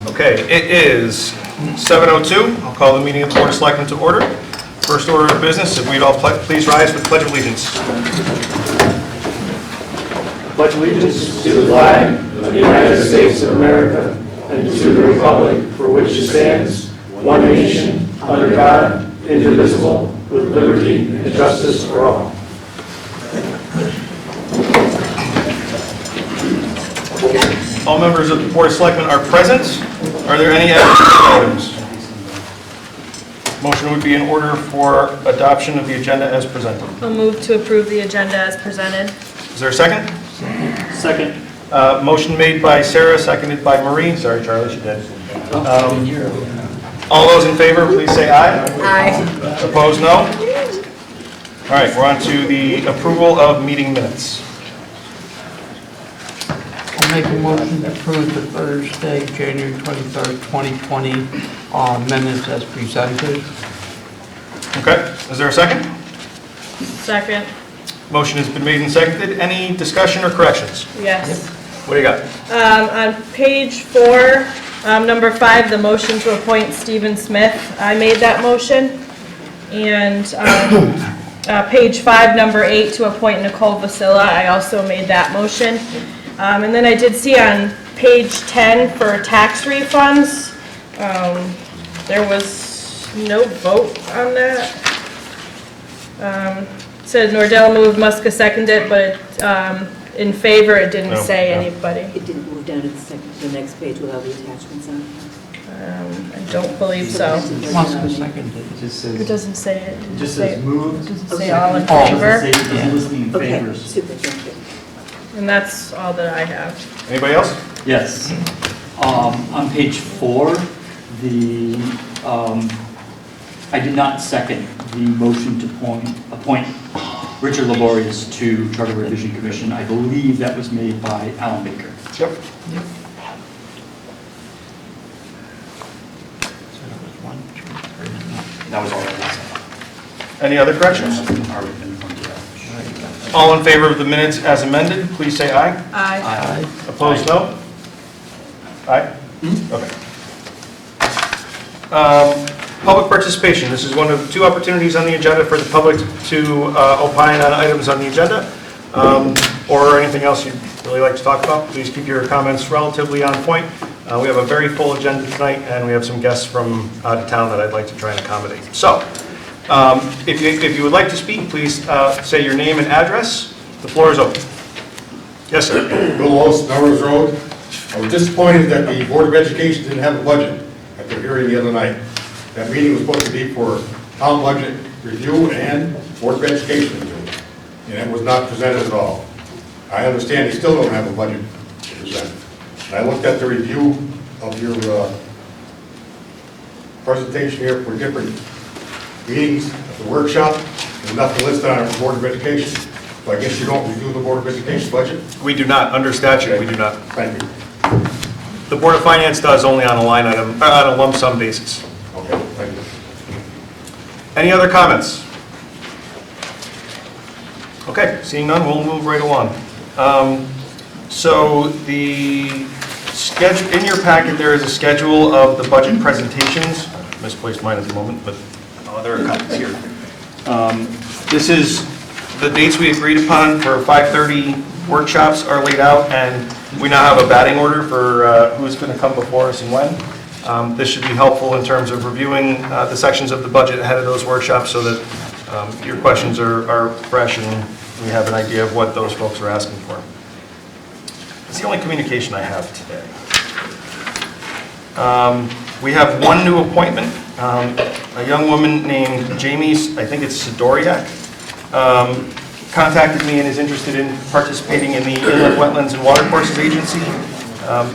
Okay, it is 7:02. I'll call the meeting of the Board of Selectmen to order. First order of business, if we'd all please rise for the Pledge of Allegiance. Pledge allegiance to the flag of the United States of America and to the republic for which it stands, one nation, under God, indivisible, with liberty and justice for all. All members of the Board of Selectmen are present. Are there any items? Motion would be in order for adoption of the agenda as presented. I'll move to approve the agenda as presented. Is there a second? Second. Motion made by Sarah, seconded by Marie. Sorry, Charlie, she did. All those in favor, please say aye. Aye. Opposed, no? All right, we're on to the approval of meeting minutes. I'll make a motion to approve the Thursday, January 23rd, 2020 minutes as presented. Okay, is there a second? Second. Motion has been made and seconded. Any discussion or corrections? Yes. What do you got? On page 4, number 5, the motion to appoint Stephen Smith, I made that motion. And page 5, number 8, to appoint Nicole Vasilla, I also made that motion. And then I did see on page 10 for tax refunds, there was no vote on that. It said Nordell moved, Muska seconded, but in favor, it didn't say anybody. It didn't move down to the next page with all the attachments on it? I don't believe so. Must be seconded. It just It says, doesn't say it. it just says moved. It doesn't say all in Oh. favor. It doesn't list the Okay, favors. super, thank you. And that's all that I have. Anybody else? Yes. On page 4, I did not second the motion to appoint Richard Laborious to Charter Revision Commission. I believe that was made by Alan Baker. Yep. That was all I had. Any other corrections? Already been pointed out. All in favor of the minutes as amended, please say aye. Aye. Aye. Opposed, no? Aye? Okay. Public participation. This is one of 2 opportunities on the agenda for the public to opine on items on the agenda, or anything else you'd really like to talk about. Please keep your comments relatively on point. We have a very full agenda tonight, and we have some guests from out of town that I'd like to try and accommodate. So, if you would like to speak, please say your name and address. The floor is open. Yes, sir. Bill Lowes, Melrose Road. I was disappointed that the Board of Education didn't have a budget at their hearing the other night. That meeting was supposed to be for town budget review and Board of Education review, and it was not presented at all. I understand they still don't have a budget to present. And I looked at the review of your presentation here for different meetings at the workshop. There's nothing listed on it for Board of Education. So I guess you don't review the Board of Education budget? We do not, under statute, we do not. Thank you. The Board of Finance does only on a line item, on a lump sum basis. Okay, thank you. Any other comments? Okay, seeing none, we'll move right along. So the schedule, in your packet, there is a schedule of the budget presentations. Misplaced mine at the moment, but there are copies here. This is the dates we agreed upon for 5:30 workshops are laid out, and we now have a batting order for who's going to come before us and when. This should be helpful in terms of reviewing the sections of the budget ahead of those workshops so that your questions are fresh and we have an idea of what those folks are asking for. That's the only communication I have today. We have one new appointment. A young woman named Jamie, I think it's Sidoriak, contacted me and is interested in participating in the Inland Wetlands and Watercourses Agency.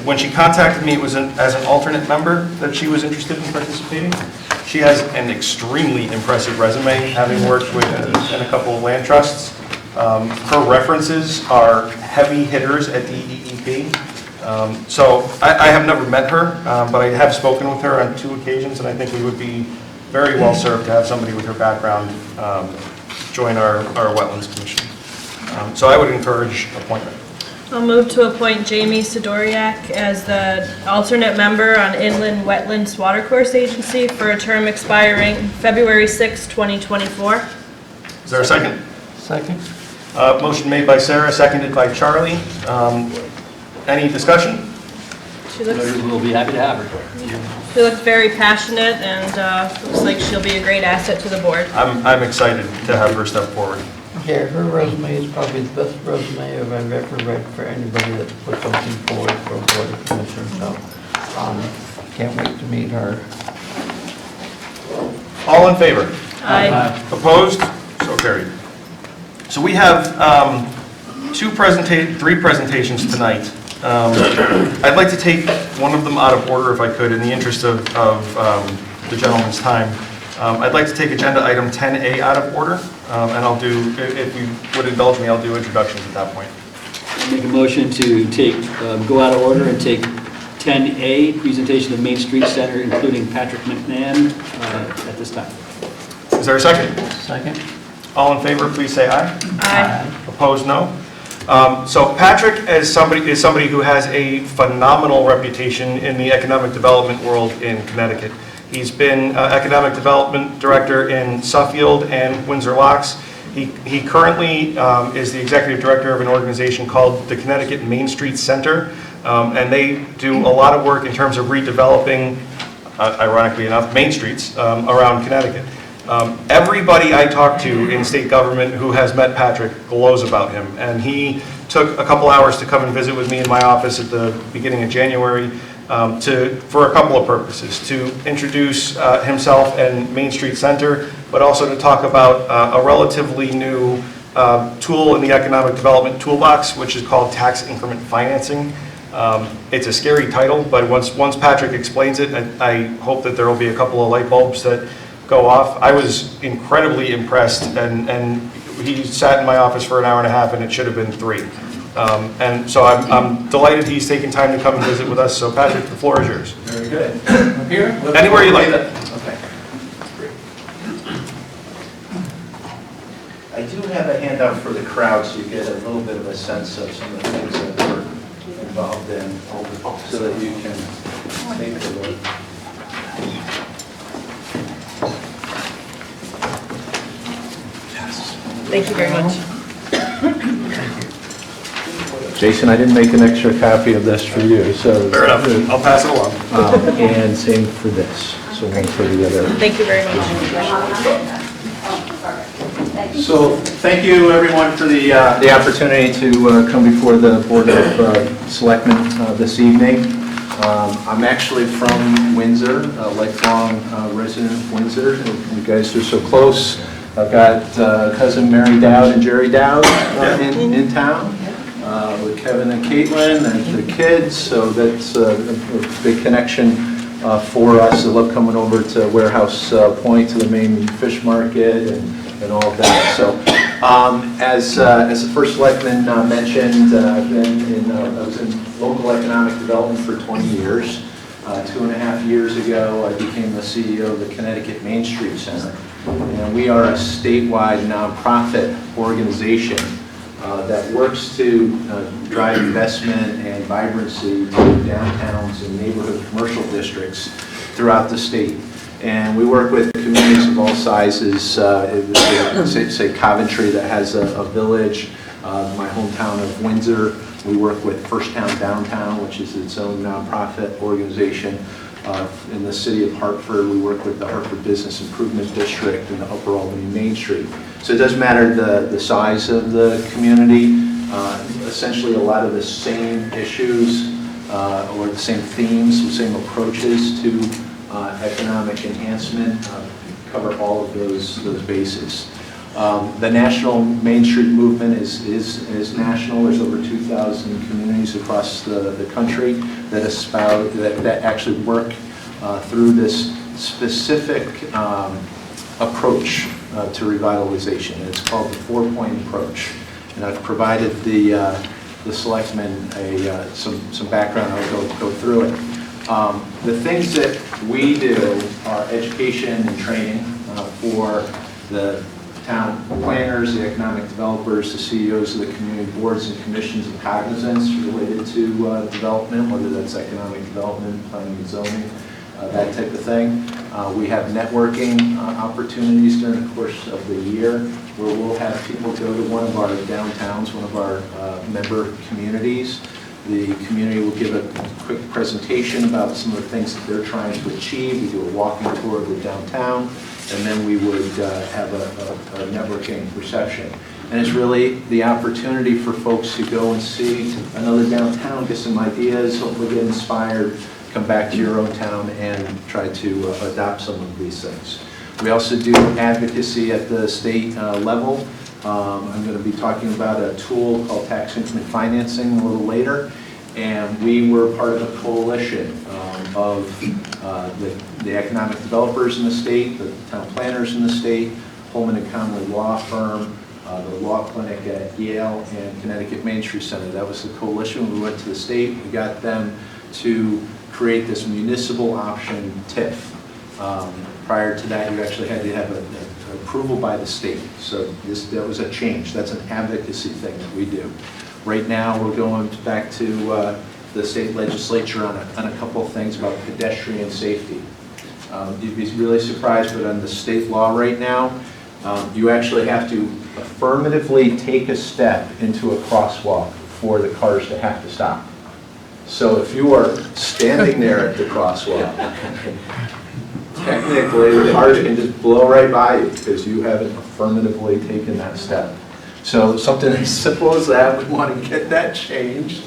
When she contacted me, it was as an alternate member that she was interested in participating. She has an extremely impressive resume, having worked with in a couple of land trusts. Her references are heavy hitters at DEEP. So I have never met her, but I have spoken with her on 2 occasions, and I think we would be very well served to have somebody with her background join our Wetlands Commission. So I would encourage appointment. I'll move to appoint Jamie Sidoriak as the alternate member on Inland Wetlands Watercourse Agency for a term expiring February 6, 2024. Is there a second? Second? Motion made by Sarah, seconded by Charlie. Any discussion? She looks, We'll be happy to have her. she looks very passionate and looks like she'll be a great asset to the board. I'm excited to have her step forward. Yeah, her resume is probably the best resume I've ever read for anybody that put something forward for a board of commissioners, so, can't wait to meet her. All in favor? Aye. Opposed? So carried. So we have three presentations tonight. I'd like to take one of them out of order if I could, in the interest of the gentleman's time. I'd like to take agenda item 10A out of order, and I'll do, if you would indulge me, I'll do introductions at that point. Make a motion to go out of order and take 10A, presentation of Main Street Center, including Patrick McMahon, at this time. Is there a second? Second? All in favor, please say aye. Aye. Opposed, no. So Patrick is somebody who has a phenomenal reputation in the economic development world in Connecticut. He's been economic development director in Suffield and Windsor Locks. He currently is the executive director of an organization called the Connecticut Main Street Center, and they do a lot of work in terms of redeveloping, ironically enough, main streets around Connecticut. Everybody I talk to in state government who has met Patrick glows about him, and he took a couple hours to come and visit with me in my office at the beginning of January for a couple of purposes: to introduce himself and Main Street Center, but also to talk about a relatively new tool in the economic development toolbox, which is called tax increment financing. It's a scary title, but once Patrick explains it, I hope that there will be a couple of light bulbs that go off. I was incredibly impressed, and he sat in my office for an hour and a half, and it should have been 3. And so I'm delighted he's taken time to come and visit with us. So Patrick, the floor is yours. Very good. Here? Anywhere you like. Okay. Great. I do have a handout for the crowd so you get a little bit of a sense of some of the things that we're involved in so that you can take a look. Thank you very much. Jason, I didn't make an extra copy of this for you, so. Fair enough. I'll pass it along. And same for this, so one for the other. Thank you very much. So, thank you everyone for the opportunity to come before the Board of Selectmen this evening. I'm actually from Windsor, a lifelong resident of Windsor. You guys are so close. I've got cousin Mary Dowd and Jerry Dowd in town with Kevin and Caitlin and the kids, so that's a big connection for us. I love coming over to Warehouse Point, to the main fish market and all of that. So as the first selectman mentioned, I was in local economic development for 20 years. 2.5 years ago, I became the CEO of the Connecticut Main Street Center. And we are a statewide nonprofit organization that works to drive investment and vibrancy to downtowns and neighborhood commercial districts throughout the state. And we work with communities of all sizes, say Coventry that has a village, my hometown of Windsor. We work with First Town Downtown, which is its own nonprofit organization. In the city of Hartford, we work with the Hartford Business Improvement District and the Upper Albany Main Street. So it doesn't matter the size of the community. Essentially, a lot of the same issues or the same themes, the same approaches to economic enhancement cover all of those bases. The national Main Street movement is national. There's over 2,000 communities across the country that actually work through this specific approach to revitalization. And it's called the 4-point approach. And I've provided the selectmen some background. I'll go through it. The things that we do are education and training for the town planners, the economic developers, the CEOs of the community boards and commissions of cognizance related to development, whether that's economic development, planning and zoning, that type of thing. We have networking opportunities during the course of the year where we'll have people go to one of our downtowns, one of our member communities. The community will give a quick presentation about some of the things that they're trying to achieve. We do a walking tour of the downtown, and then we would have a networking reception. And it's really the opportunity for folks to go and see another downtown, get some ideas, hopefully get inspired, come back to your own town and try to adopt some of these things. We also do advocacy at the state level. I'm going to be talking about a tool called tax increment financing a little later. And we were part of a coalition of the economic developers in the state, the town planners in the state, Holman and Conley Law Firm, the law clinic at Yale, and Connecticut Main Street Center. That was the coalition. We went to the state. We got them to create this municipal option TIF. Prior to that, you actually had to have an approval by the state. So that was a change. That's an advocacy thing that we do. Right now, we're going back to the state legislature on a couple of things about pedestrian safety. You'd be really surprised, but on the state law right now, you actually have to affirmatively take a step into a crosswalk for the cars to have to stop. So if you are standing there at the crosswalk, technically the cars can just blow right by you because you haven't affirmatively taken that step. So something as simple as that, we want to get that changed.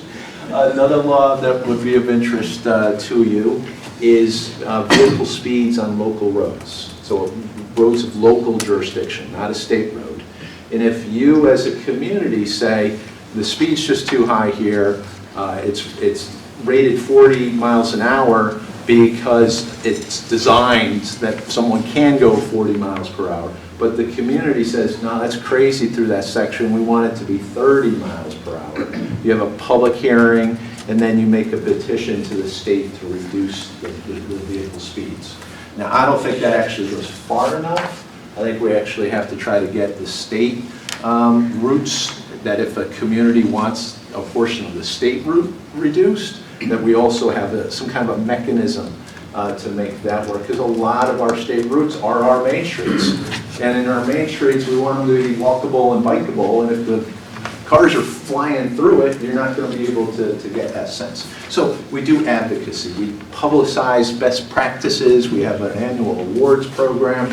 Another law that would be of interest to you is vehicle speeds on local roads. So roads of local jurisdiction, not a state road. And if you as a community say, the speed's just too high here, it's rated 40 miles an hour because it's designed that someone can go 40 miles per hour. But the community says, no, that's crazy through that section. We want it to be 30 miles per hour. You have a public hearing, and then you make a petition to the state to reduce the vehicle speeds. Now, I don't think that actually goes far enough. I think we actually have to try to get the state routes, that if a community wants a portion of the state route reduced, that we also have some kind of a mechanism to make that work, because a lot of our state routes are our main streets. And in our main streets, we want them to be walkable and bikeable, and if the cars are flying through it, you're not going to be able to get that sense. So we do advocacy. We publicize best practices. We have an annual awards program.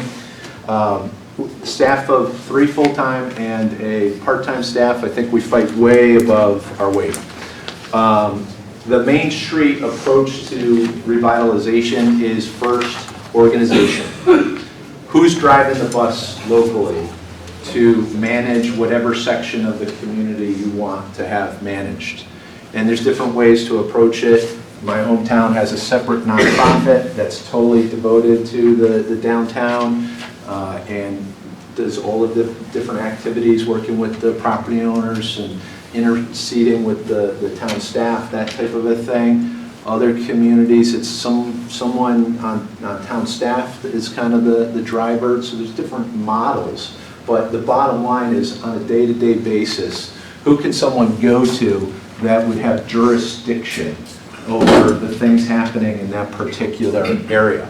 Staff of 3 full-time and a part-time staff, I think we fight way above our weight. The Main Street approach to revitalization is first organization. Who's driving the bus locally to manage whatever section of the community you want to have managed? And there's different ways to approach it. My hometown has a separate nonprofit that's totally devoted to the downtown and does all of the different activities, working with the property owners and interceding with the town staff, that type of a thing. Other communities, it's someone on town staff that is kind of the driver, so there's different models. But the bottom line is, on a day-to-day basis, who can someone go to that would have jurisdiction over the things happening in that particular area?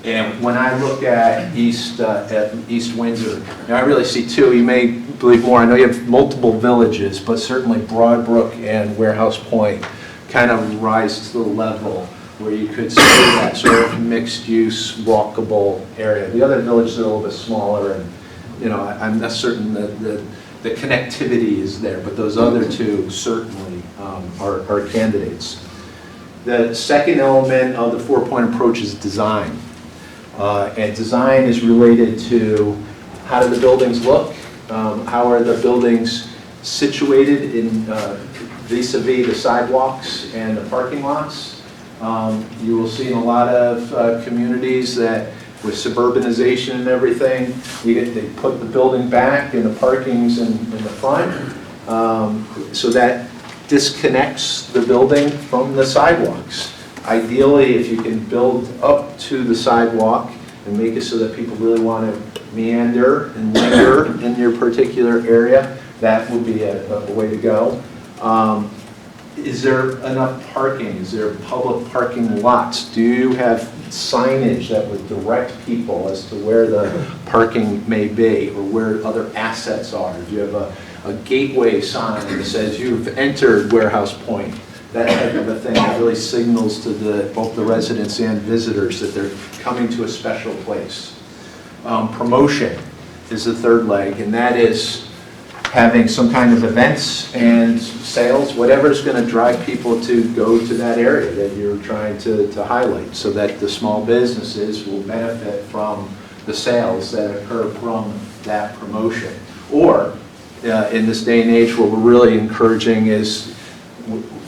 And when I look at East Windsor, now I really see two. You may believe more. I know you have multiple villages, but certainly Broadbrook and Warehouse Point kind of rise to the level where you could see that sort of mixed-use, walkable area. The other villages are a little bit smaller, and I'm not certain that the connectivity is there, but those other two certainly are candidates. The second element of the 4-point approach is design. And design is related to how do the buildings look, how are the buildings situated in vis-a-vis the sidewalks and the parking lots. You will see in a lot of communities that with suburbanization and everything, they put the building back and the parking's in the front, so that disconnects the building from the sidewalks. Ideally, if you can build up to the sidewalk and make it so that people really want to meander and linger in your particular area, that would be a way to go. Is there enough parking? Is there public parking lots? Do you have signage that would direct people as to where the parking may be or where other assets are? Do you have a gateway sign that says you've entered Warehouse Point? That type of a thing that really signals to both the residents and visitors that they're coming to a special place. Promotion is the third leg, and that is having some kind of events and sales, whatever is going to drive people to go to that area that you're trying to highlight, so that the small businesses will benefit from the sales that occur from that promotion. Or, in this day and age, what we're really encouraging is,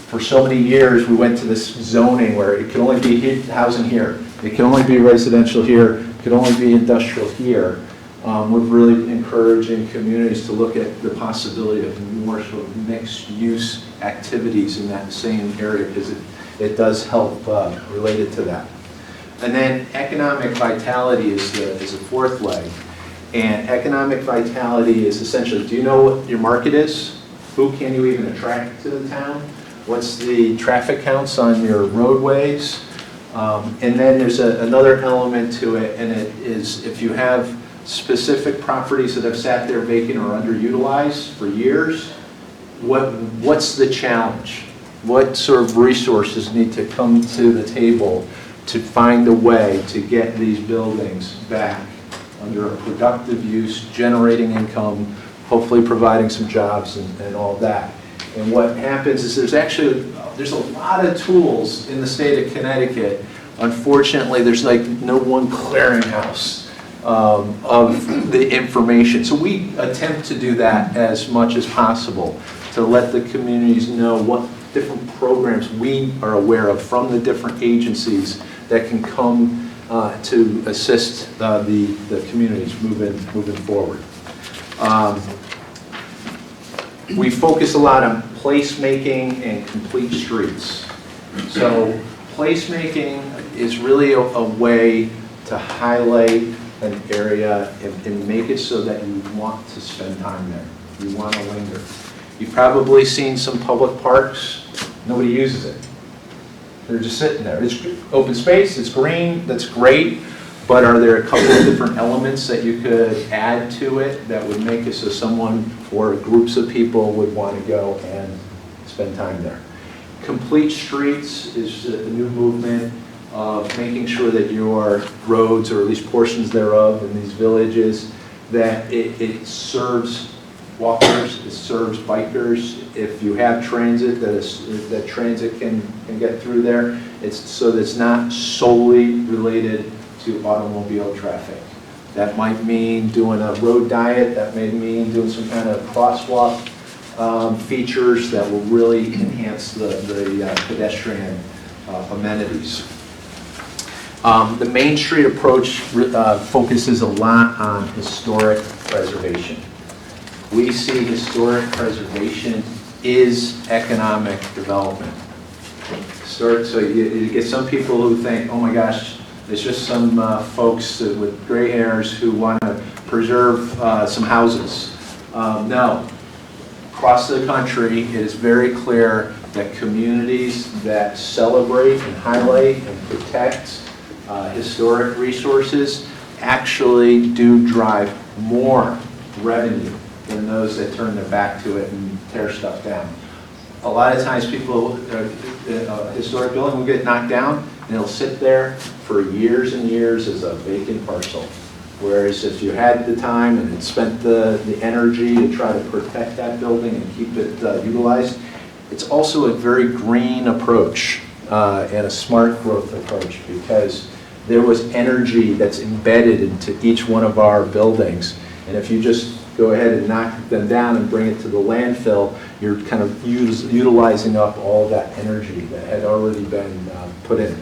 for so many years, we went to this zoning where it could only be housing here, it can only be residential here, it could only be industrial here. We're really encouraging communities to look at the possibility of more sort of mixed-use activities in that same area, because it does help related to that. And then economic vitality is the fourth leg. And economic vitality is essentially, do you know what your market is? Who can you even attract to the town? What's the traffic counts on your roadways? And then there's another element to it, and it is if you have specific properties that have sat there vacant or underutilized for years, what's the challenge? What sort of resources need to come to the table to find a way to get these buildings back under a productive use, generating income, hopefully providing some jobs and all that. And what happens is there's a lot of tools in the state of Connecticut. Unfortunately, there's like no one clearinghouse of the information. So we attempt to do that as much as possible to let the communities know what different programs we are aware of from the different agencies that can come to assist the communities moving forward. We focus a lot on placemaking and complete streets. So placemaking is really a way to highlight an area and make it so that you want to spend time there. You want to linger. You've probably seen some public parks. Nobody uses it. They're just sitting there. It's open space, it's green, that's great, but are there a couple of different elements that you could add to it that would make it so someone or groups of people would want to go and spend time there? Complete streets is the new movement of making sure that your roads, or at least portions thereof in these villages, that it serves walkers, it serves bikers. If you have transit, that transit can get through there. It's so that it's not solely related to automobile traffic. That might mean doing a road diet, that may mean doing some kind of crosswalk features that will really enhance the pedestrian amenities. The Main Street approach focuses a lot on historic preservation. We see historic preservation is economic development. So you get some people who think, oh my gosh, it's just some folks with gray hairs who want to preserve some houses. No. Across the country, it is very clear that communities that celebrate and highlight and protect historic resources actually do drive more revenue than those that turn their back to it and tear stuff down. A lot of times people, a historic building will get knocked down and it'll sit there for years and years as a vacant parcel. Whereas if you had the time and had spent the energy to try to protect that building and keep it utilized, it's also a very green approach and a smart growth approach, because there was energy that's embedded into each one of our buildings. And if you just go ahead and knock them down and bring it to the landfill, you're kind of utilizing up all that energy that had already been put in.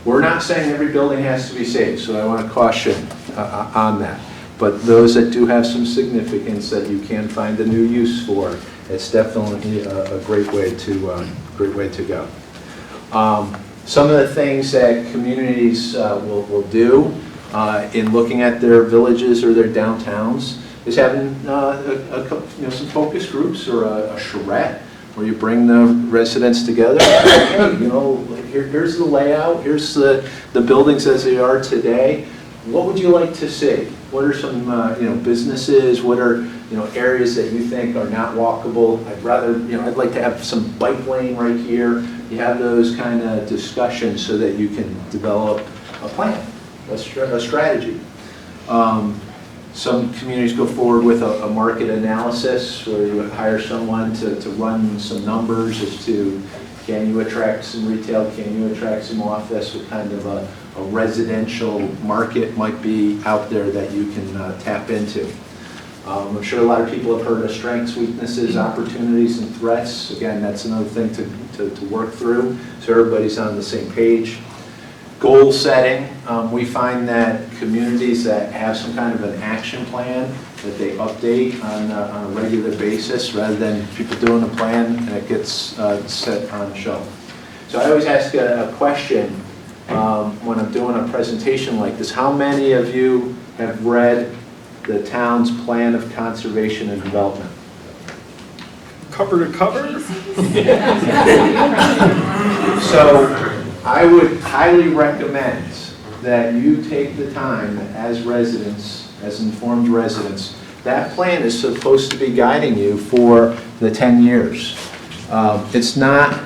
We're not saying every building has to be saved, so I want to caution on that. But those that do have some significance that you can find a new use for, it's definitely a great way to go. Some of the things that communities will do in looking at their villages or their downtowns is having some focus groups or a charrette where you bring the residents together. Hey, here's the layout, here's the buildings as they are today. What would you like to see? What are some businesses? What are areas that you think are not walkable? I'd like to have some bike lane right here. You have those kind of discussions so that you can develop a plan, a strategy. Some communities go forward with a market analysis where you hire someone to run some numbers as to can you attract some retail, can you attract some office, what kind of a residential market might be out there that you can tap into. I'm sure a lot of people have heard of strengths, weaknesses, opportunities, and threats. Again, that's another thing to work through so everybody's on the same page. Goal setting, we find that communities that have some kind of an action plan that they update on a regular basis rather than people doing a plan and it gets set on the shelf. So I always ask a question when I'm doing a presentation like this. How many of you have read the town's plan of conservation and development? Cover to cover? So I would highly recommend that you take the time as residents, as informed residents. That plan is supposed to be guiding you for the 10 years. It's not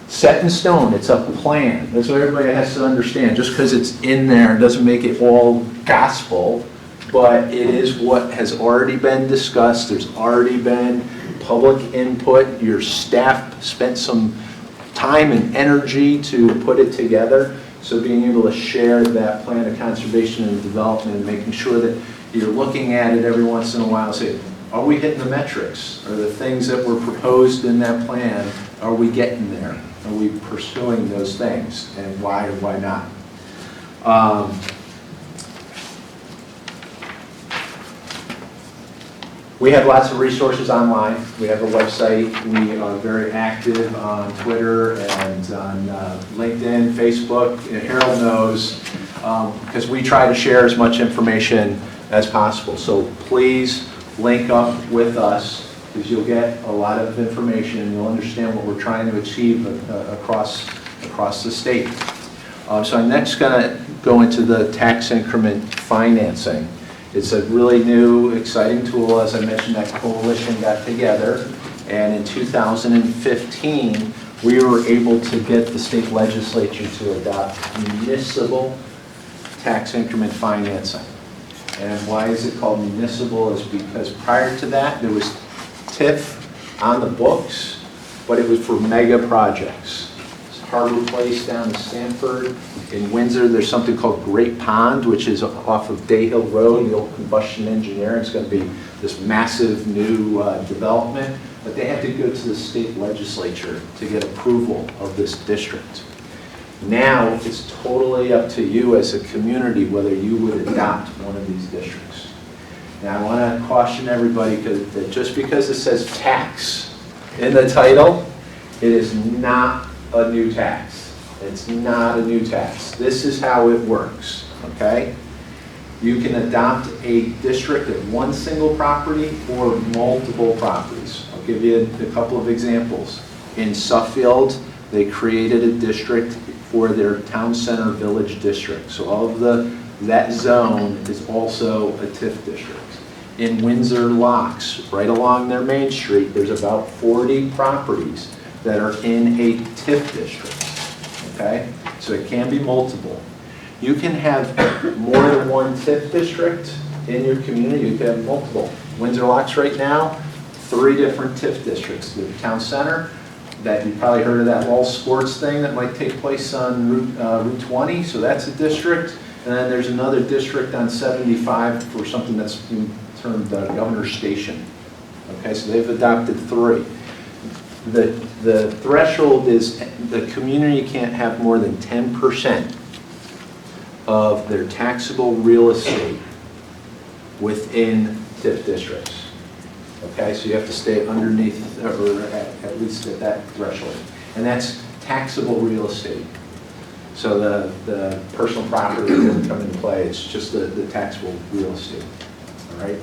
set in stone, it's a plan. That's what everybody has to understand. Just because it's in there doesn't make it all gospel, but it is what has already been discussed. There's already been public input. Your staff spent some time and energy to put it together. So being able to share that plan of conservation and development and making sure that you're looking at it every once in a while and say, are we hitting the metrics? Are the things that were proposed in that plan, are we getting there? Are we pursuing those things? And why or why not? We have lots of resources online. We have a website. We are very active on Twitter and on LinkedIn, Facebook. And Harold knows because we try to share as much information as possible. So please link up with us because you'll get a lot of information and you'll understand what we're trying to achieve across the state. So I'm next going to go into the tax increment financing. It's a really new, exciting tool. As I mentioned, that coalition got together, and in 2015, we were able to get the state legislature to adopt municipal tax increment financing. And why is it called municipal is because prior to that, there was TIF on the books, but it was for mega projects. Harbor Place down in Stanford. In Windsor, there's something called Great Pond, which is off of Day Hill Road, the old combustion engineering. It's going to be this massive new development, but they had to go to the state legislature to get approval of this district. Now, it's totally up to you as a community whether you would adopt one of these districts. Now, I want to caution everybody that just because it says tax in the title, it is not a new tax. It's not a new tax. This is how it works, okay? You can adopt a district of one single property or multiple properties. I'll give you a couple of examples. In Suffield, they created a district for their town center village district. So all of that zone is also a TIF district. In Windsor Locks, right along their main street, there's about 40 properties that are in a TIF district, okay? So it can be multiple. You can have more than one TIF district in your community. You can have multiple. Windsor Locks right now, 3 different TIF districts. The town center, that you probably heard of that all sports thing that might take place on Route 20, so that's a district. And then there's another district on 75 for something that's been termed Governor's Station. Okay, so they've adopted 3. The threshold is the community can't have more than 10% of their taxable real estate within TIF districts. Okay, so you have to stay underneath or at least at that threshold. And that's taxable real estate. So the personal property doesn't come into play, it's just the taxable real estate, all right?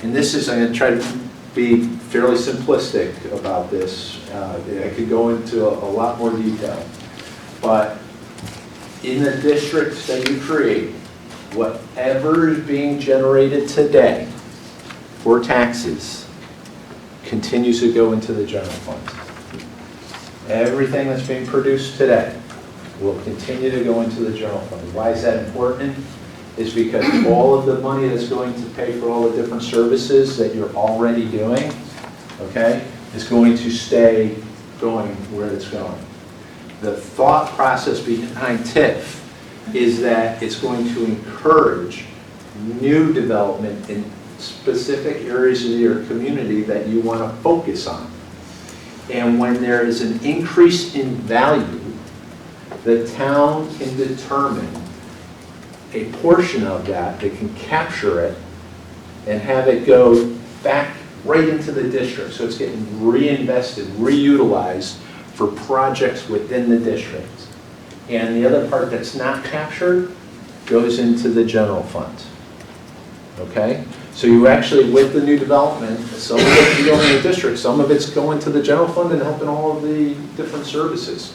And this is, I'm going to try to be fairly simplistic about this. I could go into a lot more detail, but in the districts that you create, whatever is being generated today for taxes continues to go into the general fund. Everything that's being produced today will continue to go into the general fund. Why is that important? Is because all of the money that's going to pay for all the different services that you're already doing, okay, is going to stay going where it's going. The thought process behind TIF is that it's going to encourage new development in specific areas of your community that you want to focus on. And when there is an increase in value, the town can determine a portion of that, they can capture it and have it go back right into the district. So it's getting reinvested, reutilized for projects within the district. And the other part that's not captured goes into the general fund. Okay? So you actually, with the new development, some of it is going in the district, some of it's going to the general fund and helping all of the different services.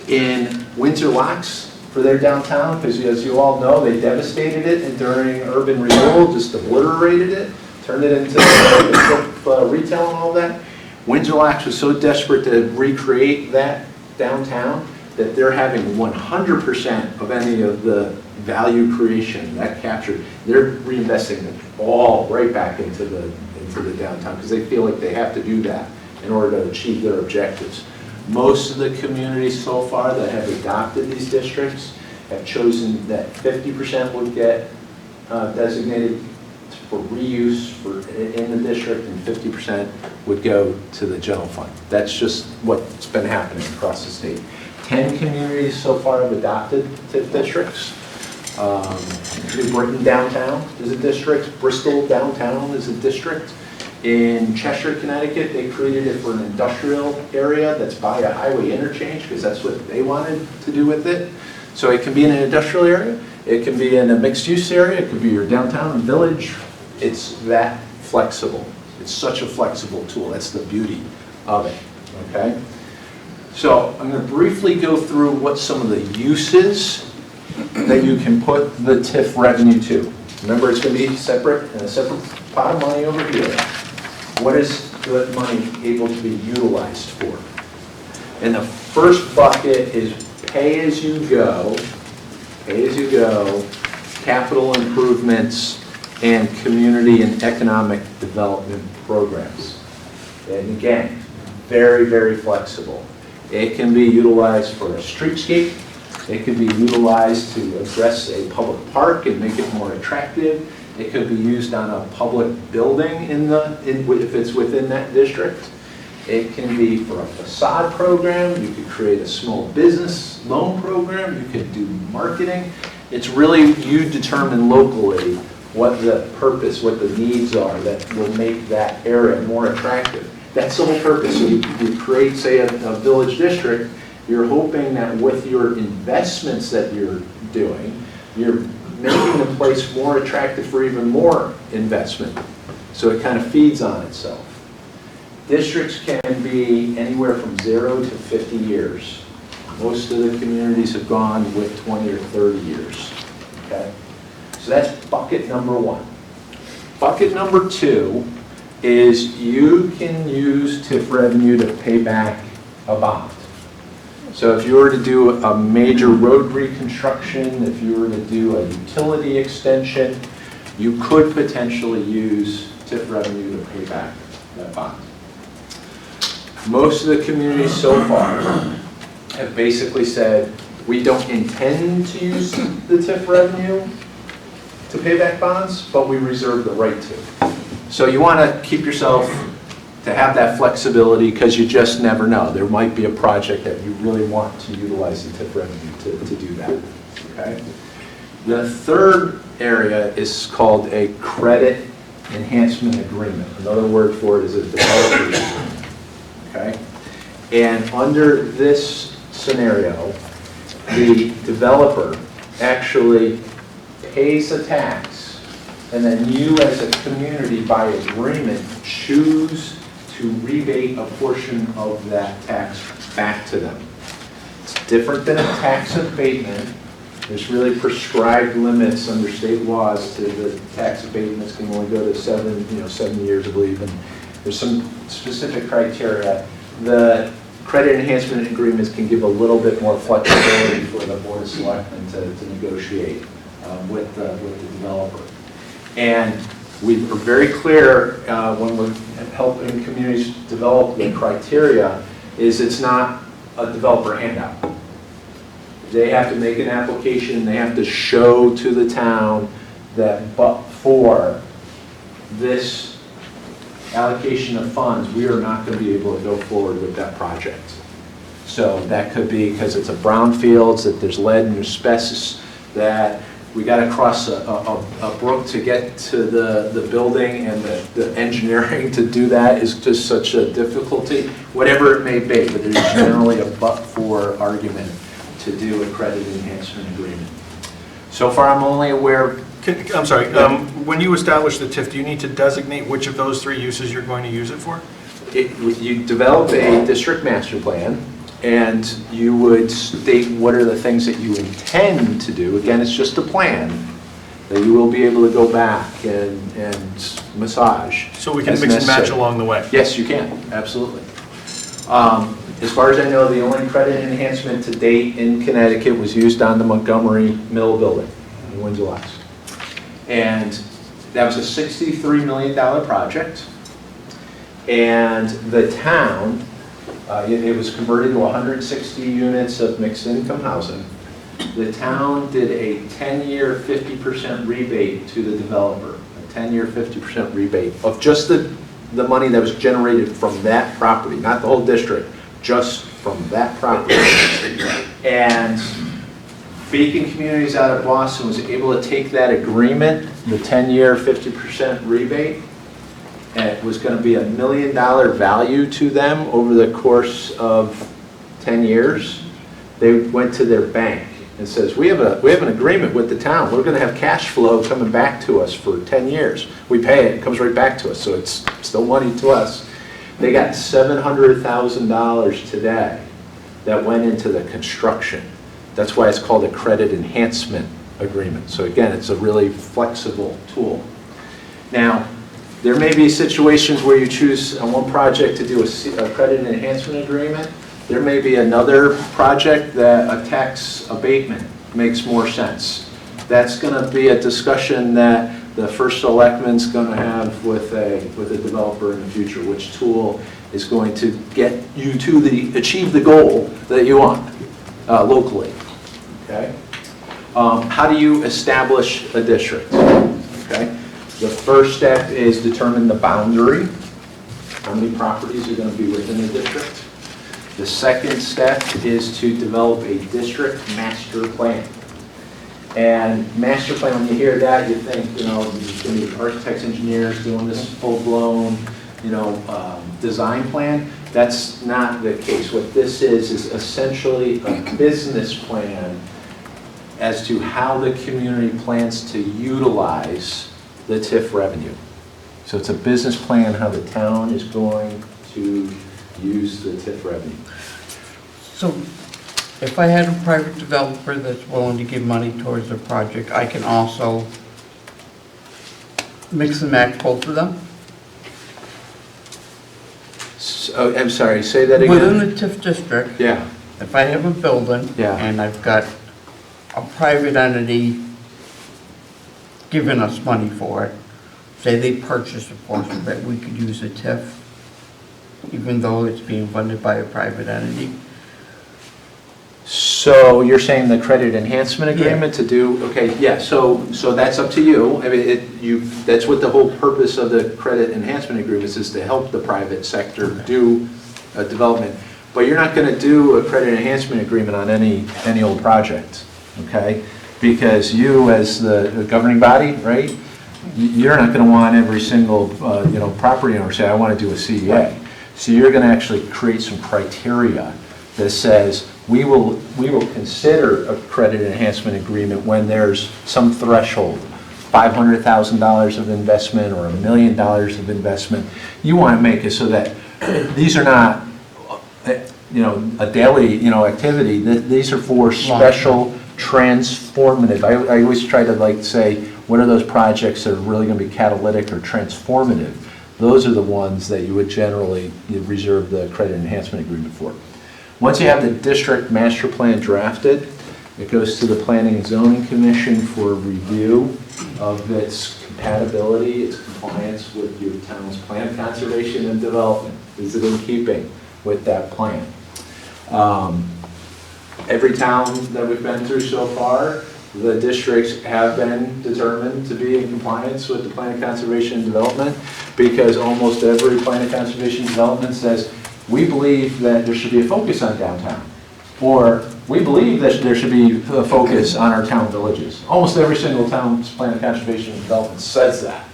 In Windsor Locks, for their downtown, because as you all know, they devastated it during urban renewal, just obliterated it, turned it into retail and all that. Windsor Locks was so desperate to recreate that downtown that they're having 100% of any of the value creation that captured. They're reinvesting it all right back into the downtown because they feel like they have to do that in order to achieve their objectives. Most of the communities so far that have adopted these districts have chosen that 50% would get designated for reuse in the district and 50% would go to the general fund. That's just what's been happening across the state. 10 communities so far have adopted TIF districts. New Britain downtown is a district. Bristol downtown is a district. In Cheshire, Connecticut, they created it for an industrial area that's by a highway interchange because that's what they wanted to do with it. So it can be in an industrial area, it can be in a mixed-use area, it could be your downtown and village. It's that flexible. It's such a flexible tool. That's the beauty of it, okay? So I'm going to briefly go through what some of the uses that you can put the TIF revenue to. Remember, it's going to be separate in a separate pot of money over here. What is the money able to be utilized for? And the first bucket is pay-as-you-go, capital improvements, and community and economic development programs. And again, very, very flexible. It can be utilized for a streetscape. It could be utilized to address a public park and make it more attractive. It could be used on a public building if it's within that district. It can be for a facade program. You could create a small business loan program. You could do marketing. It's really, you determine locally what the purpose, what the needs are that will make that area more attractive. That's the whole purpose. So you create, say, a village district. You're hoping that with your investments that you're doing, you're making the place more attractive for even more investment. So it kind of feeds on itself. Districts can be anywhere from 0 to 50 years. Most of the communities have gone with 20 or 30 years. Okay? So that's bucket number one. Bucket number two is you can use TIF revenue to pay back a bond. So if you were to do a major road reconstruction, if you were to do a utility extension, you could potentially use TIF revenue to pay back that bond. Most of the communities so far have basically said, we don't intend to use the TIF revenue to pay back bonds, but we reserve the right to. So you want to keep yourself to have that flexibility because you just never know. There might be a project that you really want to utilize the TIF revenue to do that. Okay? The third area is called a credit enhancement agreement. Another word for it is a developer's agreement. Okay? And under this scenario, the developer actually pays a tax, and then you as a community by agreement choose to rebate a portion of that tax back to them. It's different than a tax abatement. There's really prescribed limits under state laws to the tax abatements can only go to 7 years, I believe, and there's some specific criteria. The credit enhancement agreements can give a little bit more flexibility for the Board of Selectmen to negotiate with the developer. And we are very clear when we're helping communities develop the criteria is it's not a developer handout. They have to make an application, they have to show to the town that but for this allocation of funds, we are not going to be able to go forward with that project. So that could be because it's a brownfields, that there's lead and there's asbestos, that we got to cross a brook to get to the building, and the engineering to do that is just such a difficulty, whatever it may be, but there's generally a but-for argument to do a credit enhancement agreement. So far, I'm only aware. I'm sorry, when you establish the TIF, do you need to designate which of those three uses you're going to use it for? You develop a district master plan, and you would state what are the things that you intend to do. Again, it's just a plan that you will be able to go back and massage. So we can as mix and match necessary. along the way? Yes, you can, absolutely. As far as I know, the only credit enhancement to date in Connecticut was used on the Montgomery Mill building in Windsor Locks. And that was a $63 million project. And the town, it was converted to 160 units of mixed income housing. The town did a 10-year 50% rebate to the developer, a 10-year 50% rebate of just the money that was generated from that property, not the whole district, just from that property. And Beacon Communities out of Boston was able to take that agreement, the 10-year 50% rebate, and it was going to be $1 million value to them over the course of 10 years. They went to their bank and says, we have an agreement with the town. We're going to have cash flow coming back to us for 10 years. We pay it, it comes right back to us, so it's still money to us. They got $700,000 today that went into the construction. That's why it's called a credit enhancement agreement. So again, it's a really flexible tool. Now, there may be situations where you choose on one project to do a credit enhancement agreement. There may be another project that a tax abatement makes more sense. That's going to be a discussion that the first selectman's going to have with a developer in the future, which tool is going to get you to achieve the goal that you want locally. Okay? How do you establish a district? Okay? The first step is determine the boundary. How many properties are going to be within the district? The second step is to develop a district master plan. And master plan, when you hear that, you think, there's going to be architects, engineers doing this full-blown, design plan. That's not the case. What this is essentially a business plan as to how the community plans to utilize the TIF revenue. So it's a business plan how the town is going to use the TIF revenue. So if I had a private developer that's willing to give money towards a project, I can also mix and match both of them? So, I'm sorry, say that again? Within the TIF district, Yeah, if I have a building Yeah. and I've got a private entity giving us money for it, say they purchase a portion of it, we could use a TIF, even though it's being funded by a private entity. so you're saying the credit enhancement agreement to do, okay, yeah, so that's up to you. I mean, that's what the whole purpose of the credit enhancement agreements is, to help the private sector do a development. But you're not going to do a credit enhancement agreement on any old project, okay? Because you, as the governing body, right, you're not going to want every single, property owner say, I want to do a CEA. So you're going to actually create some criteria that says, we will consider a credit enhancement agreement when there's some threshold, $500,000 of investment or $1 million of investment. You want to make it so that these are not, a daily, activity. These are for special transformative. I always try to say, what are those projects that are really going to be catalytic or transformative? Those are the ones that you would generally reserve the credit enhancement agreement for. Once you have the district master plan drafted, it goes to the Planning and Zoning Commission for review of its compatibility, its compliance with your town's plan of conservation and development. Is it in keeping with that plan? Every town that we've been through so far, the districts have been determined to be in compliance with the plan of conservation and development, because almost every plan of conservation and development says, we believe that there should be a focus on downtown, or we believe that there should be a focus on our town villages. Almost every single town's plan of conservation and development says that.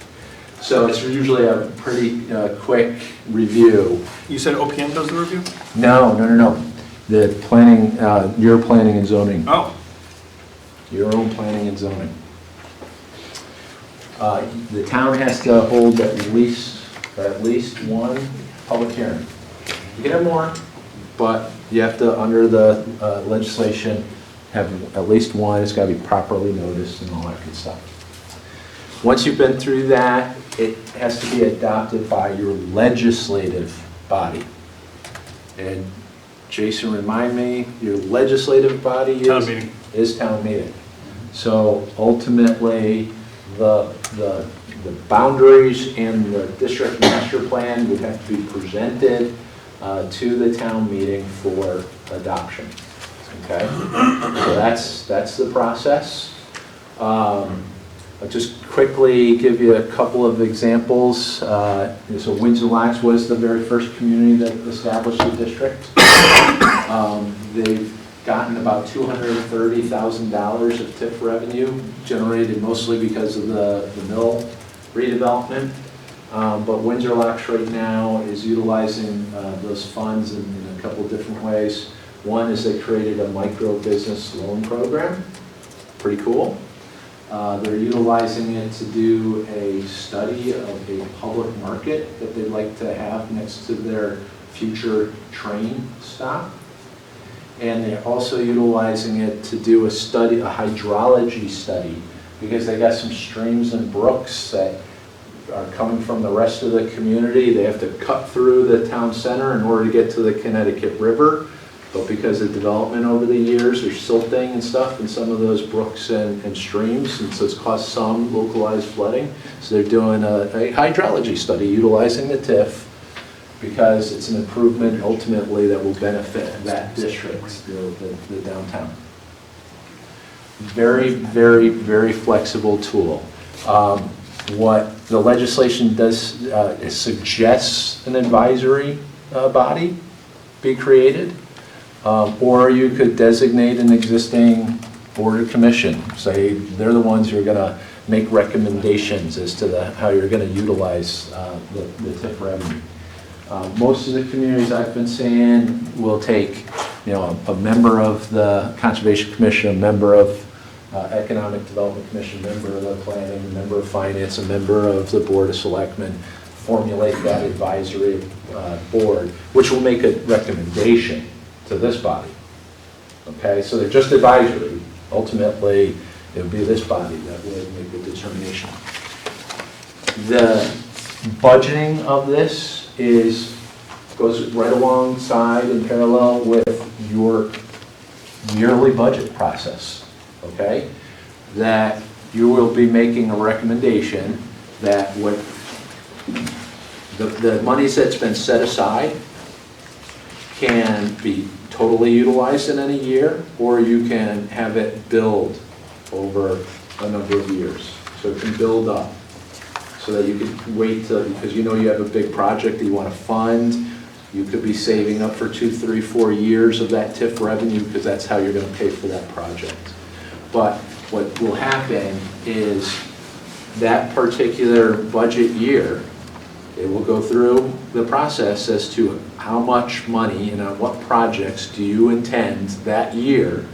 So it's usually a pretty quick review. You said OPM does the review? No. The planning, your planning and zoning. Oh. Your own planning and zoning. The town has to hold at least one public hearing. You can have more, but you have to, under the legislation, have at least one. It's got to be properly noticed and all that good stuff. Once you've been through that, it has to be adopted by your legislative body. And Jason, remind me, your legislative body Town meeting. Is town meeting. So ultimately, the boundaries and the district master plan would have to be presented to the town meeting for adoption. Okay, so that's the process. I'll just quickly give you a couple of examples. So Windsor was the very first community that established the district. They've gotten about $230,000 of TIF revenue, generated mostly because of the mill redevelopment. But Windsor right now is utilizing those funds in a couple of different ways. One is they created a micro business loan program, pretty cool. They're utilizing it to do a study of a public market that they'd like to have next to their future train stop. And they're also utilizing it to do a study, a hydrology study, because they got some streams and brooks that are coming from the rest of the community. They have to cut through the town center in order to get to the Connecticut River. But because of development over the years, there's silting and stuff in some of those brooks and streams, and so it's caused some localized flooding. So they're doing a hydrology study utilizing the TIF, because it's an improvement ultimately that will benefit that district, the downtown. Very, very, very flexible tool. What the legislation does is suggests an advisory body be created, or you could designate an existing board or commission. Say they're the ones who are going to make recommendations as to how you're going to utilize the TIF revenue. Most of the communities I've been seeing will take, a member of the Conservation Commission, a member of Economic Development Commission, a member of the Planning, a member of Finance, a member of the Board of Selectmen, formulate that advisory board, which will make a recommendation to this body. Okay, so they're just advisory. Ultimately, it would be this body that would make the determination. The budgeting of this goes right alongside in parallel with your yearly budget process, okay? That you will be making a recommendation that what the monies that's been set aside can be totally utilized in any year, or you can have it build over a number of years. So it can build up, so that you can wait till, because you have a big project that you want to fund. You could be saving up for 2, 3, 4 years of that TIF revenue, because that's how you're going to pay for that project. But what will happen is that particular budget year, It will go through the process as to how much money and on what projects do you intend that year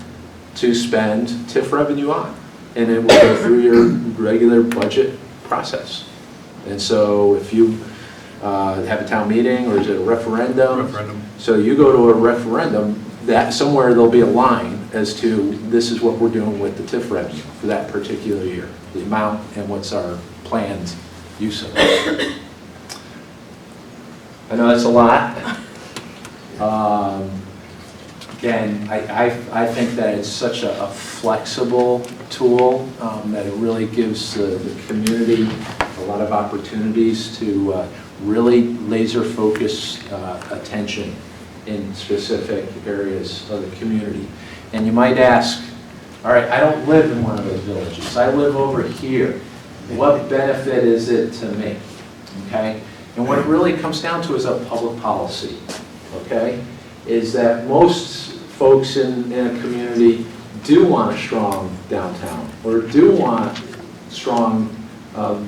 to spend TIF revenue on. And it will go through your regular budget process. And so if you have a town meeting, or is it a referendum? Referendum. So you go to a referendum, that somewhere there'll be a line as to this is what we're doing with the TIF revenue for that particular year, the amount and what's our planned use of it. I know that's a lot. Again, I think that it's such a flexible tool that it really gives the community a lot of opportunities to really laser focus attention in specific areas of the community. And you might ask, all right, I don't live in one of those villages. I live over here. What benefit is it to me? Okay? And what it really comes down to is a public policy, okay? Is that most folks in a community do want a strong downtown, or do want strong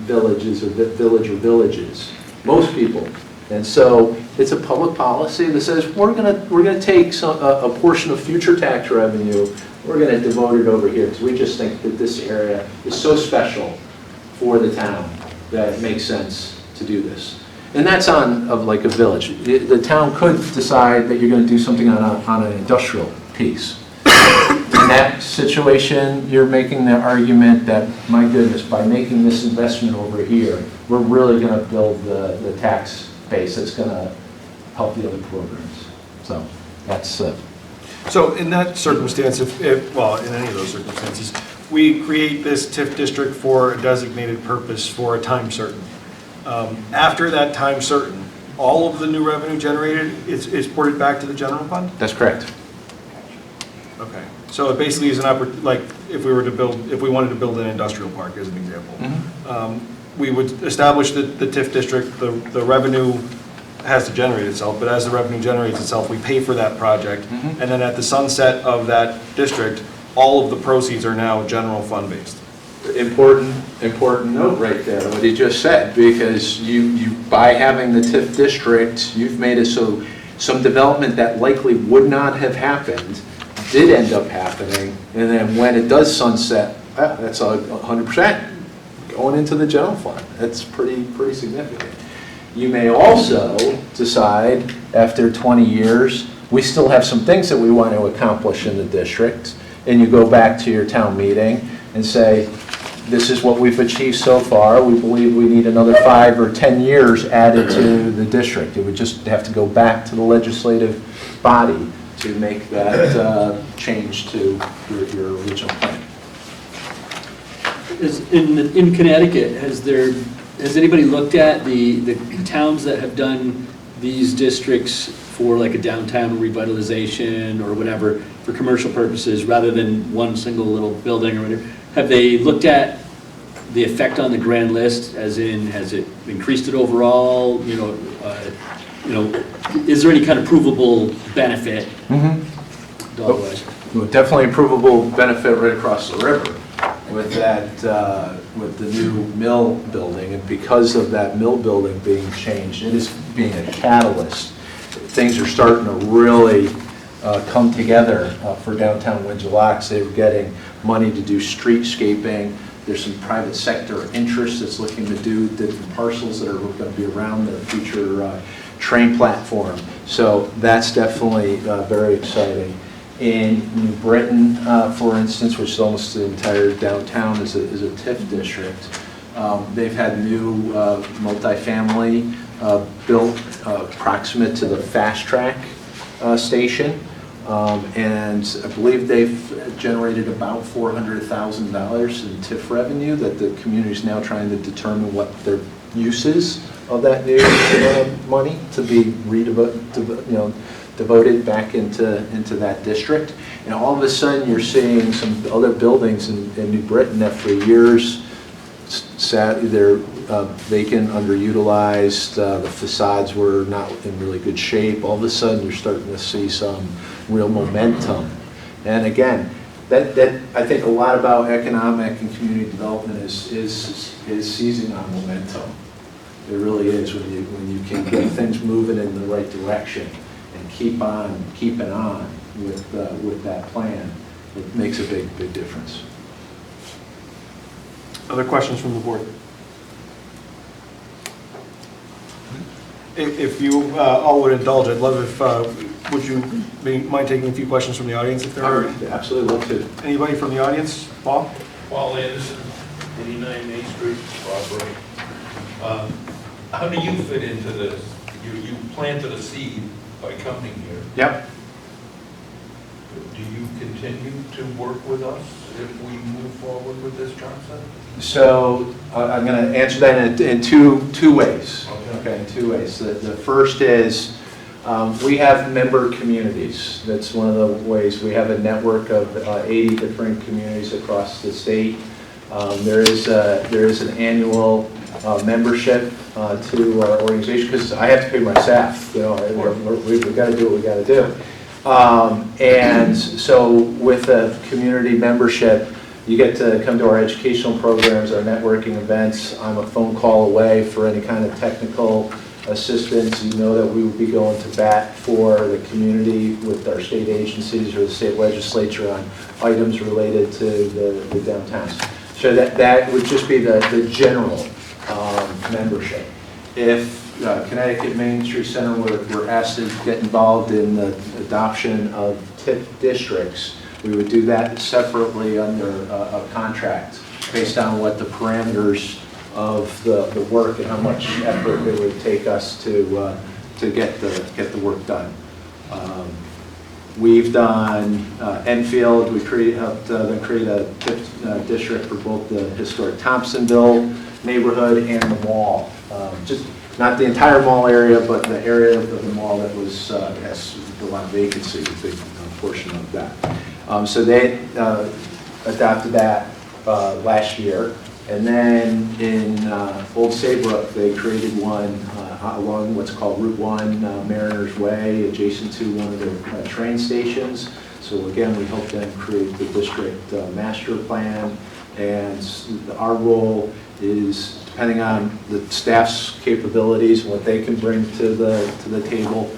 villages, or villages. Most people. And so it's a public policy that says we're gonna take a portion of future tax revenue, we're gonna devote it over here, because we just think that this area is so special for the town that it makes sense to do this. And that's like a village. The town could decide that you're going to do something on an industrial piece. In that situation, you're making the argument that, my goodness, by making this investment over here, we're really going to build the tax base that's going to help the other programs. So that's So in that circumstance, well, in any of those circumstances, we create this TIF district for a designated purpose for a time certain. After that time certain, all of the new revenue generated is ported back to the general fund? That's correct. Okay. So it basically is like if we wanted to build an industrial park as an example, we would establish the TIF district, the revenue has to generate itself, but as the revenue generates itself, we pay for that project, and then at the sunset of that district, all of the proceeds are now general fund based. Important note right there, what he just said, because you by having the TIF district, you've made it so some development that likely would not have happened did end up happening, and then when it does sunset, that's 100% going into the general fund. That's pretty significant. You may also decide after 20 years, we still have some things that we want to accomplish in the district, and you go back to your town meeting and say, this is what we've achieved so far. We believe we need another 5 or 10 years added to the district. It would just have to go back to the legislative body to make that change to your original plan. In Connecticut, has anybody looked at the towns that have done these districts for like a downtown revitalization or whatever for commercial purposes rather than one single little building or whatever? Have they looked at the effect on the grand list, as in, has it increased it overall? Is there any kind of provable benefit? Dog-wise? Definitely a provable benefit right across the river with that, with the new mill building, and because of that mill building being changed, it is being a catalyst. Things are starting to really come together for downtown Windsor Locks. They were getting money to do streetscaping. There's some private sector interest that's looking to do different parcels that are going to be around the future train platform. So that's definitely very exciting. In New Britain, for instance, which is almost the entire downtown is a TIF district, they've had new multifamily built proximate to the fast track station. And I believe they've generated about $400,000 in TIF revenue that the community is now trying to determine what their use is of that new money to be devoted back into that district. And all of a sudden you're seeing some other buildings in New Britain that for years sat either vacant, underutilized, the facades were not in really good shape. All of a sudden you're starting to see some real momentum. And again, that I think a lot about economic and community development is seizing on momentum. It really is, when you can get things moving in the right direction and keep on keeping on with that plan, it makes a big difference. Other questions from the board? If you all would indulge, I'd love if, would you mind taking a few questions from the audience if there I are? would absolutely love to. Anybody from the audience? Paul? Paul Anderson, 89 Main Street, Broadway. How do you fit into this? You planted a seed by coming here. Yep. Do you continue to work with us if we move forward with this concept? So I'm going to answer that in two ways. Okay. In 2 ways. The first is we have member communities. That's one of the ways. We have a network of 80 different communities across the state. There is an annual membership to our organization because I have to pay my staff. You know, we've got to do what we got to do. And so with a community membership, you get to come to our educational programs, our networking events. I'm a phone call away for any kind of technical assistance. You know that we would be going to bat for the community with our state agencies or the state legislature on items related to the downtowns. So that would just be the general membership. If Connecticut Main Street Center were asked to get involved in the adoption of TIF districts, we would do that separately under a contract based on what the parameters of the work and how much effort it would take us to get the work done. We've done Enfield. We helped them create a TIF district for both the historic Thompsonville neighborhood and the mall. Just not the entire mall area, but the area of the mall that has a lot of vacancy, a big portion of that. So they adopted that last year. And then in Old Saybrook, they created one along what's called Route 1 Mariners Way, adjacent to one of their train stations. So again, we helped them create the district master plan. And our role is, depending on the staff's capabilities and what they can bring to the table.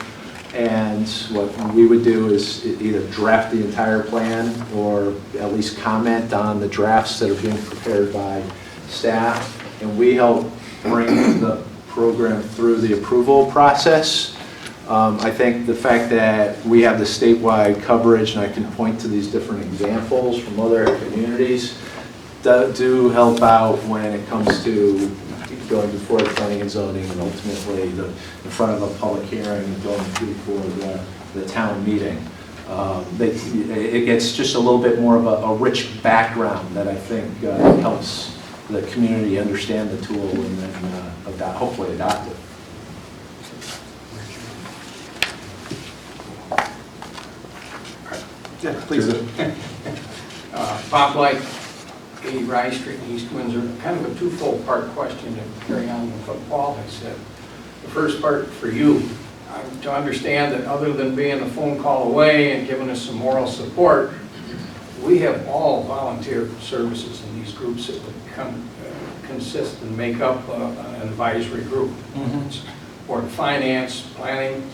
And what we would do is either draft the entire plan or at least comment on the drafts that are being prepared by staff. And we help bring the program through the approval process. I think the fact that we have the statewide coverage, and I can point to these different examples from other communities, do help out when it comes to going before the planning and zoning and ultimately in front of a public hearing and going through for the town meeting. It gets just a little bit more of a rich background that I think helps the community understand the tool and then hopefully adopt it. Yeah, please. Bob Light, 80 Rye Street, East Windsor. Kind of a twofold part question to carry on with what Paul has said. The first part for you, to understand that other than being a phone call away and giving us some moral support, we have all volunteer services in these groups that would consist and make up an advisory group. Or Finance, Planning,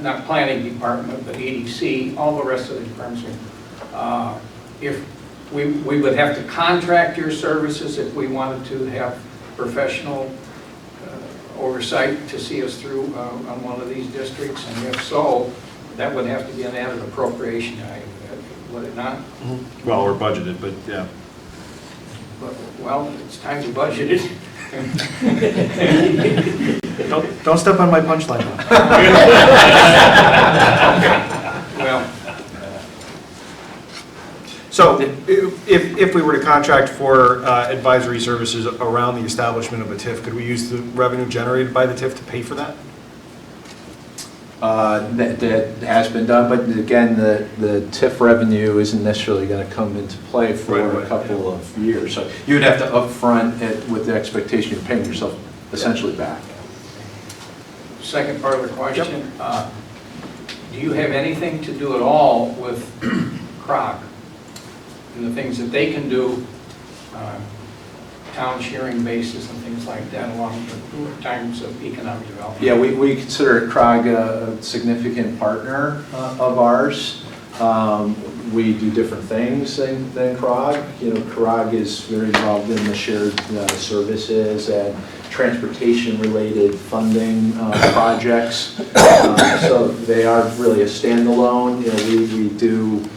not Planning Department, but EDC, all the rest of the departments. If we would have to contract your services if we wanted to have professional oversight to see us through on one of these districts, and if so, that would have to be an added appropriation item, would it not? Well, we're budgeted, but yeah. But, well, it's time to budget it. Don't step on my punchline. Well, So if we were to contract for advisory services around the establishment of a TIF, could we use the revenue generated by the TIF to pay for that? That has been done, but again, the TIF revenue isn't necessarily going to come into play for a couple of years. So you would have to upfront it with the expectation you're paying yourself essentially back. second part of the question, do you have anything to do at all with CROG and the things that they can do town sharing basis and things like that along the times of economic development? Yeah, we consider CROG a significant partner of ours. We do different things than CROG. You know, CROG is very involved in the shared services and transportation-related funding projects. So they are really a standalone. You know, we do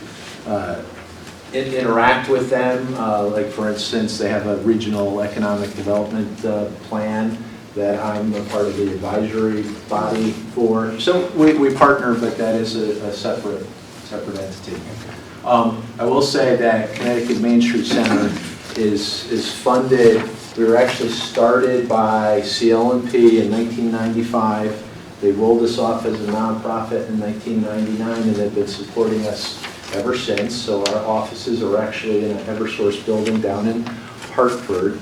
interact with them. Like for instance, they have a regional economic development plan that I'm a part of the advisory body for. So we partner, but that is a separate entity. I will say that Connecticut Main Street Center is funded. We were actually started by CL&P in 1995. They rolled us off as a nonprofit in 1999 and have been supporting us ever since. So our offices are actually in an Eversource building down in Hartford.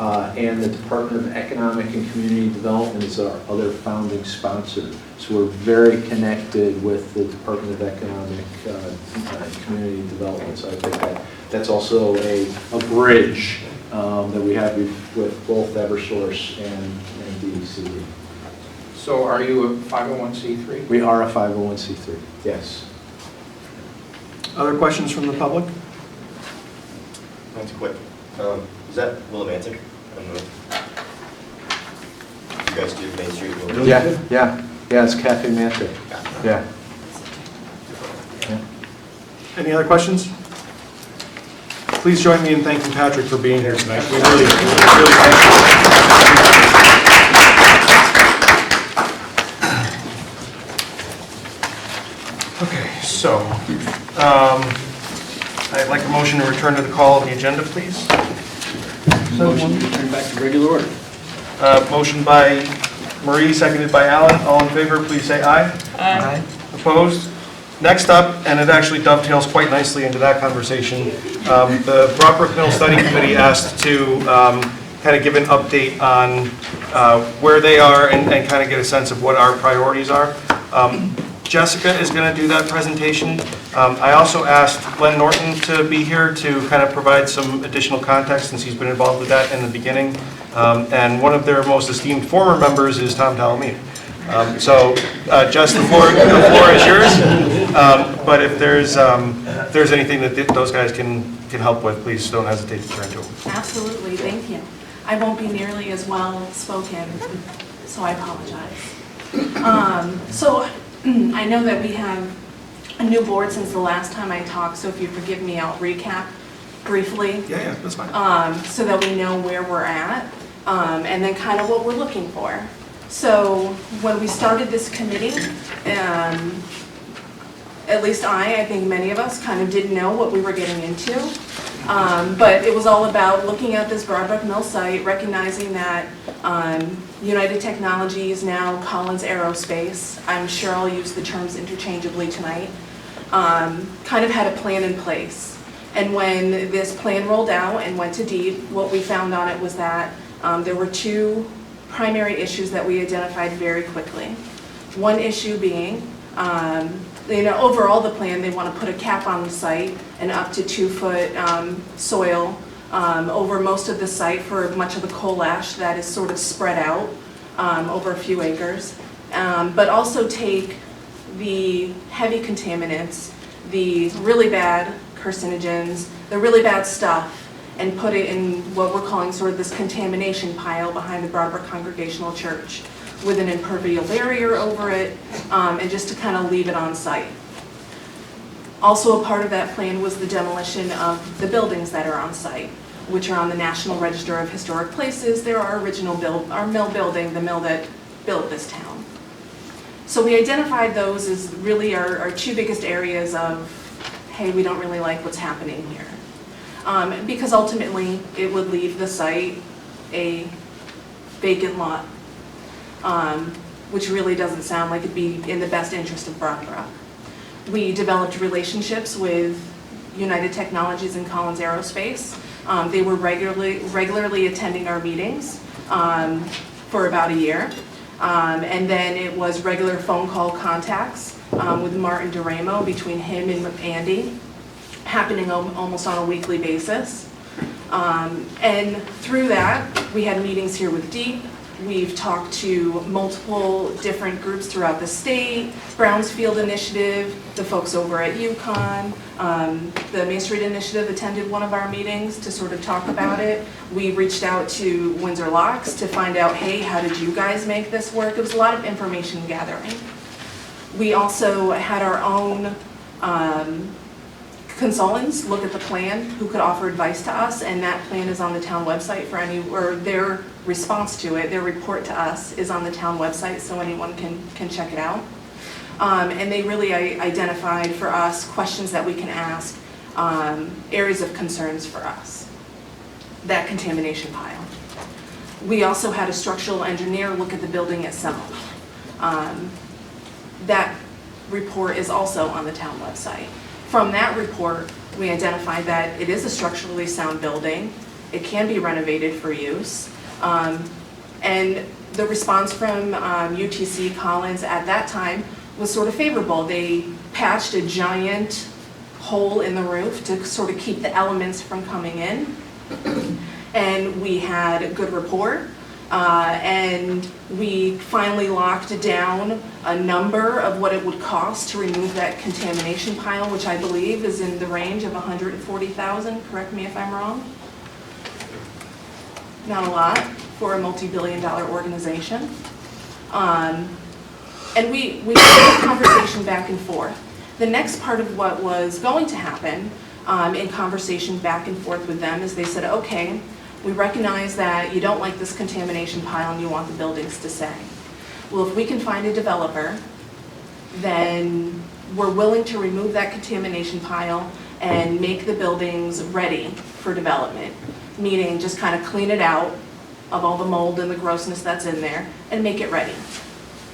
And the Department of Economic and Community Development is our other founding sponsor. So we're very connected with the Department of Economic and Community Development. So I think that's also a bridge that we have with both Eversource and DECD. So are you a 501c3? We are a 501c3, yes. Other questions from the public? That's quick. Is that Willimantic? I don't know. You guys do Main Street? Willimantic? Yeah, it's Cafe Mantic. Yeah. Any other questions? Please join me in thanking Patrick for being here tonight. We really thank you. Okay, so I'd like a motion to return to the call of the agenda, please. Motion to return back to regular order. Motion by Marie, seconded by Alan. All in favor, please say aye. Aye. Opposed? Next up, and it actually dovetails quite nicely into that conversation, the Brockbrook Mill Study Committee asked to kind of give an update on where they are and kind of get a sense of what our priorities are. Jessica is going to do that presentation. I also asked Len Norton to be here to kind of provide some additional context since he's been involved with that in the beginning. And one of their most esteemed former members is Tom Talamine. So Jess, the floor is yours. But if there's anything that those guys can help with, please don't hesitate to turn to them. Absolutely, thank you. I won't be nearly as well spoken, so I apologize. So I know that we have a new board since the last time I talked, so if you forgive me, I'll recap briefly. Yeah, that's fine. So that we know where we're at, and then kind of what we're looking for. So when we started this committee, at least I think many of us kind of didn't know what we were getting into. But it was all about looking at this Brockbrook Mill site, recognizing that United Technologies, now Collins Aerospace, I'm sure I'll use the terms interchangeably tonight, kind of had a plan in place. And when this plan rolled out and went to deed, what we found on it was that there were two primary issues that we identified very quickly. One issue being, overall the plan, they want to put a cap on the site and up to 2-foot soil over most of the site for much of the coal ash that is sort of spread out over a few acres. But also take the heavy contaminants, the really bad carcinogens, the really bad stuff, and put it in what we're calling sort of this contamination pile behind the Brockbrook Congregational Church with an impermeable barrier over it, and just to kind of leave it on site. Also a part of that plan was the demolition of the buildings that are on site, which are on the National Register of Historic Places. They're our mill building, the mill that built this town. So we identified those as really our two biggest areas of, hey, we don't really like what's happening here. Because ultimately it would leave the site a vacant lot, which really doesn't sound like it'd be in the best interest of Brockbrook. We developed relationships with United Technologies and Collins Aerospace. They were regularly attending our meetings for about a year. And then it was regular phone call contacts with Martin DeRamo between him and Andy, happening almost on a weekly basis. And through that, we had meetings here with Deep. We've talked to multiple different groups throughout the state, Brownsfield Initiative, the folks over at UConn, the Main Street Initiative attended one of our meetings to sort of talk about it. We reached out to Windsor Locks to find out, hey, how did you guys make this work? It was a lot of information gathering. We also had our own consultants look at the plan who could offer advice to us, and that plan is on the town website for any, or their response to it, their report to us is on the town website, so anyone can check it out. And they really identified for us questions that we can ask, areas of concerns for us, that contamination pile. We also had a structural engineer look at the building itself. That report is also on the town website. From that report, we identified that it is a structurally sound building. It can be renovated for use. And the response from UTC Collins at that time was sort of favorable. They patched a giant hole in the roof to sort of keep the elements from coming in. And we had a good rapport. And we finally locked down a number of what it would cost to remove that contamination pile, which I believe is in the range of $140,000, correct me if I'm wrong. Not a lot for a multi-billion-dollar organization. And we had a conversation back and forth. The next part of what was going to happen in conversation back and forth with them is they said, okay, we recognize that you don't like this contamination pile and you want the buildings to stay. Well, if we can find a developer, then we're willing to remove that contamination pile and make the buildings ready for development, meaning just kind of clean it out of all the mold and the grossness that's in there and make it ready.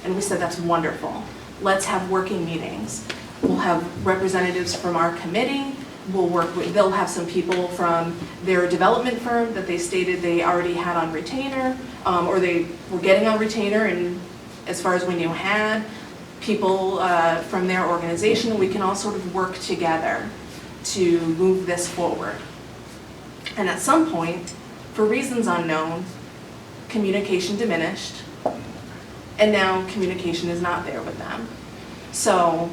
And we said, that's wonderful. Let's have working meetings. We'll have representatives from our committee. We'll work with, they'll have some people from their development firm that they stated they already had on retainer, or they were getting on retainer, and as far as we knew had, people from their organization. We can all sort of work together to move this forward. And at some point, for reasons unknown, communication diminished, and now communication is not there with them. So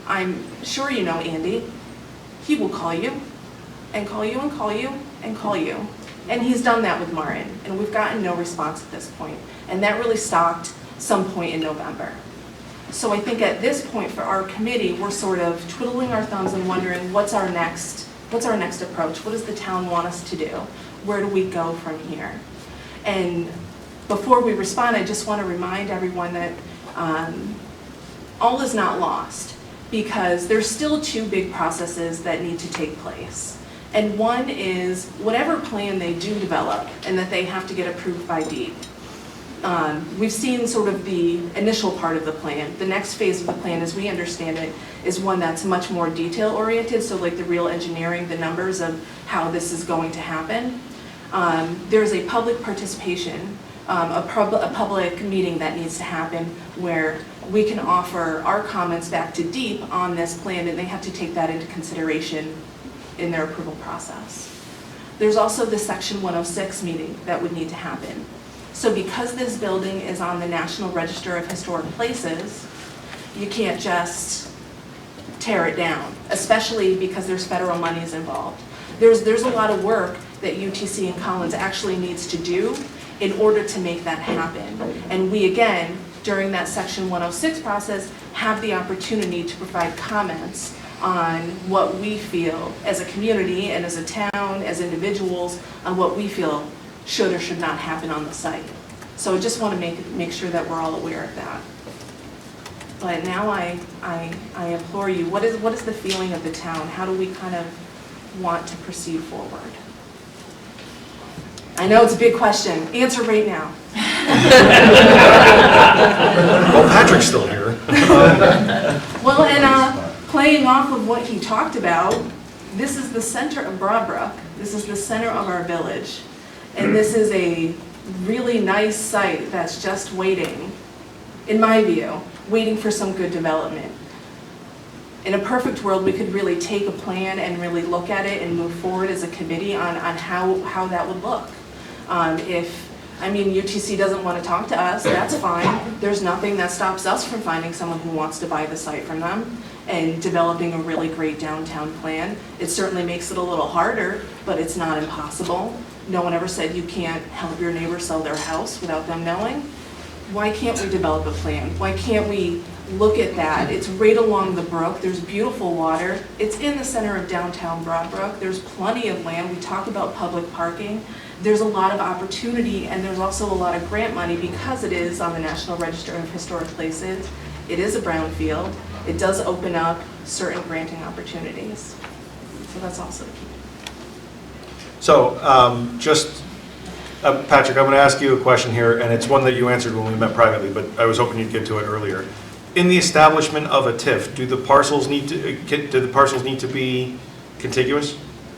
I'm sure you know Andy. He will call you, and call you, and call you, and call you. And he's done that with Martin, and we've gotten no response at this point. And that really stopped some point in November. So I think at this point for our committee, we're sort of twiddling our thumbs and wondering what's our next approach? What does the town want us to do? Where do we go from here? And before we respond, I just want to remind everyone that all is not lost, because there's still two big processes that need to take place. And one is whatever plan they do develop and that they have to get approved by DEEP. We've seen sort of the initial part of the plan. The next phase of the plan, as we understand it, is one that's much more detail oriented, so like the real engineering, the numbers of how this is going to happen. There's a public participation, a public meeting that needs to happen where we can offer our comments back to DEEP on this plan, and they have to take that into consideration in their approval process. There's also the Section 106 meeting that would need to happen. So because this building is on the National Register of Historic Places, you can't just tear it down, especially because there's federal monies involved. There's a lot of work that UTC and Collins actually needs to do in order to make that happen. And we, again, during that Section 106 process, have the opportunity to provide comments on what we feel as a community and as a town, as individuals, on what we feel should or should not happen on the site. So I just want to make sure that we're all aware of that. But now I implore you, what is the feeling of the town? How do we kind of want to proceed forward? I know it's a big question. Answer right now. Well, Patrick's still here. Well, and playing off of what he talked about, this is the center of Broadbrook. This is the center of our village. And this is a really nice site that's just waiting, in my view, waiting for some good development. In a perfect world, we could really take a plan and really look at it and move forward as a committee on how that would look. UTC doesn't want to talk to us, that's fine. There's nothing that stops us from finding someone who wants to buy the site from them and developing a really great downtown plan. It certainly makes it a little harder, but it's not impossible. No one ever said you can't help your neighbor sell their house without them knowing. Why can't we develop a plan? Why can't we look at that? It's right along the brook, there's beautiful water. It's in the center of downtown Broadbrook. There's plenty of land. We talk about public parking. There's a lot of opportunity, and there's also a lot of grant money because it is on the National Register of Historic Places. It is a brownfield. It does open up certain granting opportunities. So that's also key. So, Patrick, I'm going to ask you a question here, and it's one that you answered when we met privately, but I was hoping you'd get to it earlier. In the establishment of a TIF, do the parcels need to be contiguous?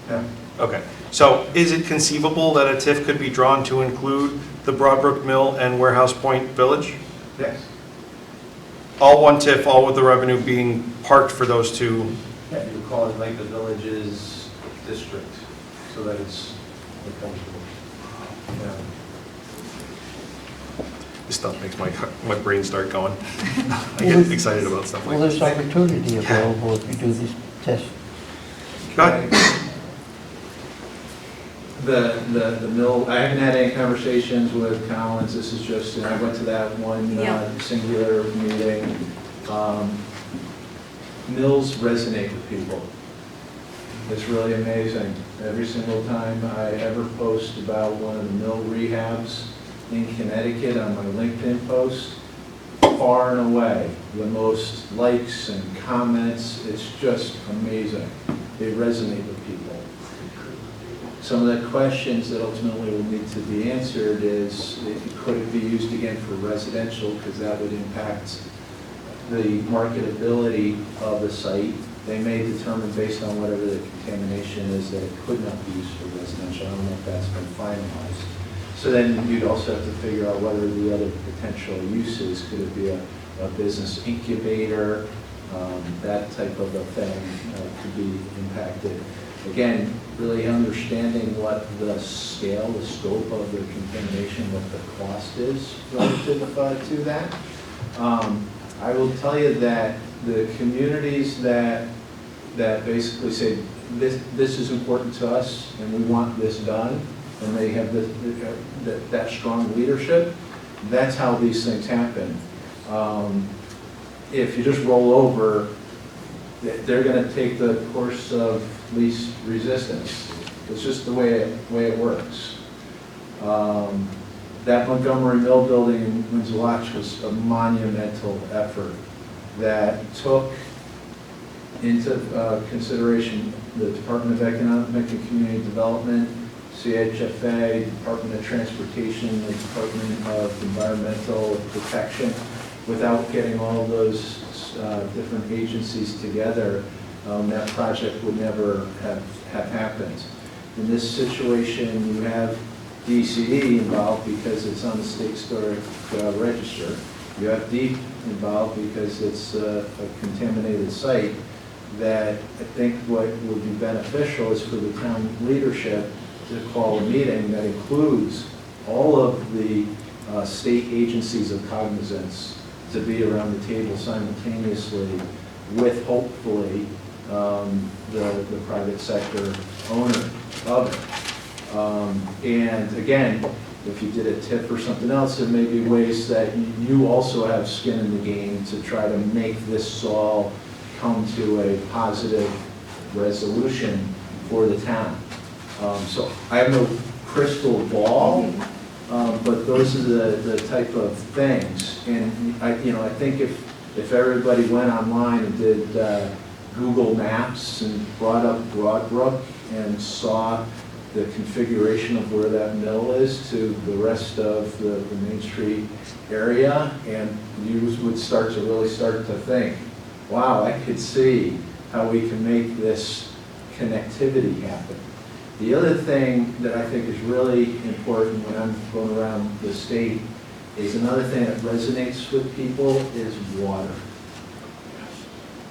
Yeah. Okay. So, is it conceivable that a TIF could be drawn to include the Broadbrook Mill and Warehouse Point Village? Yes. All one TIF, all with the revenue being parked for those two? Yeah, you would call it like the village's district, so that it's comfortable. Yeah. This stuff makes my brain start going. I get excited about stuff like Well, this. there's opportunity available if you do these tests. Go ahead. The mill, I haven't had any conversations with Collins, this is just, and I went to that one singular meeting. Mills resonate with people. It's really amazing. Every single time I ever post about one of the mill rehabs in Connecticut on my LinkedIn post, far and away, the most likes and comments, it's just amazing. They resonate with people. Some of the questions that ultimately will need to be answered is, could it be used again for residential, because that would impact the marketability of the site. They may determine based on whatever the contamination is that it could not be used for residential. I don't know if that's been finalized. So then you'd also have to figure out what are the other potential uses. Could it be a business incubator? That type of a thing could be impacted. Again, really understanding what the scale, the scope of the contamination, what the cost is relative to that. I will tell you that the communities that basically say, this is important to us and we want this done, and they have that strong leadership, that's how these things happen. If you just roll over, they're going to take the course of least resistance. It's just the way it works. That Montgomery Mill building in Windsor was a monumental effort that took into consideration the Department of Economic and Community Development, CHFA, Department of Transportation, the Department of Environmental Protection. Without getting all those different agencies together, that project would never have happened. In this situation, you have DCE involved because it's on the State Historic Register. You have DEEP involved because it's a contaminated site. That I think what would be beneficial is for the town leadership to call a meeting that includes all of the state agencies of cognizance to be around the table simultaneously with hopefully the private sector owner of it. And again, if you did a TIF or something else, there may be ways that you also have skin in the game to try to make this all come to a positive resolution for the town. So I have no crystal ball, but those are the type of things. And I think if everybody went online and did Google Maps and brought up Broadbrook and saw the configuration of where that mill is to the rest of the Main Street area, and you would start to think, wow, I could see how we can make this connectivity happen. The other thing that I think is really important when I'm going around the state is another thing that resonates with people is water.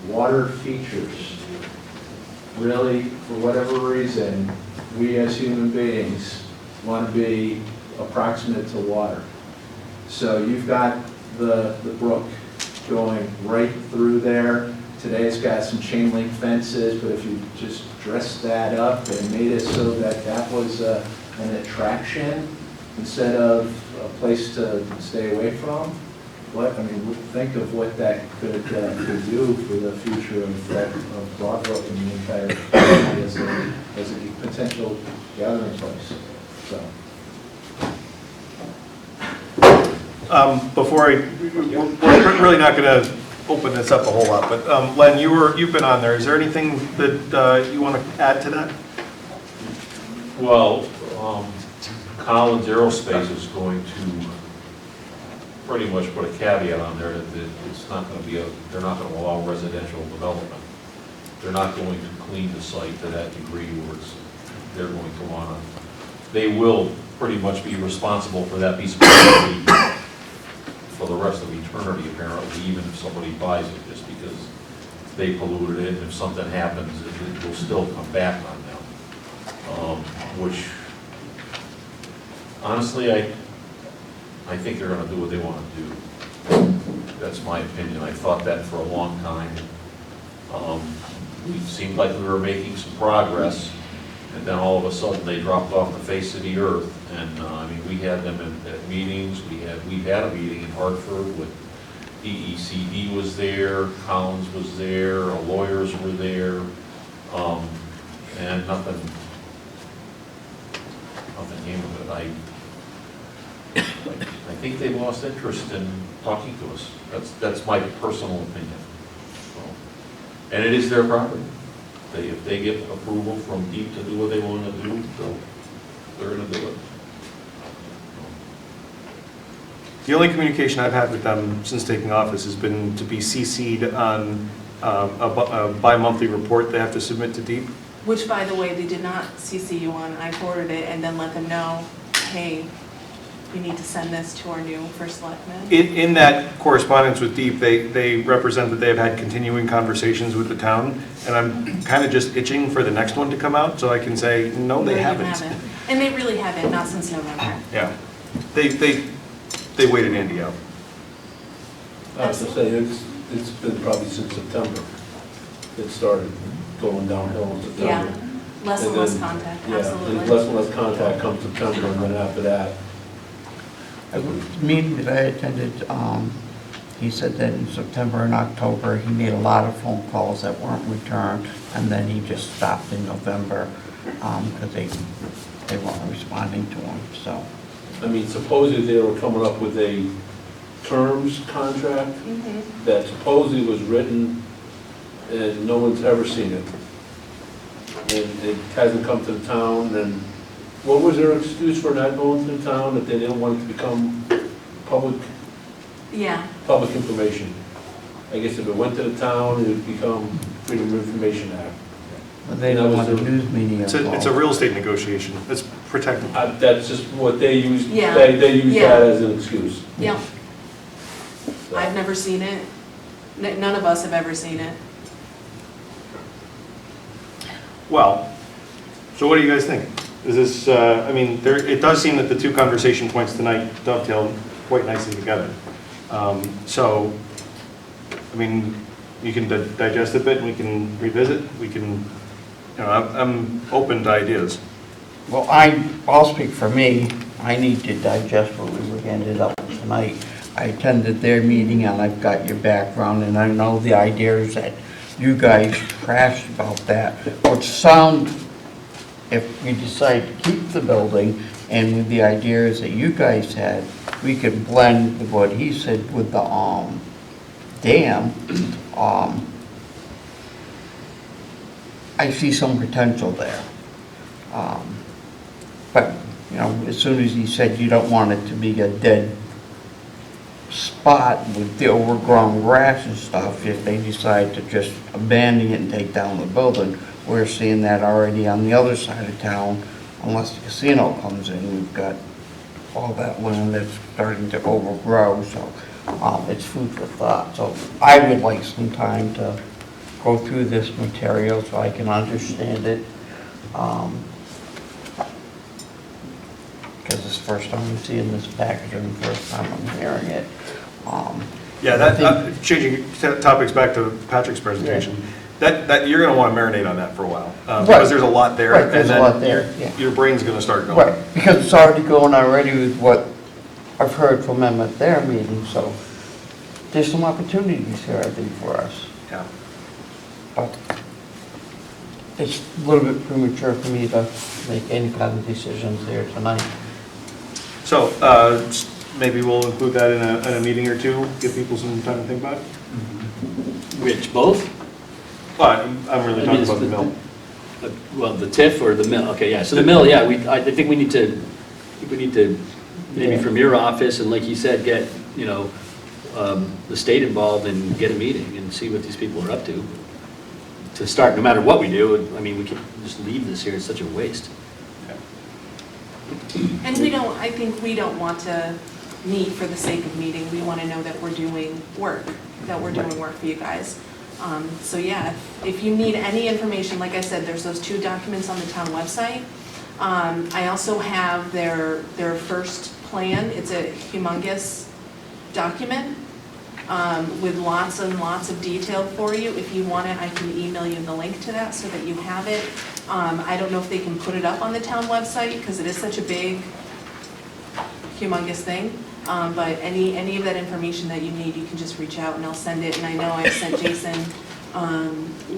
water features. Really, for whatever reason, we as human beings want to be approximate to water. So you've got the brook going right through there. Today it's got some chain link fences, but if you just dressed that up and made it so that that was an attraction instead of a place to stay away from, think of what that could do for the future of Broadbrook and the entire community as a potential gathering place. So. Before we're really not going to open this up a whole lot, but Len, you've been on there. Is there anything that you want to add to that? Well, Collins Aerospace is going to pretty much put a caveat on there that it's not going to be they're not going to allow residential development. They're not going to clean the site to that degree where they're going to want to. They will pretty much be responsible for that piece of property for the rest of eternity, apparently, even if somebody buys it, just because they polluted it, and if something happens, it will still come back on them. Which, honestly, I think they're gonna do what they wanna do. That's my opinion. I thought that for a long time. It seemed like we were making some progress, and then all of a sudden, they dropped off the face of the earth. And, we had them at meetings. We've had a meeting in Hartford with DECD was there, Collins was there, lawyers were there, and nothing came of it. I think they lost interest in talking to us. That's my personal opinion. So, and it is their property. If they get approval from DEEP to do what they want to do, they're going to do it. The only communication I've had with them since taking office has been to be CC'd on a bi-monthly report they have to submit to DEEP. Which, by the way, they did not CC you on. I forwarded it and then let them know, hey, you need to send this to our new first selectman. In that correspondence with DEEP, they represent that they've had continuing conversations with the town, and I'm kind of just itching for the next one to come out so I can say, no, they haven't. And they really haven't, not since November. Yeah. They waited Andy out. I have to say, it's been probably since September. It started going downhill in September. Yeah, less and less contact, absolutely. Yeah, less and less contact comes September, and then after that. The meeting that I attended, he said that in September and October, he made a lot of phone calls that weren't returned, and then he just stopped in November because they weren't responding to him, so. Supposedly they were coming up with a terms contract that supposedly was written and no one's ever seen it. And it hasn't come to the town, and what was their excuse for not going to the town? That they didn't want it to become public information. I guess if it went to the town, it would become Freedom of Information Act. But they don't want a news media. It's a real estate negotiation. It's protected. That's just what they use. Yeah. They use that as an excuse. Yeah. I've never seen it. None of us have ever seen it. Well, so what do you guys think? Is this, it does seem that the two conversation points tonight dovetail quite nicely together. You can digest a bit and we can revisit. We can, I'm open to ideas. Well, I'll speak for me. I need to digest what we ended up with tonight. I attended their meeting and I've got your background and I know the ideas that you guys trashed about that, which sound, if we decide to keep the building and with the ideas that you guys had, we could blend with what he said with the dam. I see some potential there. But, as soon as he said you don't want it to be a dead spot with the overgrown grass and stuff, if they decide to just abandon it and take down the building, we're seeing that already on the other side of town, unless the casino comes in. We've got all that land that's starting to overgrow, so it's food for thought. So I would like some time to go through this material so I can understand it. Because it's the first time I'm seeing this package and the first time I'm hearing it. Yeah, that, changing topics back to Patrick's presentation, that, you're gonna wanna marinate on that for a while. Because there's a lot there. Right, there's and a then lot there, yeah. Your brain's gonna start going. Right, because it's already going already with what I've heard from them at their meeting, so there's some opportunities here, I think, for us. Yeah. But it's a little bit premature for me to make any kind of decisions there tonight. So, maybe we'll include that in a meeting or two, give people some time to think about it? Which, both? But I'm really I talking mean, about the mill. Well, the TIF or the mill, okay, yeah, so the mill, yeah, I think we need to, maybe Yeah. from your office, and like you said, get, the state involved and get a meeting and see what these people are up to. To start, no matter what we do, I mean, we can just leave this here, it's such a waste. And I think we don't want to meet for the sake of meeting. We want to know that we're doing work for you guys. So yeah, if you need any information, like I said, there's those 2 documents on the town website. I also have their first plan. It's a humongous document with lots and lots of detail for you. If you want it, I can email you the link to that so that you have it. I don't know if they can put it up on the town website because it is such a big, humongous thing. But any of that information that you need, you can just reach out and I'll send it. And I know I've sent Jason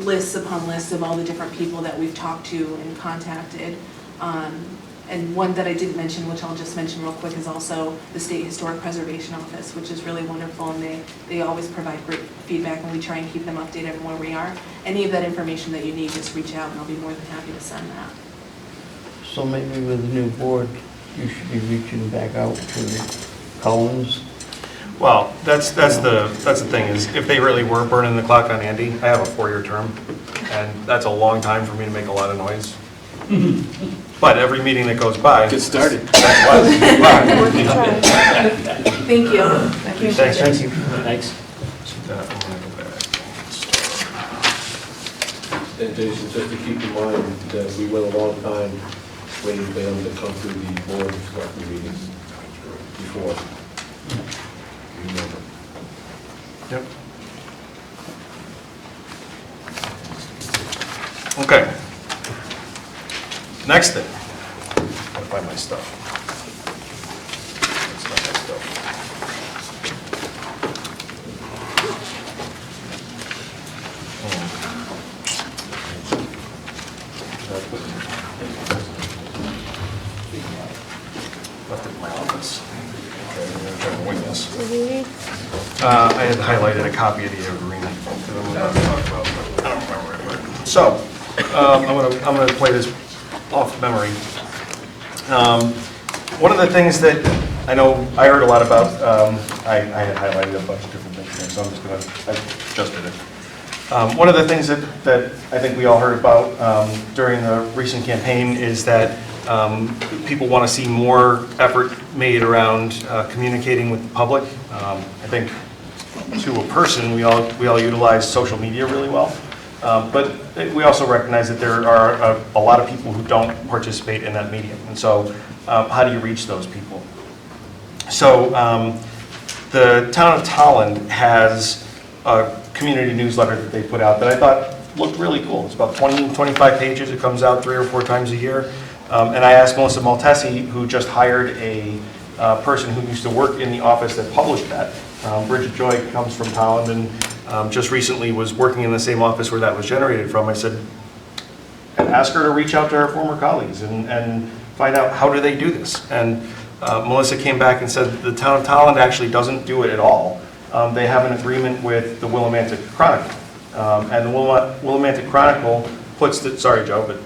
lists upon lists of all the different people that we've talked to and contacted. And one that I didn't mention, which I'll just mention real quick, is also the State Historic Preservation Office, which is really wonderful, and they always provide great feedback, and we try and keep them updated on where we are. Any of that information that you need, just reach out, and I'll be more than happy to send that. So maybe with the new board, you should be reaching back out to Collins. Well, that's the thing, is if they really were burning the clock on Andy, I have a 4-year term, and that's a long time for me to make a lot of noise. But every meeting that goes by. Get started. Thank you. Thanks. Thank you. Thanks. And Jason, just to keep in mind that we went a long time waiting for them to come through the board of selectmen meetings before. Remember. Yep. Okay. Next thing. Gotta find my stuff. That's not my stuff. Left it in my office. Okay, I'm gonna try to wing this. I had highlighted a copy of the agreement that I'm about to talk about, but I don't remember where I put it. So, I'm gonna play this off memory. One of the things that I know I heard a lot about, I had highlighted a bunch of different things here, so I'm just gonna, I just did it. One of the things that I think we all heard about during the recent campaign is that people want to see more effort made around communicating with the public. I think to a person, we all utilize social media really well. But we also recognize that there are a lot of people who don't participate in that medium. And so how do you reach those people? So the town of Tolland has a community newsletter that they put out that I thought looked really cool. It's about 20, 25 pages. It comes out 3 or 4 times a year. And I asked Melissa Maltesi, who just hired a person who used to work in the office that published that. Bridget Joy comes from Tolland and just recently was working in the same office where that was generated from. I said, ask her to reach out to her former colleagues and find out how do they do this. And Melissa came back and said the town of Tolland actually doesn't do it at all. They have an agreement with the Willimantic Chronicle. And the Willimantic Chronicle puts the, sorry Joe, but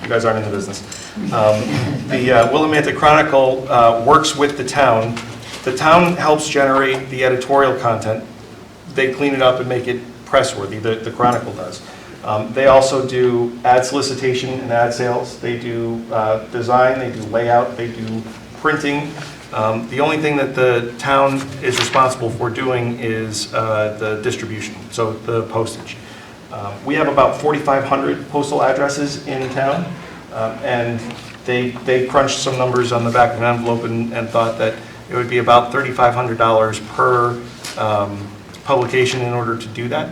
you guys aren't in the business. The Willimantic Chronicle works with the town. The town helps generate the editorial content. They clean it up and make it press-worthy, the Chronicle does. They also do ad solicitation and ad sales. They do design, they do layout, they do printing. The only thing that the town is responsible for doing is the distribution, so the postage. We have about 4,500 postal addresses in town, and they crunched some numbers on the back of an envelope and thought that it would be about $3,500 per publication in order to do that.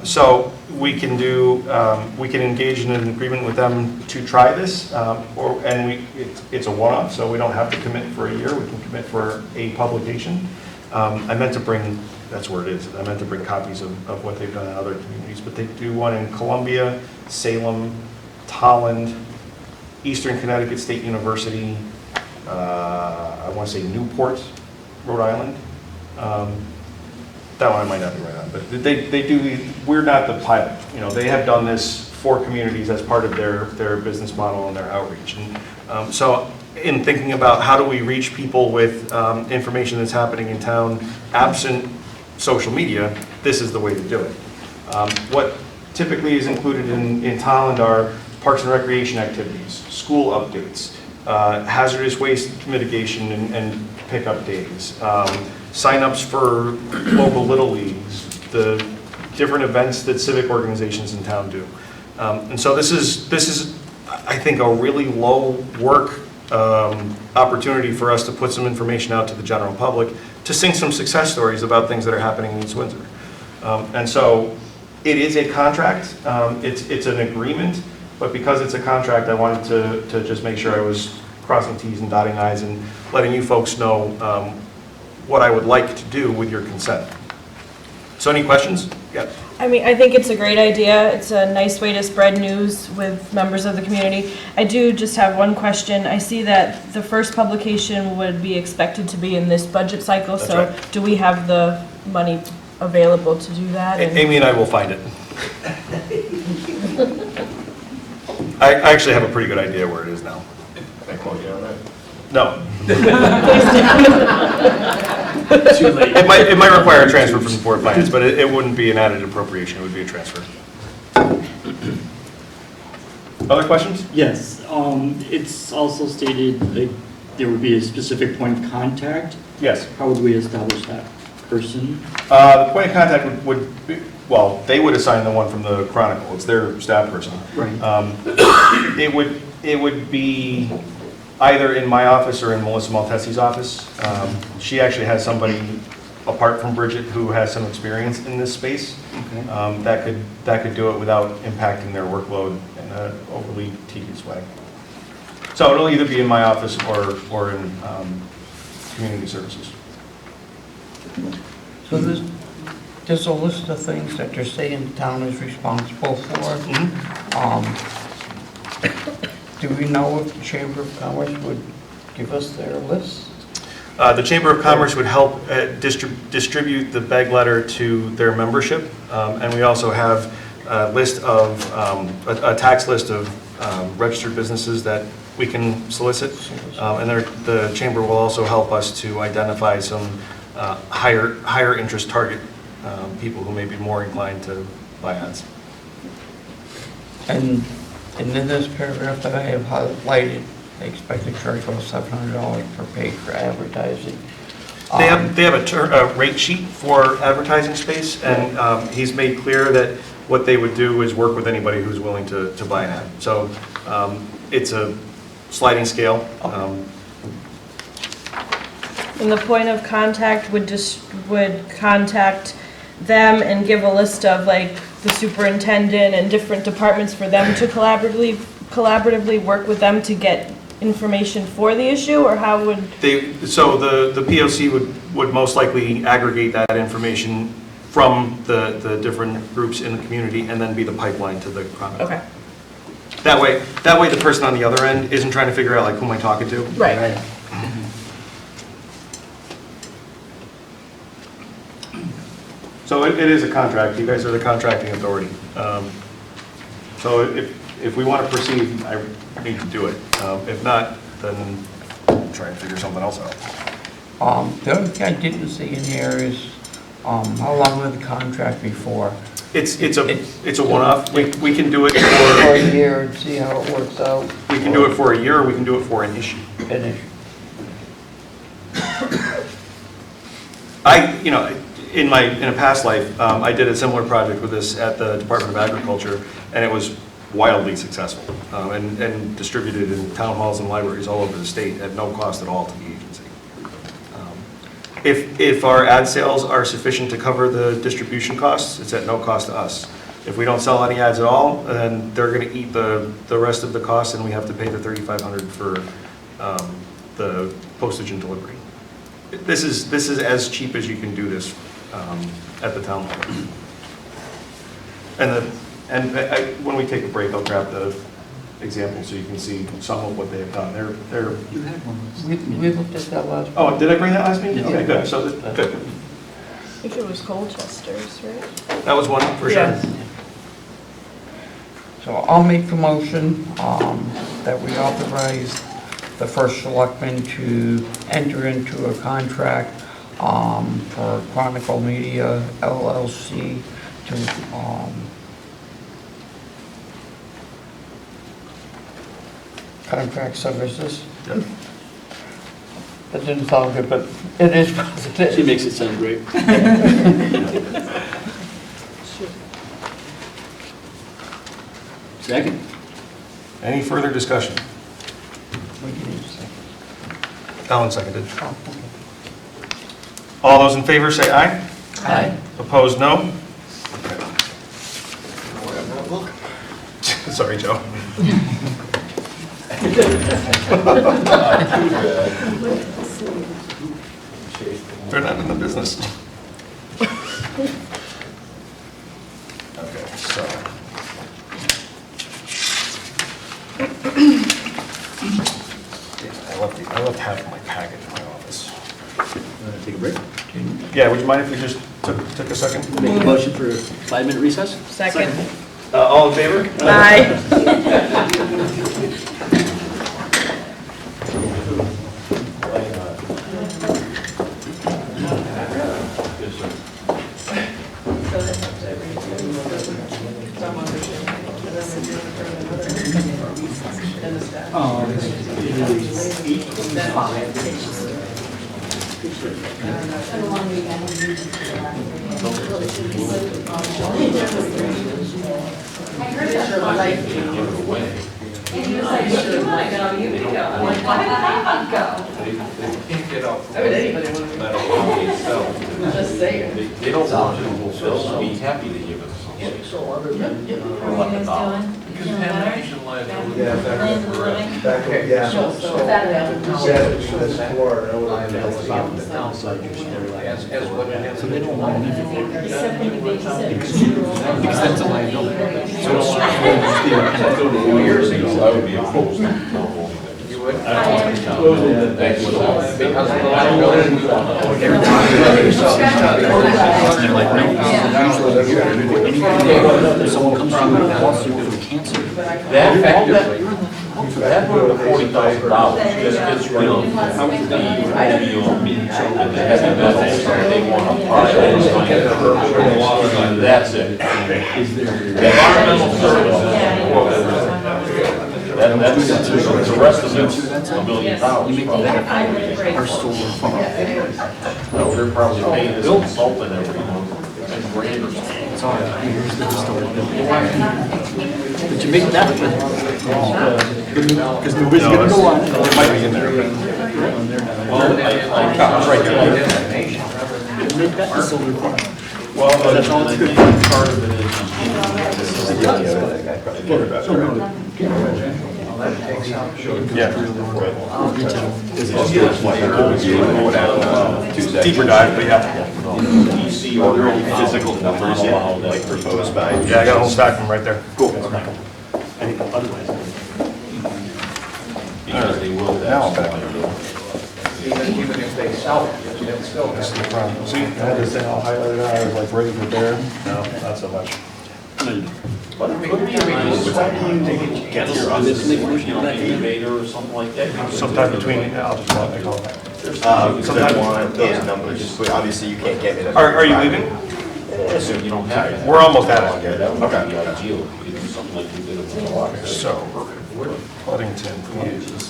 So we can engage in an agreement with them to try this, it's a one-off, so we don't have to commit for a year. We can commit for a publication. I meant to bring, that's where it is. I meant to bring copies of what they've done in other communities, but they do one in Columbia, Salem, Tolland, Eastern Connecticut State University, I want to say Newport, Rhode Island. That one I might not be right on, but they do, we're not the pilot. You know, they have done this for communities as part of their business model and their outreach. And so in thinking about how do we reach people with information that's happening in town absent social media, this is the way to do it. What typically is included in Tolland are parks and recreation activities, school updates, hazardous waste mitigation and pickup days, sign-ups for local little leagues, the different events that civic organizations in town do. And so this is, I think, a really low work opportunity for us to put some information out to the general public, to sing some success stories about things that are happening in East Windsor. And so it is a contract, it's an agreement, but because it's a contract, I wanted to just make sure I was crossing T's and dotting I's and letting you folks know what I would like to do with your consent. So any questions? Yeah. I mean, I think it's a great idea. It's a nice way to spread news with members of the community. I do just have one question. I see that the first publication would be expected to be in this budget cycle, That's so right. do we have the money available to do that? Amy and I will find it. I actually have a pretty good idea where it is now. Can I quote you on that? No. Too late. It might require a transfer from the Board of Finance, but it wouldn't be an added appropriation, it would be a transfer. Other questions? Yes, it's also stated that there would be a specific point of contact. Yes. How would we establish that person? The point of contact would be, well, they would assign the one from the Chronicle, it's their staff person. Right. It would be either in my office or in Melissa Maltesi's office. She actually has somebody, apart from Bridget, who has some experience in this space. Okay. That could do it without impacting their workload in an overly tedious way. So it'll either be in my office or in community services. So there's a list of things that they're saying the town is responsible for. Do we know if the Chamber of Commerce would give us their list? The Chamber of Commerce would help distribute the beg letter to their membership, and we also have a list of, a tax list of registered businesses that we can solicit, and the Chamber will also help us to identify some higher interest target people who may be more inclined to buy ads. And in this paragraph that I have highlighted, they expect to charge about $700 per page for advertising. They have a rate sheet for advertising space, and he's made clear that what they would do is work with anybody who's willing to buy an ad. So it's a sliding scale. And the point of contact would contact them and give a list of like the superintendent and different departments for them to collaboratively work with them to get information for the issue, or how would? So the POC would most likely aggregate that information from the different groups in the community and then be the pipeline to the Chronicle. Okay. That way the person on the other end isn't trying to figure out like who am I talking to. Right. So it is a contract. You guys are the contracting authority. So if we want to proceed, I need to do it. If not, then try and figure something else out. The other thing I didn't see in here is how long would the contract be for? It's a one-off. We can do it For for a year and see how it works out. we can do it for a year, or we can do it for an issue. Finish. in a past life, I did a similar project with this at the Department of Agriculture, and it was wildly successful, and distributed in town halls and libraries all over the state at no cost at all to the agency. If our ad sales are sufficient to cover the distribution costs, it's at no cost to us. If we don't sell any ads at all, then they're gonna eat the rest of the costs, and we have to pay the $3,500 for the postage and delivery. This is as cheap as you can do this at the town level. When we take a break, I'll grab the example so you can see some of what they have done. They're. You had one. We looked at that last. Oh, did I bring that last meeting? Okay, good. So good. I think it was Colchester's, right? That was one for sure. Yes. So I'll make the motion that we authorize the first selectman to enter into a contract for Chronicle Media LLC to contract services. Yep. That didn't sound good, but it is what it is. She makes it sound great. Second. Any further discussion? Alan seconded. All those in favor say aye. Aye. Opposed, no? Sorry, Joe. They're not in the business. Okay, so. Yeah, I left half of my packet in my office. Take a break. Yeah, would you mind if we just took a second? Make a motion for a 5-minute recess? Second. All in favor? Aye. They don't want to, they'll be happy to give us something. So other than, what the dollar. Contamination liability. Yeah, As what it is. So they don't want anything. Because that's a liability. Years ago, I would be opposed to not holding it. You would? Because of the liability. Someone comes to you with a lawsuit for cancer. That effectively, that $40,000 just gets rid of the opium and the heavy metals that they want to part. That's it. Environmental services. That's the rest of it's $1 million. Our solar farm. No, they're probably paying this consultant every month, $10,000 or something. Here's the historic building. But you make that, because nobody's gonna go on. It might be in there. Well, It's right here. Make that the solar farm. well, That's all it's good. part of it Yeah. Deeper dive, but yeah. DC or physical numbers, like proposed by. Yeah, I got a whole stack of them right there. Cool. because they will. Now I'm back. Even if they sell it, it's still. That's the problem. See, I had this thing all highlighted out, I was like ready for there. No, not so much. Incubator or something like that. Sometime between, I'll just call it that. Sometime want those numbers, but obviously you can't get it. Are you leaving? So you don't have it. We're almost at it. That would be ideal, if you do something like we did with the water. So, Ludington is.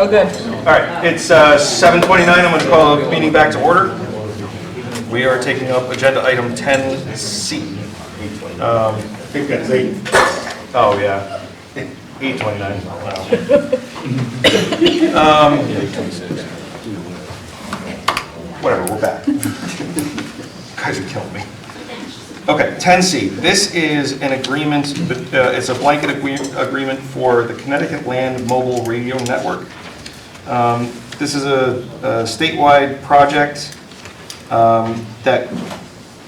Oh, good. All right, it's 7:29, I'm going to call the meeting back to order. We are taking up agenda item 10C. I think that's 8. Oh, yeah, 8:29. Whatever, we're back. Guys are killing me. Okay, 10C, this is an agreement, it's a blanket agreement for the Connecticut Land Mobile Radio Network. This is a statewide project that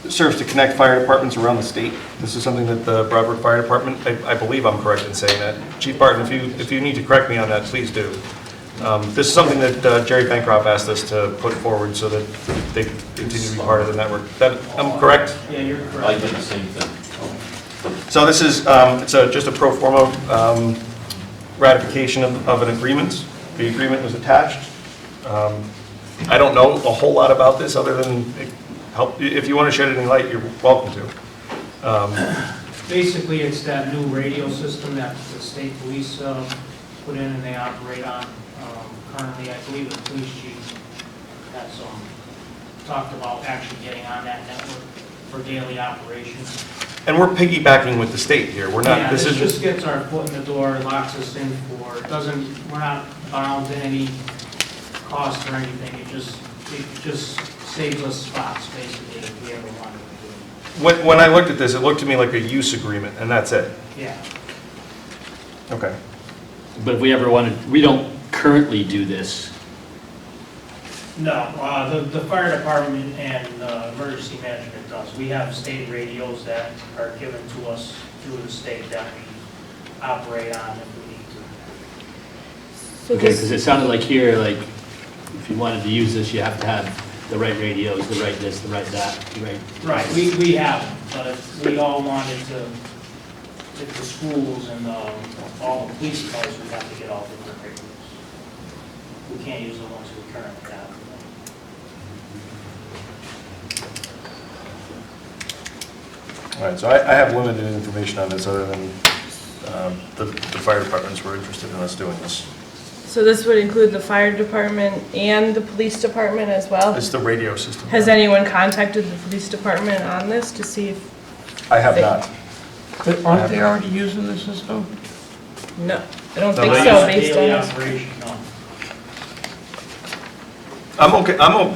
serves to connect fire departments around the state. This is something that the Broadbrook Fire Department, I believe I'm correct in saying that. Chief Barton, if you need to correct me on that, please do. This is something that Jerry Bancroft asked us to put forward so that they continue to be part of the network. That, I'm correct? Yeah, you're correct. I did the same thing. So this is, just a pro forma ratification of an agreement. The agreement was attached. I don't know a whole lot about this other than help. If you want to shed any light, you're welcome to. Basically, it's that new radio system that the state police put in and they operate on. Currently, I believe the police chief has talked about actually getting on that network for daily operations. And we're piggybacking with the state here. We're not. Yeah, this is just gets our foot in the door, locks us in for. It doesn't. We're not bound to any cost or anything. It just saves us spots basically if we ever wanted to do it. When I looked at this, it looked to me like a use agreement, and that's it. Yeah. Okay. But if we ever wanted, we don't currently do this. No, the fire department and emergency management does. We have state radios that are given to us through the state that we operate on if we need to. Okay, because it sounded like here, like, if you wanted to use this, you have to have the right radios, the right this, the right that, the right... Right, we have them, but if we all wanted to, if the schools and all the police cars, we have to get all different radios. We can't use the ones we currently have. All right, so I have limited information on this other than the fire departments were interested in us doing this. So this would include the fire department and the police department as well? It's the radio system. Has anyone contacted the police department on this to see if? I have not. But aren't they already using the system? No, I don't No, think they so, use based on Daily this. operation, no.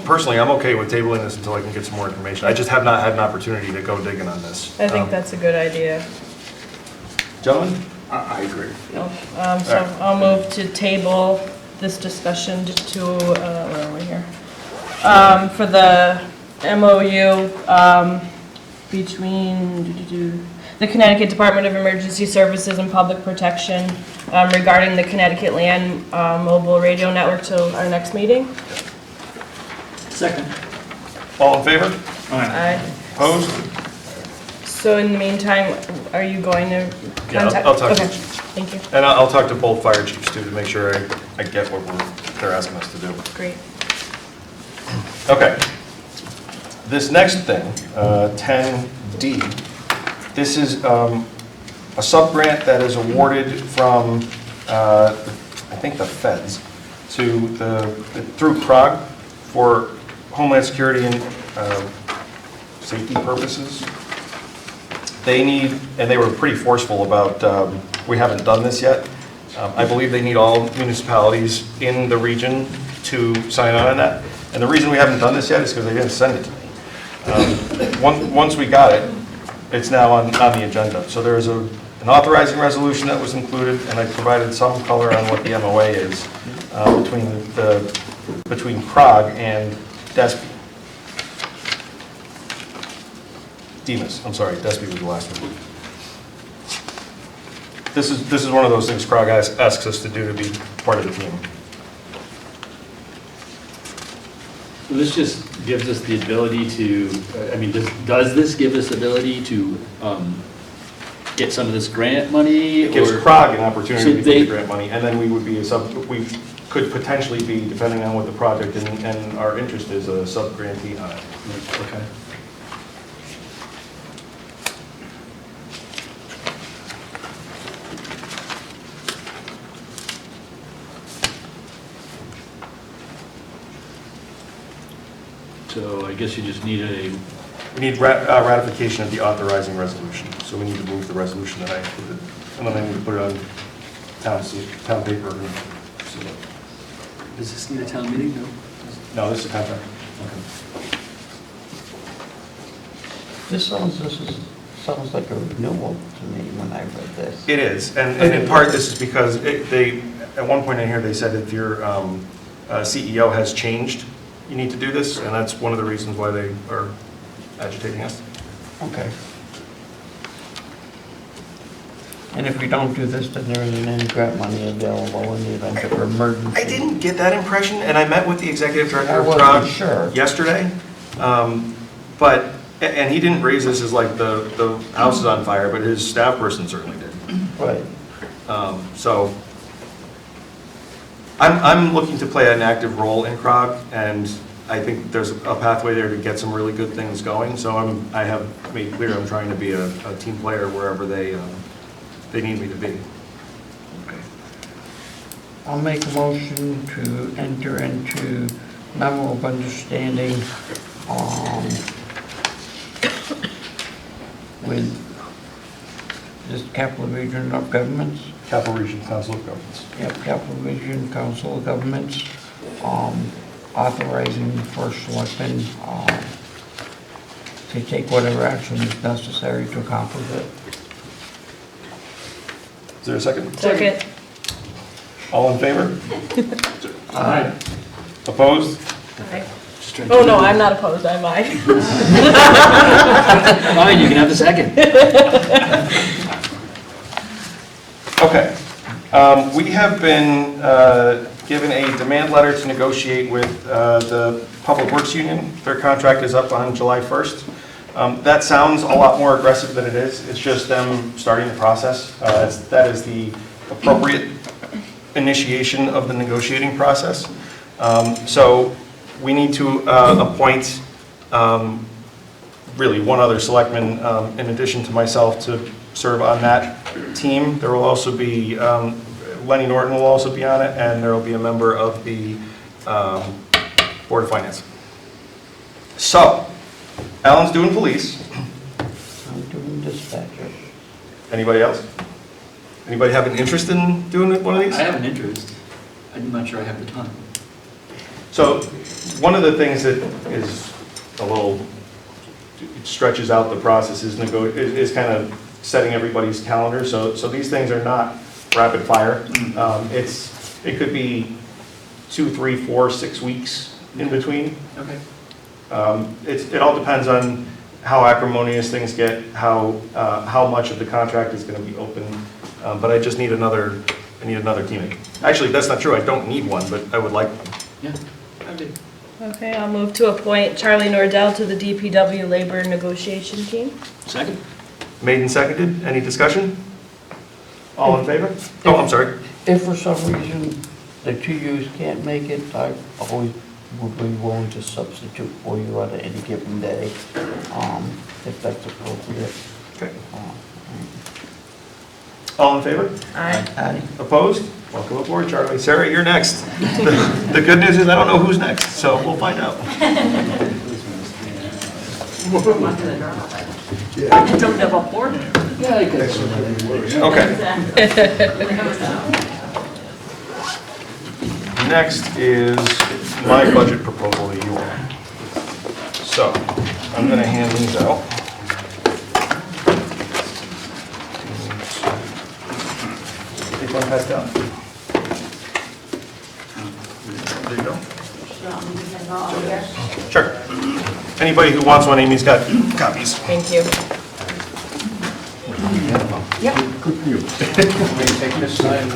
Personally, I'm okay with tabling this until I can get some more information. I just have not had an opportunity to go digging on this. I think that's a good idea. Gentlemen? I agree. So I'll move to table this discussion to, where are we here? For the MOU between the Connecticut Department of Emergency Services and Public Protection regarding the Connecticut Land Mobile Radio Network till our next meeting. Second. All in favor? Aye. Opposed? So in the meantime, are you going to Yeah, contact? I'll talk to Okay, the chief. thank you. And I'll talk to both fire chiefs too to make sure I get what they're asking us to do. Great. Okay. This next thing, 10D, this is a sub-grant that is awarded from, I think, the feds to through CROG for Homeland Security and safety purposes. They need, and they were pretty forceful about, we haven't done this yet. I believe they need all municipalities in the region to sign on that. And the reason we haven't done this yet is because they didn't send it to me. Once we got it, it's now on the agenda. So there is an authorizing resolution that was included, and I provided some color on what the MOA is between CROG and DESP. Demas, I'm sorry, DESP was the last one. This is one of those things CROG asks us to do to be part of the team. So this just gives us the ability to, I mean, does this give us ability to get some of this grant money? It gives CROG an opportunity So to get the grant money, and then we would be we could potentially be, depending on what the project and our interest is, a sub-grantee on it. Okay. So I guess you just need a, We need ratification of the authorizing resolution, so we need to move the resolution that I included. And then I need to put it on town paper. and see it. does this need a town meeting? No? No, this is a contract. This sounds like a renewal to me when I read this. It is, and in part, this is because they, at one point in here, they said if your CEO has changed, you need to do this, and that's one of the reasons why they are agitating us. Okay. And if we don't do this, then there isn't any grant money available in the event of emergency. I didn't get that impression, and I met with the executive director I of wasn't CROG sure. yesterday, and he didn't raise this as like the house is on fire, but his staff person certainly did. Right. So I'm looking to play an active role in CROG, and I think there's a pathway there to get some really good things going. So I have made clear I'm trying to be a team player wherever they need me to be. I'll make a motion to enter into memo of understanding with this Capital Region of Governments. Capital Region Council of Governments. Yep, Capital Region Council of Governments, authorizing the first selectman to take whatever action is necessary to accomplish it. Is there a second? Second. All in favor? Aye. Opposed? Aye. Oh, no, I'm not opposed, I'm aye. Fine, you can have the second. Okay. We have been given a demand letter to negotiate with the Public Works Union. Their contract is up on July 1st. That sounds a lot more aggressive than it is. It's just them starting the process. That is the appropriate initiation of the negotiating process. So we need to appoint really one other selectman in addition to myself to serve on that team. There will also be, Lenny Norton will also be on it, and there will be a member of the Board of Finance. So, Alan's doing police. I'm doing dispatcher. Anybody else? Anybody have an interest in doing one of these? I have an interest. I'm not sure I have the time. So, one of the things that is a little, stretches out the process is kind of setting everybody's calendar. So these things are not rapid fire. It could be 2, 3, 4, 6 weeks in between. Okay. It all depends on how acrimonious things get, how much of the contract is going to be open. But I just need another teammate. Actually, that's not true. I don't need one, but I would like one. Yeah, I did. Okay, I'll move to appoint Charlie Nordell to the DPW Labor Negotiation Team. Second? Made and seconded. Any discussion? All in favor? Oh, I'm sorry. If for some reason the two yous can't make it, I always would be willing to substitute for you at any given day, if that's appropriate. Okay. All in favor? Aye. Aye. Opposed? Welcome aboard, Charlie. Sarah, you're next. The good news is I don't know who's next, so we'll find out. Don't have a board? Yeah, I guess. Okay. Next is my budget proposal to you all. So, I'm going to hand these out. Take one pass down. There you go. Sure. Anybody who wants one, Amy's got copies. Thank you. Good for you. Take this side and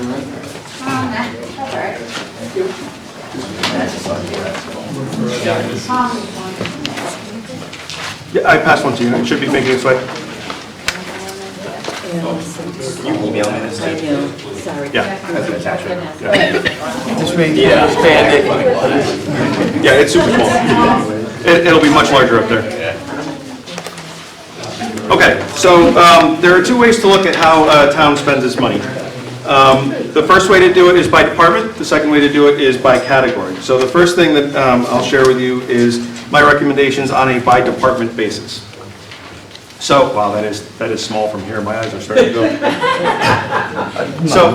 Yeah, I passed one to you. It should be making its way. You email me this I too? know, sorry. Yeah. As an attachment. This may Yeah, it's super small. It'll be much larger up there. Okay, so there are two ways to look at how a town spends its money. The first way to do it is by department. The second way to do it is by category. So the first thing that I'll share with you is my recommendations on a by-department basis. So, wow, that is small from here, my eyes are starting to go. So,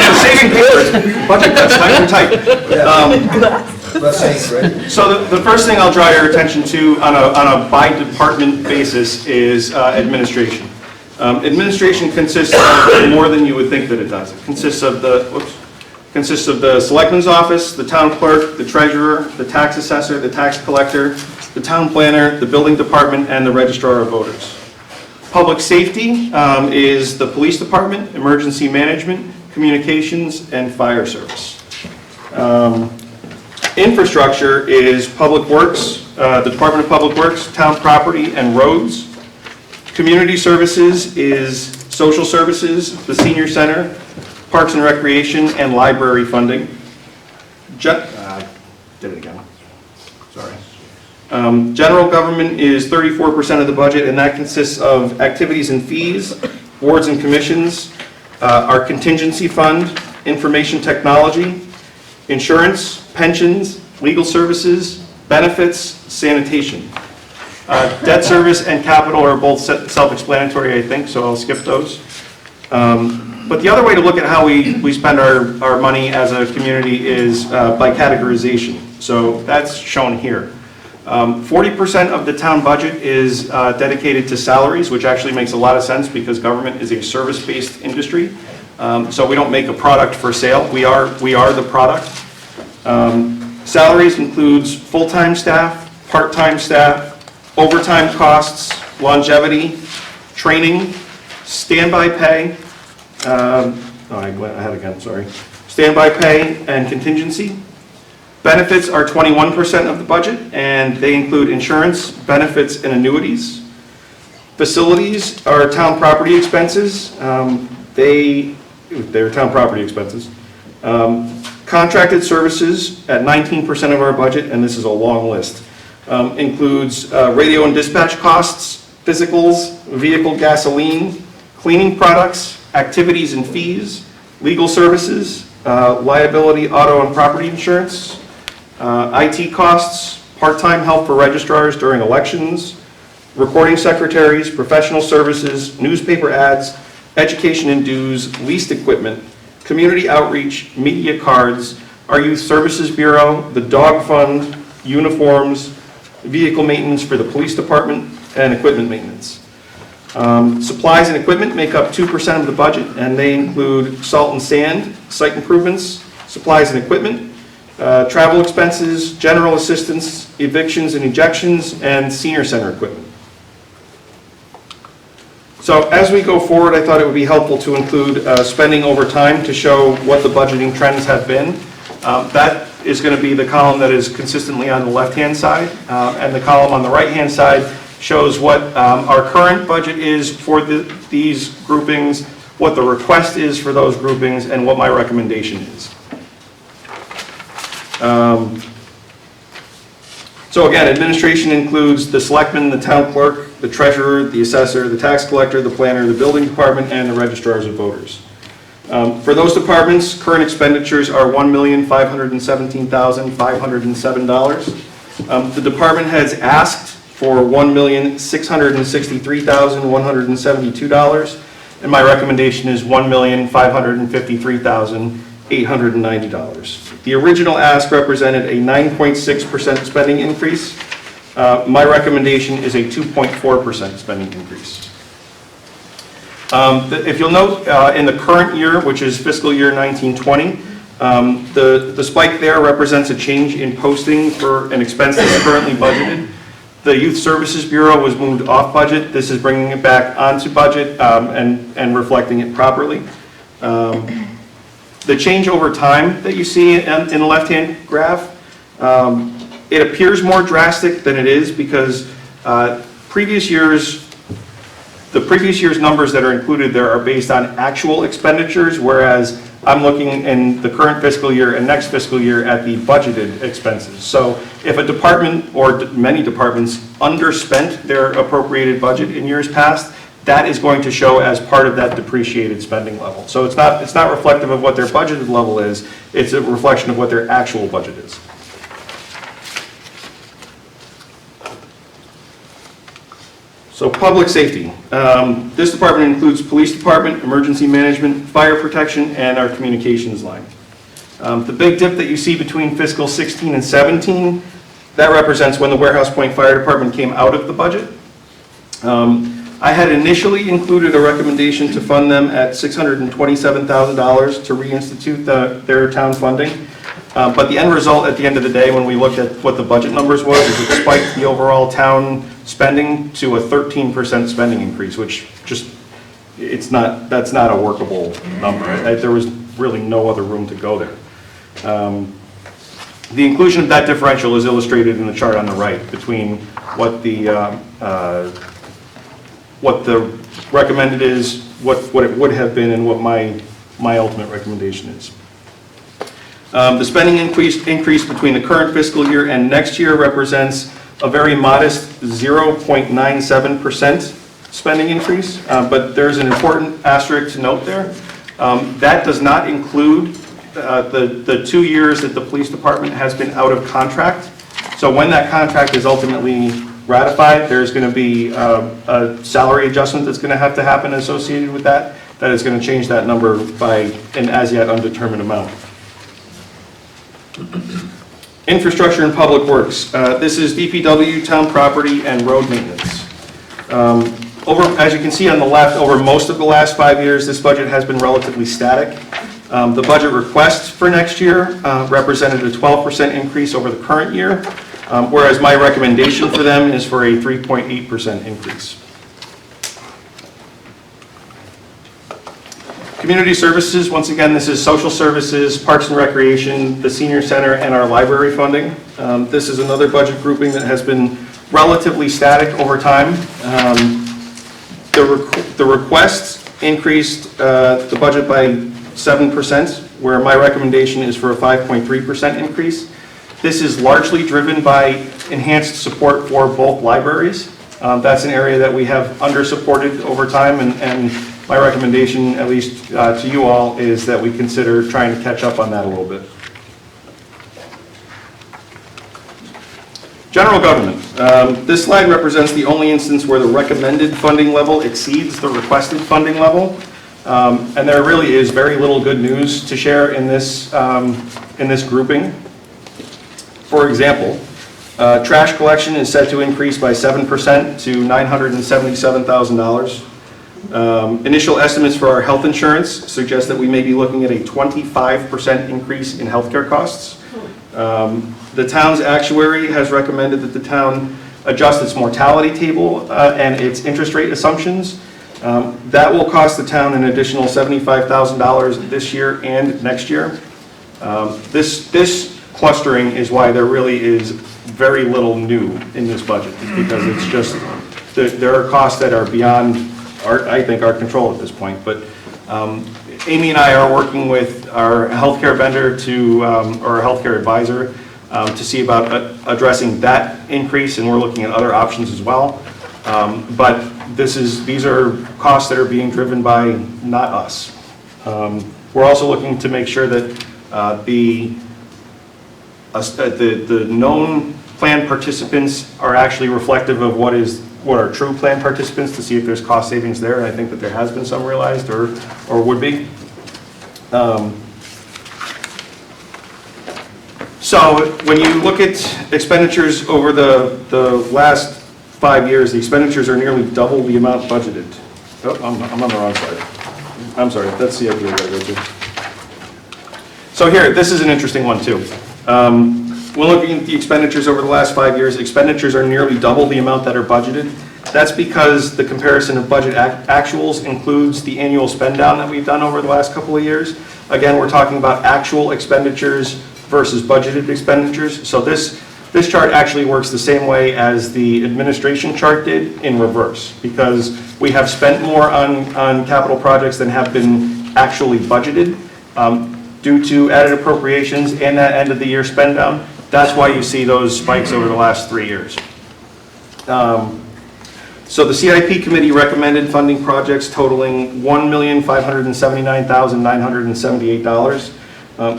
saving paper, budget cuts, tight and tight. So the first thing I'll draw your attention to on a by-department basis is administration. Administration consists of more than you would think that it does. It consists of the Selectman's office, the town clerk, the treasurer, the tax assessor, the tax collector, the town planner, the building department, and the registrar of voters. Public safety is the police department, emergency management, communications, and fire service. Infrastructure is public works, the Department of Public Works, town property, and roads. Community services is social services, the senior center, parks and recreation, and library funding. Did it again. Sorry. General government is 34% of the budget, and that consists of activities and fees, boards and commissions, our contingency fund, information technology, insurance, pensions, legal services, benefits, sanitation. Debt service and capital are both self-explanatory, I think, so I'll skip those. But the other way to look at how we spend our money as a community is by categorization. So that's shown here. 40% of the town budget is dedicated to salaries, which actually makes a lot of sense because government is a service-based industry. So we don't make a product for sale. We are the product. Salaries includes full-time staff, part-time staff, overtime costs, longevity, training, standby pay, I went ahead again, sorry. Standby pay and contingency. Benefits are 21% of the budget, and they include insurance, benefits, and annuities. Facilities are town property expenses. They're town property expenses. Contracted services at 19% of our budget, and this is a long list. Includes radio and dispatch costs, physicals, vehicle gasoline, cleaning products, activities and fees, legal services, liability, auto and property insurance, IT costs, part-time help for registrars during elections, recording secretaries, professional services, newspaper ads, education and dues, leased equipment, community outreach, media cards, our youth services bureau, the dog fund, uniforms, vehicle maintenance for the police department, and equipment maintenance. Supplies and equipment make up 2% of the budget, and they include salt and sand, site improvements, supplies and equipment, travel expenses, general assistance, evictions and ejections, and senior center equipment. So as we go forward, I thought it would be helpful to include spending over time to show what the budgeting trends have been. That is going to be the column that is consistently on the left-hand side, and the column on the right-hand side shows what our current budget is for these groupings, what the request is for those groupings, and what my recommendation is. So again, administration includes the selectman, the town clerk, the treasurer, the assessor, the tax collector, the planner, the building department, and the registrars of voters. For those departments, current expenditures are $1,517,507. The department heads asked for $1,663,172, and my recommendation is $1,553,890. The original ask represented a 9.6% spending increase. My recommendation is a 2.4% spending increase. If you'll note, in the current year, which is fiscal year 1920, the spike there represents a change in posting for an expense that's currently budgeted. The Youth Services Bureau was moved off budget. This is bringing it back onto budget and reflecting it properly. The change over time that you see in the left-hand graph, it appears more drastic than it is because the previous year's numbers that are included there are based on actual expenditures, whereas I'm looking in the current fiscal year and next fiscal year at the budgeted expenses. So if a department or many departments underspent their appropriated budget in years past, that is going to show as part of that depreciated spending level. So it's not reflective of what their budgeted level is, it's a reflection of what their actual budget is. So public safety. This department includes police department, emergency management, fire protection, and our communications line. The big dip that you see between fiscal 16 and 17, that represents when the Warehouse Point Fire Department came out of the budget. I had initially included a recommendation to fund them at $627,000 to reinstitute their town funding. But the end result at the end of the day, when we looked at what the budget numbers was, is it spiked the overall town spending to a 13% spending increase, which just, that's not a workable number. There was really no other room to go there. The inclusion of that differential is illustrated in the chart on the right between what the recommended is, what it would have been, and what my ultimate recommendation is. The spending increase between the current fiscal year and next year represents a very modest 0.97% spending increase, but there's an important asterisk to note there. That does not include the 2 years that the police department has been out of contract. So when that contract is ultimately ratified, there's going to be a salary adjustment that's going to have to happen associated with that. That is going to change that number by an as yet undetermined amount. Infrastructure and public works. This is DPW, town property, and road maintenance. As you can see on the left, over most of the last 5 years, this budget has been relatively static. The budget request for next year represented a 12% increase over the current year, whereas my recommendation for them is for a 3.8% increase. Community services, once again, this is social services, parks and recreation, the senior center, and our library funding. This is another budget grouping that has been relatively static over time. The request increased the budget by 7%, where my recommendation is for a 5.3% increase. This is largely driven by enhanced support for both libraries. That's an area that we have under-supported over time, and my recommendation, at least to you all, is that we consider trying to catch up on that a little bit. General government. This slide represents the only instance where the recommended funding level exceeds the requested funding level. And there really is very little good news to share in this grouping. For example, trash collection is set to increase by 7% to $977,000. Initial estimates for our health insurance suggest that we may be looking at a 25% increase in healthcare costs. The town's actuary has recommended that the town adjust its mortality table and its interest rate assumptions. That will cost the town an additional $75,000 this year and next year. This clustering is why there really is very little new in this budget, because it's just, there are costs that are beyond I think our control at this point. But Amy and I are working with our healthcare vendor or our healthcare advisor to see about addressing that increase, and we're looking at other options as well. But these are costs that are being driven by not us. We're also looking to make sure that the known plan participants are actually reflective of what are true plan participants, to see if there's cost savings there, and I think that there has been some realized or would be. So when you look at expenditures over the last 5 years, the expenditures are nearly double the amount budgeted. Oh, I'm on the wrong side. I'm sorry, that's CIP I gotta go to. So here, this is an interesting one too. When looking at the expenditures over the last 5 years, expenditures are nearly double the amount that are budgeted. That's because the comparison of budget actuals includes the annual spend down that we've done over the last couple of years. Again, we're talking about actual expenditures versus budgeted expenditures. So this chart actually works the same way as the administration chart did, in reverse, because we have spent more on capital projects than have been actually budgeted due to added appropriations and that end of the year spend down. That's why you see those spikes over the last 3 years. So the CIP committee recommended funding projects totaling $1,579,978.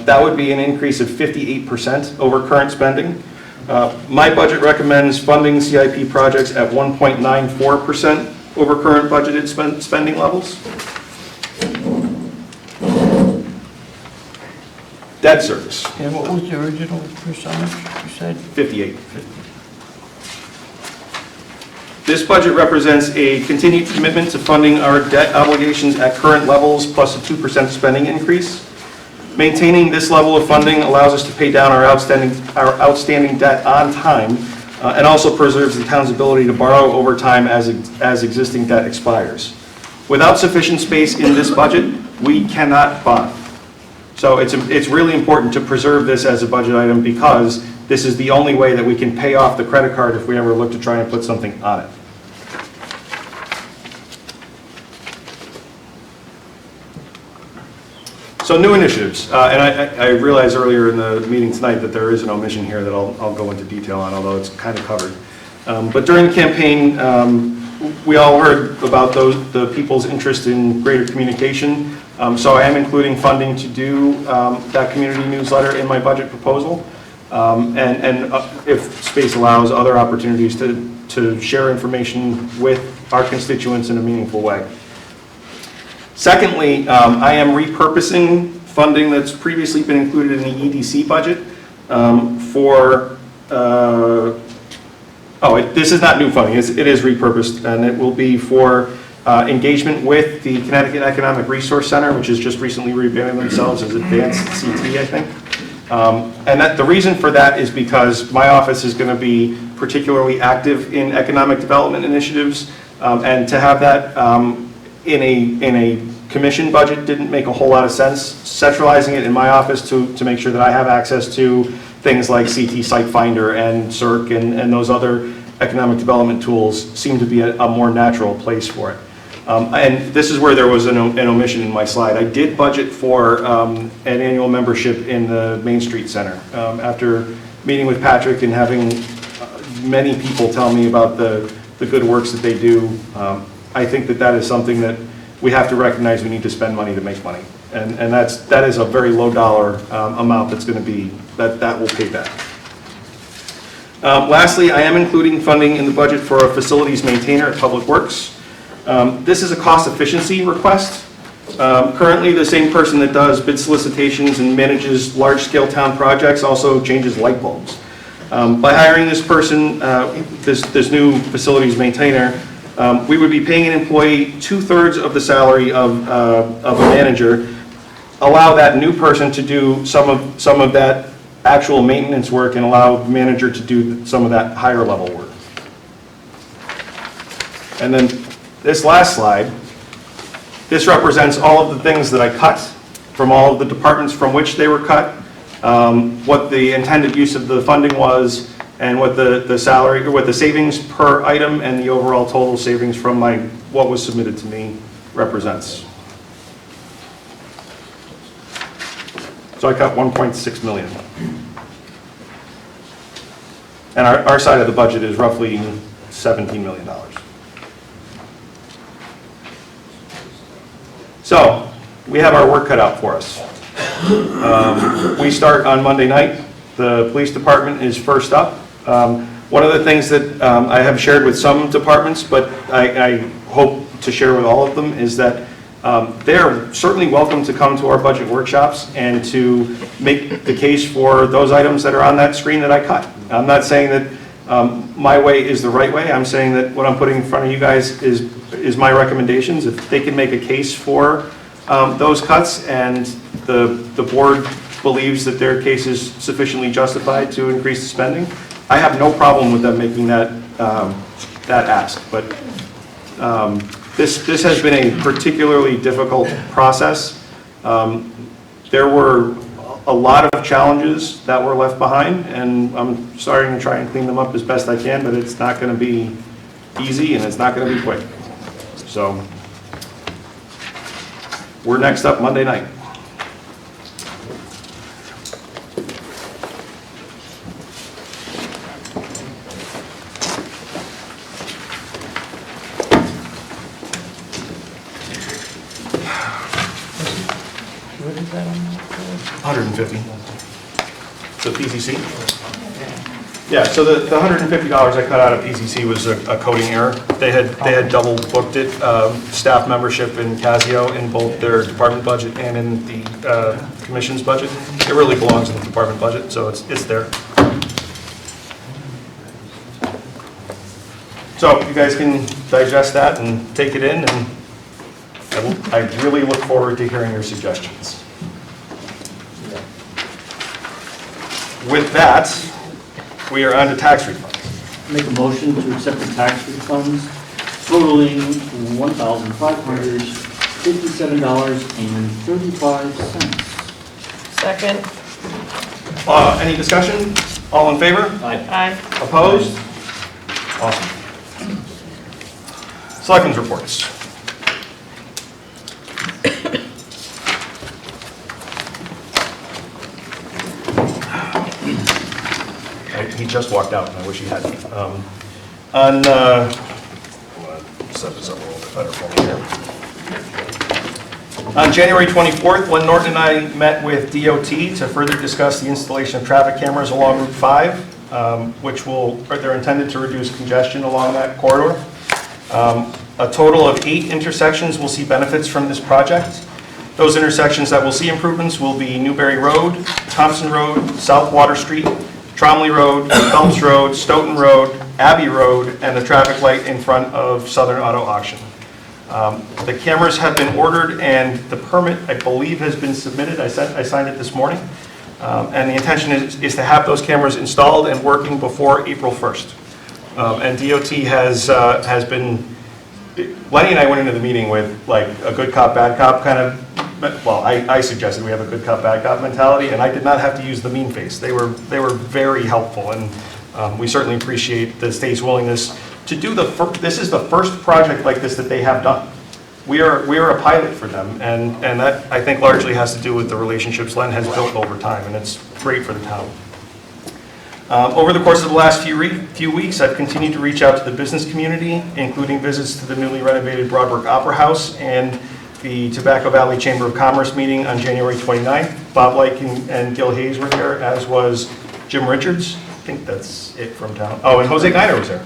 That would be an increase of 58% over current spending. My budget recommends funding CIP projects at 1.94% over current budgeted spending levels. Debt service, And what was the original percentage you said? 58. This budget represents a continued commitment to funding our debt obligations at current levels plus a 2% spending increase. Maintaining this level of funding allows us to pay down our outstanding debt on time and also preserves the town's ability to borrow over time as existing debt expires. Without sufficient space in this budget, we cannot bond. So it's really important to preserve this as a budget item because this is the only way that we can pay off the credit card if we ever look to try and put something on it. So new initiatives, and I realized earlier in the meeting tonight that there is an omission here that I'll go into detail on, although it's kind of covered. But during the campaign, we all heard about the people's interest in greater communication. So I am including funding to do that community newsletter in my budget proposal. And if space allows, other opportunities to share information with our constituents in a meaningful way. Secondly, I am repurposing funding that's previously been included in the EDC budget this is not new funding, it is repurposed, and it will be for engagement with the Connecticut Economic Resource Center, which has just recently rebranded themselves as Advanced CT, I think. And the reason for that is because my office is going to be particularly active in economic development initiatives, and to have that in a commission budget didn't make a whole lot of sense. Centralizing it in my office to make sure that I have access to things like CT Site Finder and CERC and those other economic development tools seem to be a more natural place for it. And this is where there was an omission in my slide. I did budget for an annual membership in the Main Street Center. After meeting with Patrick and having many people tell me about the good works that they do, I think that is something that we have to recognize we need to spend money to make money. And that is a very low dollar amount that's going to be, that will pay back. Lastly, I am including funding in the budget for a facilities maintainer at Public Works. This is a cost efficiency request. Currently, the same person that does bid solicitations and manages large-scale town projects also changes light bulbs. By hiring this person, this new facilities maintainer, we would be paying an employee 2/3 of the salary of a manager, allow that new person to do some of that actual maintenance work, and allow the manager to do some of that higher level work. And then this last slide, this represents all of the things that I cut from all of the departments from which they were cut, what the intended use of the funding was, and what the salary, or what the savings per item and the overall total savings from what was submitted to me represents. So I cut 1.6 million. And our side of the budget is roughly $17 million. So we have our work cut out for us. We start on Monday night. The police department is first up. One of the things that I have shared with some departments, but I hope to share with all of them, is that they're certainly welcome to come to our budget workshops and to make the case for those items that are on that screen that I cut. I'm not saying that my way is the right way. I'm saying that what I'm putting in front of you guys is my recommendations. If they can make a case for those cuts and the board believes that their case is sufficiently justified to increase the spending, I have no problem with them making that ask. But this has been a particularly difficult process. There were a lot of challenges that were left behind, and I'm starting to try and clean them up as best I can, but it's not going to be easy and it's not going to be quick. So we're next up Monday night. What is that on? 150. The PCC? Yeah, so the $150 I cut out of PCC was a coding error. They had double booked it, staff membership in Casio in both their department budget and in the commission's budget. It really belongs in the department budget, so it's there. So you guys can digest that and take it in, and I really look forward to hearing your suggestions. With that, we are on to tax refunds. Make a motion to accept the tax refunds totaling $1,557.35. Second. Any discussion? All in favor? Aye. Opposed? Awesome. Selectmen's reports. He just walked out, and I wish he hadn't. Set this up a little bit better for me here. On January 24th, Len Norton and I met with DOT to further discuss the installation of traffic cameras along Route 5, they're intended to reduce congestion along that corridor. A total of 8 intersections will see benefits from this project. Those intersections that will see improvements will be Newberry Road, Thompson Road, South Water Street, Tromley Road, Phelps Road, Stoughton Road, Abbey Road, and the traffic light in front of Southern Auto Auction. The cameras have been ordered, and the permit, I believe, has been submitted. I signed it this morning. And the intention is to have those cameras installed and working before April 1st. And DOT has been, Lenny and I went into the meeting with like a good cop, bad cop kind of, well, I suggested we have a good cop, bad cop mentality, and I did not have to use the mean face. They were very helpful, and we certainly appreciate the state's willingness to do this is the first project like this that they have done. We are a pilot for them, and that I think largely has to do with the relationships Len has built over time, and it's great for the town. Over the course of the last few weeks, I've continued to reach out to the business community, including visits to the newly renovated Broadbrook Opera House and the Tobacco Valley Chamber of Commerce meeting on January 29th. Bob Lake and Gil Hayes were there, as was Jim Richards. I think that's it from town. Oh, and Jose Guiner was there.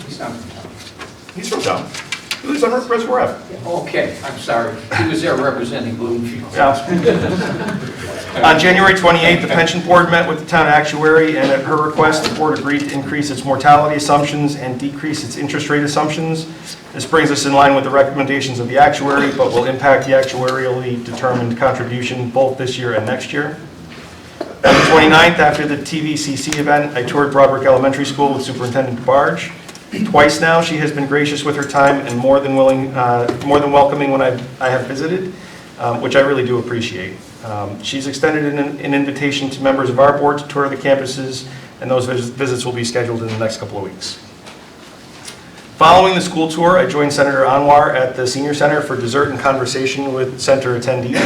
He's not from town. He's from town. He lives on Reservoir Ave. Okay, I'm sorry. He was there representing Bloomfield. Yeah. On January 28th, the pension board met with the town actuary, and at her request, the board agreed to increase its mortality assumptions and decrease its interest rate assumptions. This brings us in line with the recommendations of the actuary, but will impact the actuarially determined contribution both this year and next year. On the 29th, after the TVCC event, I toured Broadbrook Elementary School with Superintendent Barge. Twice now, she has been gracious with her time and more than welcoming when I have visited, which I really do appreciate. She's extended an invitation to members of our board to tour the campuses, and those visits will be scheduled in the next couple of weeks. Following the school tour, I joined Senator Anwar at the Senior Center for dessert and conversation with center attendees.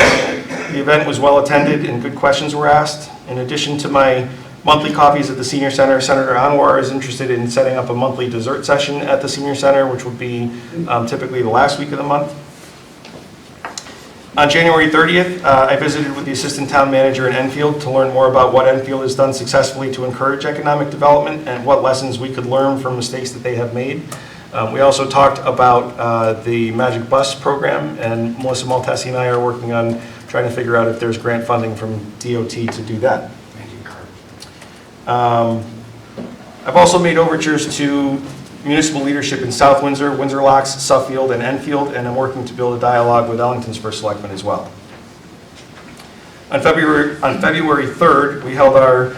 The event was well attended and good questions were asked. In addition to my monthly coffees at the Senior Center, Senator Anwar is interested in setting up a monthly dessert session at the Senior Center, which would be typically the last week of the month. On January 30th, I visited with the Assistant Town Manager in Enfield to learn more about what Enfield has done successfully to encourage economic development and what lessons we could learn from mistakes that they have made. We also talked about the Magic Bus program, and Melissa Maltesi and I are working on trying to figure out if there's grant funding from DOT to do that. I've also made overtures to municipal leadership in South Windsor, Windsor Locks, Suffield, and Enfield, and I'm working to build a dialogue with Ellington's first selectman as well. On February 3rd, we held our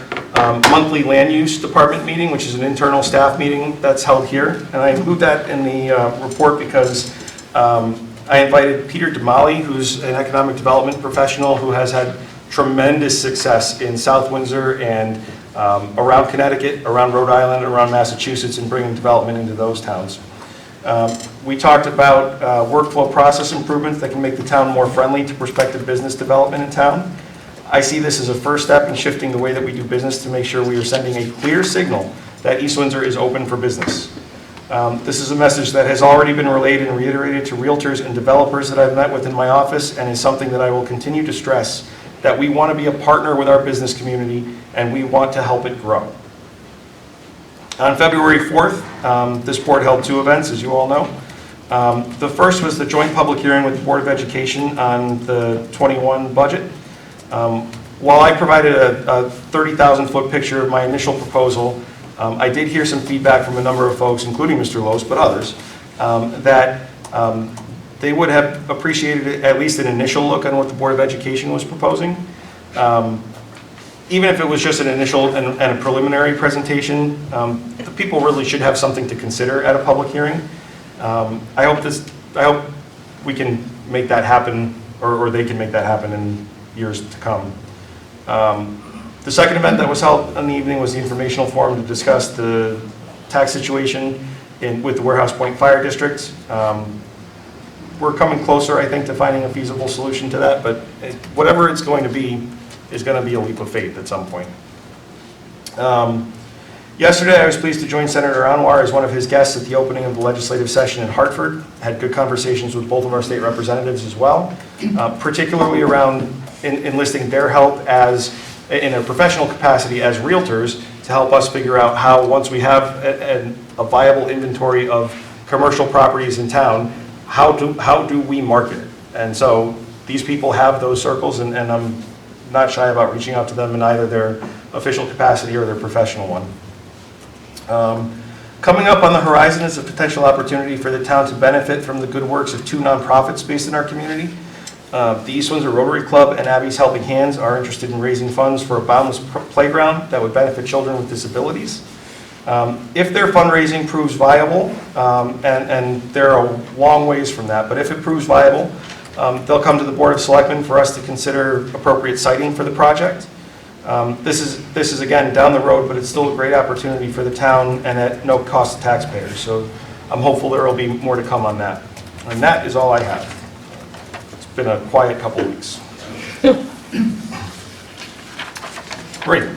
monthly land use department meeting, which is an internal staff meeting that's held here, and I include that in the report because I invited Peter Damali, who's an economic development professional who has had tremendous success in South Windsor and around Connecticut, around Rhode Island, around Massachusetts, and bringing development into those towns. We talked about workflow process improvements that can make the town more friendly to prospective business development in town. I see this as a first step in shifting the way that we do business to make sure we are sending a clear signal that East Windsor is open for business. This is a message that has already been relayed and reiterated to realtors and developers that I've met with in my office, and is something that I will continue to stress, that we want to be a partner with our business community and we want to help it grow. On February 4th, this board held 2 events, as you all know. The first was the joint public hearing with the Board of Education on the 21 budget. While I provided a 30,000-foot picture of my initial proposal, I did hear some feedback from a number of folks, including Mr. Lose, but others, that they would have appreciated at least an initial look on what the Board of Education was proposing. Even if it was just an initial and a preliminary presentation, the people really should have something to consider at a public hearing. I hope we can make that happen, or they can make that happen in years to come. The second event that was held in the evening was the informational forum to discuss the tax situation with the Warehouse Point Fire District. We're coming closer, I think, to finding a feasible solution to that, but whatever it's going to be is going to be a leap of faith at some point. Yesterday, I was pleased to join Senator Anwar as one of his guests at the opening of the legislative session in Hartford. Had good conversations with both of our state representatives as well, particularly around enlisting their help as, in a professional capacity as realtors, to help us figure out how, once we have a viable inventory of commercial properties in town, how do we market it? And so these people have those circles, and I'm not shy about reaching out to them in either their official capacity or their professional one. Coming up on the horizon is a potential opportunity for the town to benefit from the good works of 2 nonprofits based in our community. The East Windsor Rotary Club and Abby's Helping Hands are interested in raising funds for a boundless playground that would benefit children with disabilities. If their fundraising proves viable, and there are long ways from that, but if it proves viable, they'll come to the Board of Selectmen for us to consider appropriate siting for the project. This is again down the road, but it's still a great opportunity for the town and at no cost to taxpayers. So I'm hopeful there will be more to come on that. And that is all I have. It's been a quiet couple of weeks. Great.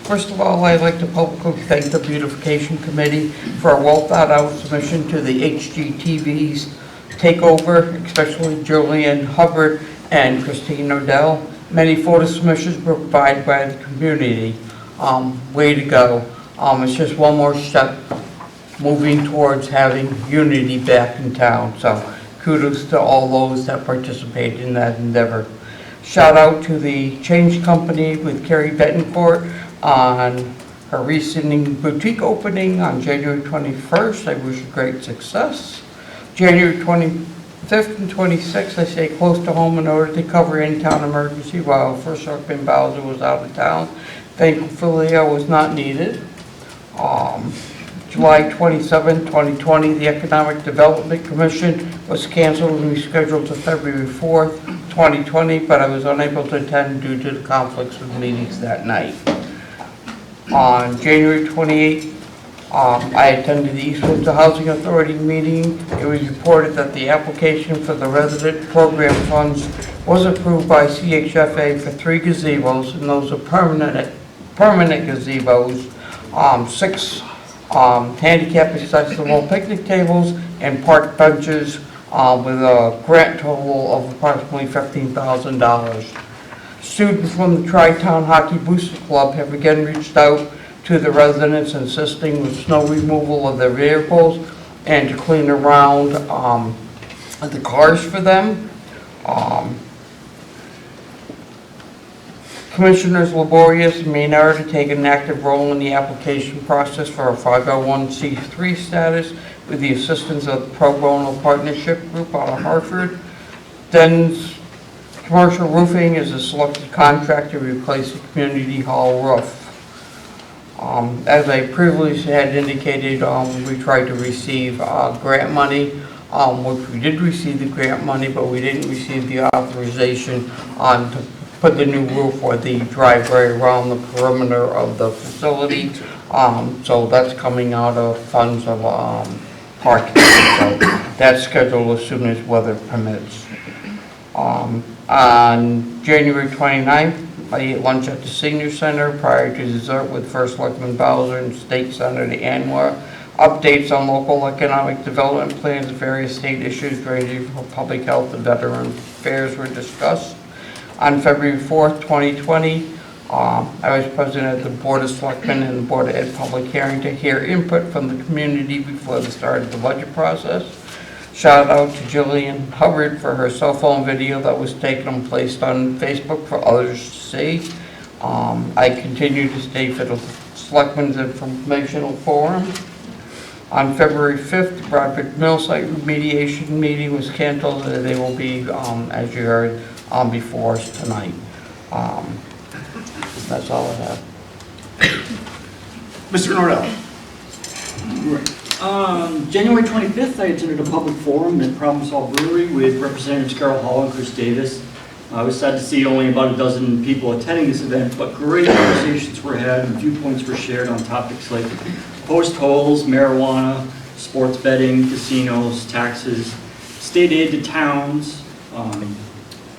First of all, I'd like to publicly thank the Beautification Committee for a well-thought-out submission to the HGTV's takeover, especially Julian Hubbard and Christine Odell. Many photo submissions were provided by the community. Way to go. It's just one more step moving towards having unity back in town. So kudos to all those that participated in that endeavor. Shout out to the Change Company with Carrie Betancourt on her recent boutique opening on January 21st. I wish her great success. January 25th and 26th, I stay close to home in order to cover in-town emergency while First Selectman Bowser was out of town. Thankfully, I was not needed. July 27, 2020, the Economic Development Commission was canceled and rescheduled to February 4th, 2020, but I was unable to attend due to the conflicts with meetings that night. On January 28th, I attended the East Windsor Housing Authority meeting. It was reported that the application for the resident program funds was approved by CHFA for 3 gazebos, and those are permanent gazebos, 6 handicap accessible picnic tables and park benches with a grant total of approximately $15,000. Students from the Tri-Town Hockey Booster Club have again reached out to the residents insisting with snow removal of their vehicles and to clean around the cars for them. Commissioners Laborious and Maynard have taken an active role in the application process for a 501c3 status with the assistance of the Pro Bono Partnership Group out of Hartford. Den's Commercial Roofing is a selected contractor to replace the community hall roof. As I previously had indicated, we tried to receive grant money, which we did receive the grant money, but we didn't receive the authorization to put the new roof or the driveway around the perimeter of the facility. So that's coming out of funds of parking. So that's scheduled as soon as weather permits. On January 29th, I ate lunch at the Senior Center prior to dessert with First Selectman Bowser and State Senator Anwar. Updates on local economic development plans and various state issues ranging from public health and veteran affairs were discussed. On February 4th, 2020, I was president of the Board of Selectmen and the Board of Ed public hearing to hear input from the community before the start of the budget process. Shout out to Jillian Hubbard for her cell phone video that was taken and placed on Facebook for others to see. I continue to stay for the Selectmen's Informational Forum. On February 5th, the Broadbent Mill Site remediation meeting was canceled, and they will be, as you heard, on before us tonight. That's all I have. Mr. Norrell. January 25th, I attended a public forum at Problem Solve Brewery with Representatives Carol Hall and Chris Davis. I was sad to see only about a dozen people attending this event, but great conversations were had and viewpoints were shared on topics like post holes, marijuana, sports betting, casinos, taxes, state aid to towns,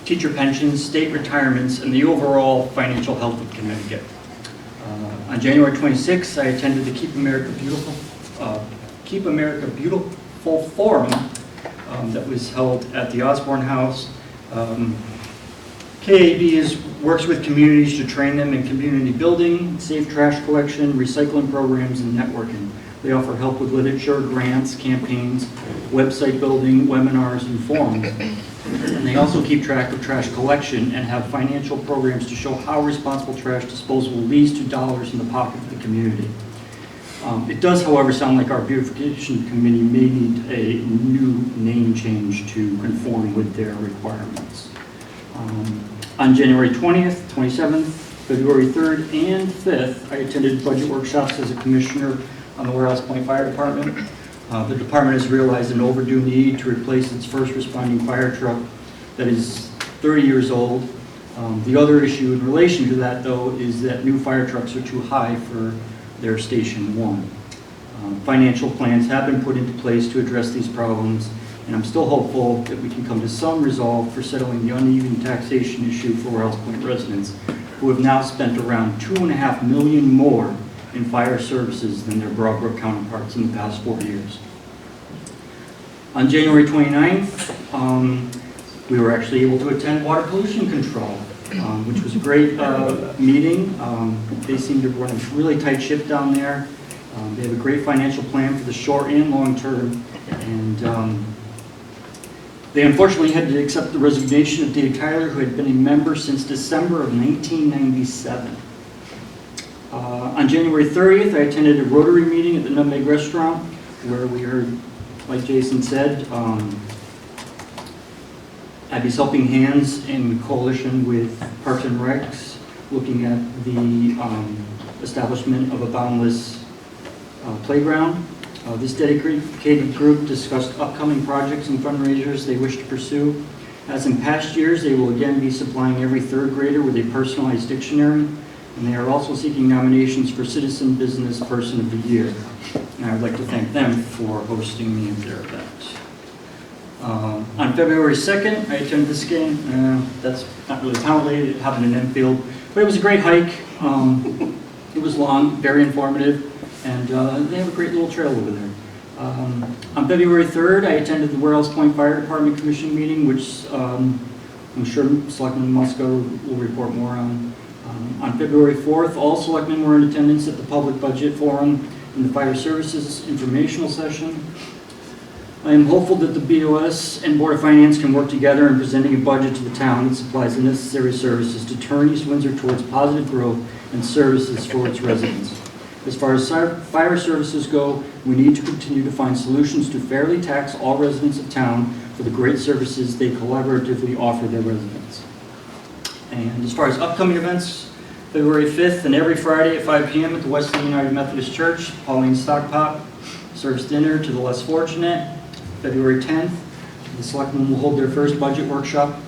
teacher pensions, state retirements, and the overall financial health of Connecticut. On January 26th, I attended the Keep America Beautiful Forum that was held at the Osborne House. KAB works with communities to train them in community building, safe trash collection, recycling programs, and networking. They offer help with literature, grants, campaigns, website building, webinars, and forums. And they also keep track of trash collection and have financial programs to show how responsible trash disposal leads to dollars in the pocket of the community. It does, however, sound like our beautification committee may need a new name change to conform with their requirements. On January 20th, 27th, February 3rd, and 5th, I attended budget workshops as a commissioner on the Warehouse Point Fire Department. The department has realized an overdue need to replace its first responding fire truck that is 30 years old. The other issue in relation to that, though, is that new fire trucks are too high for their Station 1. Financial plans have been put into place to address these problems, and I'm still hopeful that we can come to some resolve for settling the uneven taxation issue for Warehouse Point residents, who have now spent around $2.5 million more in fire services than their Broadbrook counterparts in the past 4 years. On January 29th, we were actually able to attend water pollution control, which was a great meeting. They seem to run a really tight ship down there. They have a great financial plan for the short and long term, and they unfortunately had to accept the resignation of Dave Tyler, who had been a member since December of 1997. On January 30th, I attended a Rotary meeting at the Nutmeg Restaurant, where we heard, like Jason said, Abby's Helping Hands in coalition with Parks and Recs, looking at the establishment of a boundless playground. This dedicated group discussed upcoming projects and fundraisers they wish to pursue. As in past years, they will again be supplying every third grader with a personalized dictionary, and they are also seeking nominations for Citizen Business Person of the Year. And I would like to thank them for hosting me at their event. On February 2nd, I attended this game. That's not really town related, it happened in Enfield, but it was a great hike. It was long, very informative, and they have a great little trail over there. On February 3rd, I attended the Warehouse Point Fire Department Commission meeting, which I'm sure Selectman Musko will report more on. On February 4th, all selectmen were in attendance at the Public Budget Forum and the Fire Services Informational Session. I am hopeful that the BOS and Board of Finance can work together in presenting a budget to the town that supplies the necessary services to turn East Windsor towards positive growth and services for its residents. As far as fire services go, we need to continue to find solutions to fairly tax all residents of town for the great services they collaboratively offer their residents. And as far as upcoming events, February 5th and every Friday at 5 p.m. at the Wesley United Methodist Church, Pauline Stockpot serves dinner to the less fortunate. February 10th, the Selectmen will hold their first budget workshop.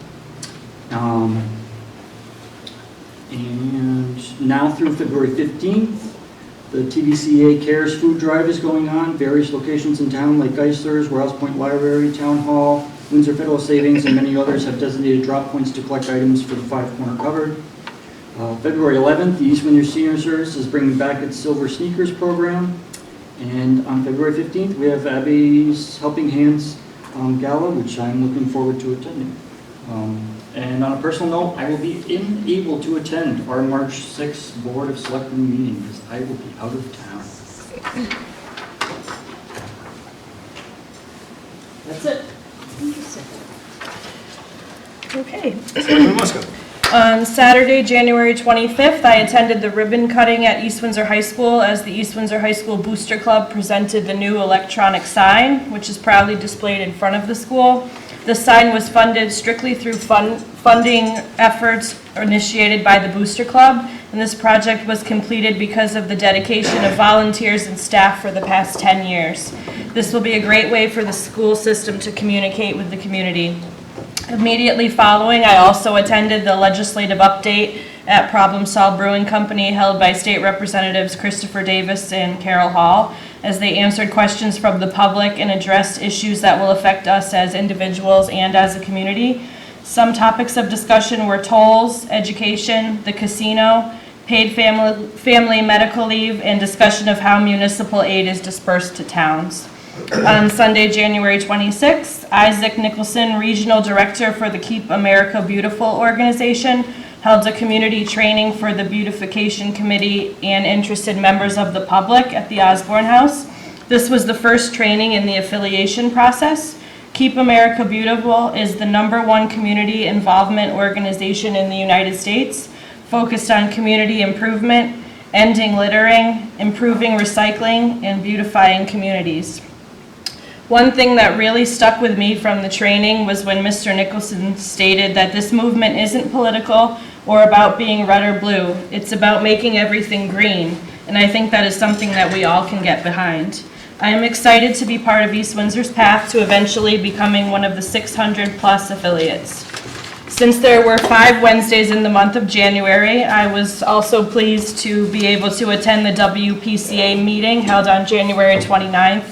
And now through February 15th, the TBCA Cares Food Drive is going on. Various locations in town like Geisler's, Warehouse Point Library, Town Hall, Windsor Federal Savings, and many others have designated drop points to collect items for the 5-corner cupboard. February 11th, the East Windsor Senior Service is bringing back its Silver Sneakers program. And on February 15th, we have Abby's Helping Hands Gala, which I'm looking forward to attending. And on a personal note, I will be unable to attend our March 6th Board of Selectmen meeting because I will be out of town. That's it. Okay. Selectman Muska. On Saturday, January 25th, I attended the ribbon cutting at East Windsor High School as the East Windsor High School Booster Club presented the new electronic sign, which is proudly displayed in front of the school. The sign was funded strictly through funding efforts initiated by the Booster Club, and this project was completed because of the dedication of volunteers and staff for the past 10 years. This will be a great way for the school system to communicate with the community. Immediately following, I also attended the legislative update at Problem Solve Brewing Company held by State Representatives Christopher Davis and Carol Hall, as they answered questions from the public and addressed issues that will affect us as individuals and as a community. Some topics of discussion were tolls, education, the casino, paid family medical leave, and discussion of how municipal aid is dispersed to towns. On Sunday, January 26th, Isaac Nicholson, Regional Director for the Keep America Beautiful organization, held a community training for the Beautification Committee and interested members of the public at the Osborne House. This was the first training in the affiliation process. Keep America Beautiful is the #1 community involvement organization in the United States, focused on community improvement, ending littering, improving recycling, and beautifying communities. One thing that really stuck with me from the training was when Mr. Nicholson stated that this movement isn't political or about being red or blue. It's about making everything green, and I think that is something that we all can get behind. I am excited to be part of East Windsor's path to eventually becoming one of the 600+ affiliates. Since there were 5 Wednesdays in the month of January, I was also pleased to be able to attend the WPCA meeting held on January 29th.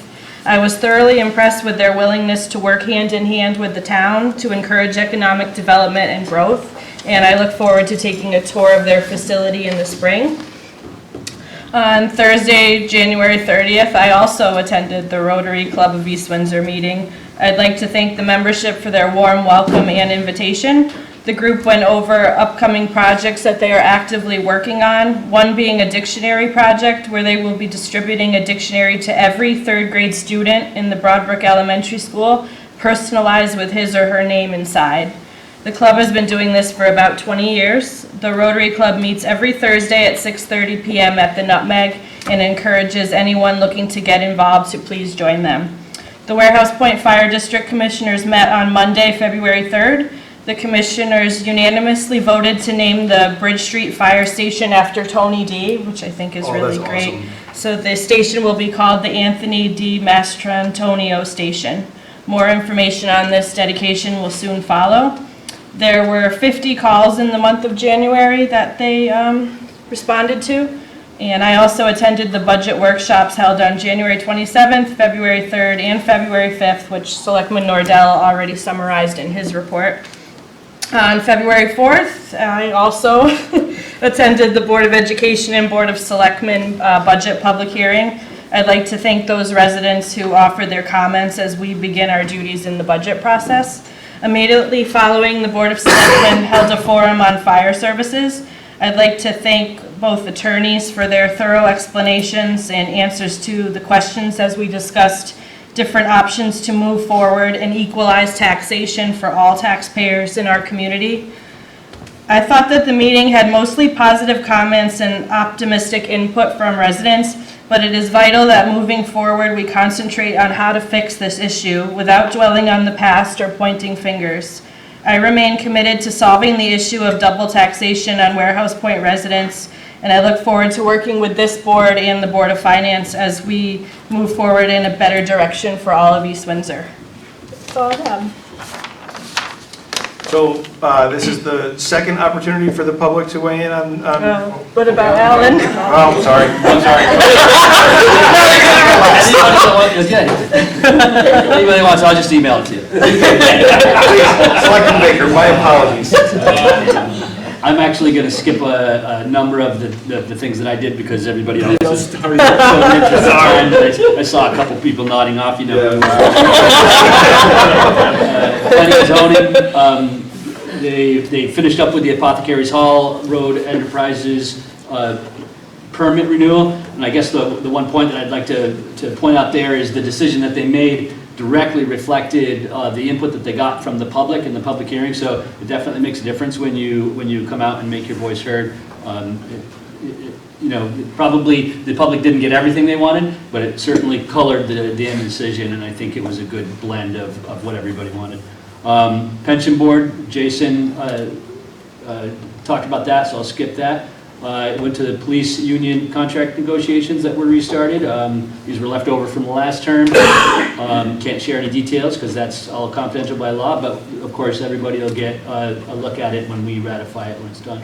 I was thoroughly impressed with their willingness to work hand in hand with the town to encourage economic development and growth, and I look forward to taking a tour of their facility in the spring. On Thursday, January 30th, I also attended the Rotary Club of East Windsor meeting. I'd like to thank the membership for their warm welcome and invitation. The group went over upcoming projects that they are actively working on, one being a dictionary project where they will be distributing a dictionary to every 3rd grade student in the Broadbrook Elementary School, personalized with his or her name inside. The club has been doing this for about 20 years. The Rotary Club meets every Thursday at 6:30 p.m. at the Nutmeg and encourages anyone looking to get involved to please join them. The Warehouse Point Fire District Commissioners met on Monday, February 3rd. The commissioners unanimously voted to name the Bridge Street Fire Station after Tony D., which I think is really great. Awesome. So the station will be called the Anthony D. Mastrantonio Station. More information on this dedication will soon follow. There were 50 calls in the month of January that they responded to. And I also attended the budget workshops held on January 27th, February 3rd, and February 5th, which Selectman Nordell already summarized in his report. On February 4th, I also attended the Board of Education and Board of Selectmen budget public hearing. I'd like to thank those residents who offered their comments as we begin our duties in the budget process. Immediately following, the Board of Selectmen held a forum on fire services. I'd like to thank both attorneys for their thorough explanations and answers to the questions as we discussed different options to move forward and equalize taxation for all taxpayers in our community. I thought that the meeting had mostly positive comments and optimistic input from residents, but it is vital that moving forward we concentrate on how to fix this issue without dwelling on the past or pointing fingers. I remain committed to solving the issue of double taxation on Warehouse Point residents, and I look forward to working with this board and the Board of Finance as we move forward in a better direction for all of East Windsor. That's all I have. So this is the second opportunity for the public to weigh in on... What about Alan? Oh, I'm sorry. Anybody wants, I'll just email it to you. Selectman Baker, my apologies. I'm actually going to skip a number of the things that I did because everybody else is so interested. I saw a couple people nodding off, you know. Planning and zoning, They finished up with the Apothecaries Hall Road Enterprises permit renewal, and I guess the one point that I'd like to point out there is the decision that they made directly reflected the input that they got from the public in the public hearing, so it definitely makes a difference when you come out and make your voice heard. You know, probably the public didn't get everything they wanted, but it certainly colored the end decision, and I think it was a good blend of what everybody wanted. Pension board, Jason talked about that, so I'll skip that. Went to the police union contract negotiations that were restarted. These were left over from the last term. Can't share any details because that's all confidential by law, but of course everybody will get a look at it when we ratify it when it's done.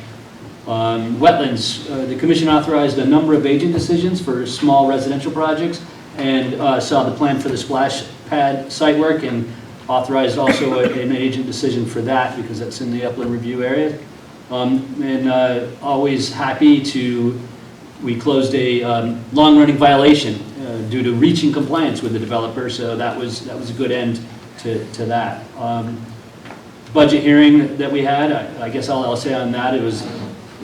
Wetlands, the commission authorized a number of agent decisions for small residential projects and saw the plan for the splash pad site work and authorized also an agent decision for that because that's in the upland review area. Always happy we closed a long-running violation due to reaching compliance with the developer, so that was a good end to that. Budget hearing that we had, I guess all I'll say on that, it was,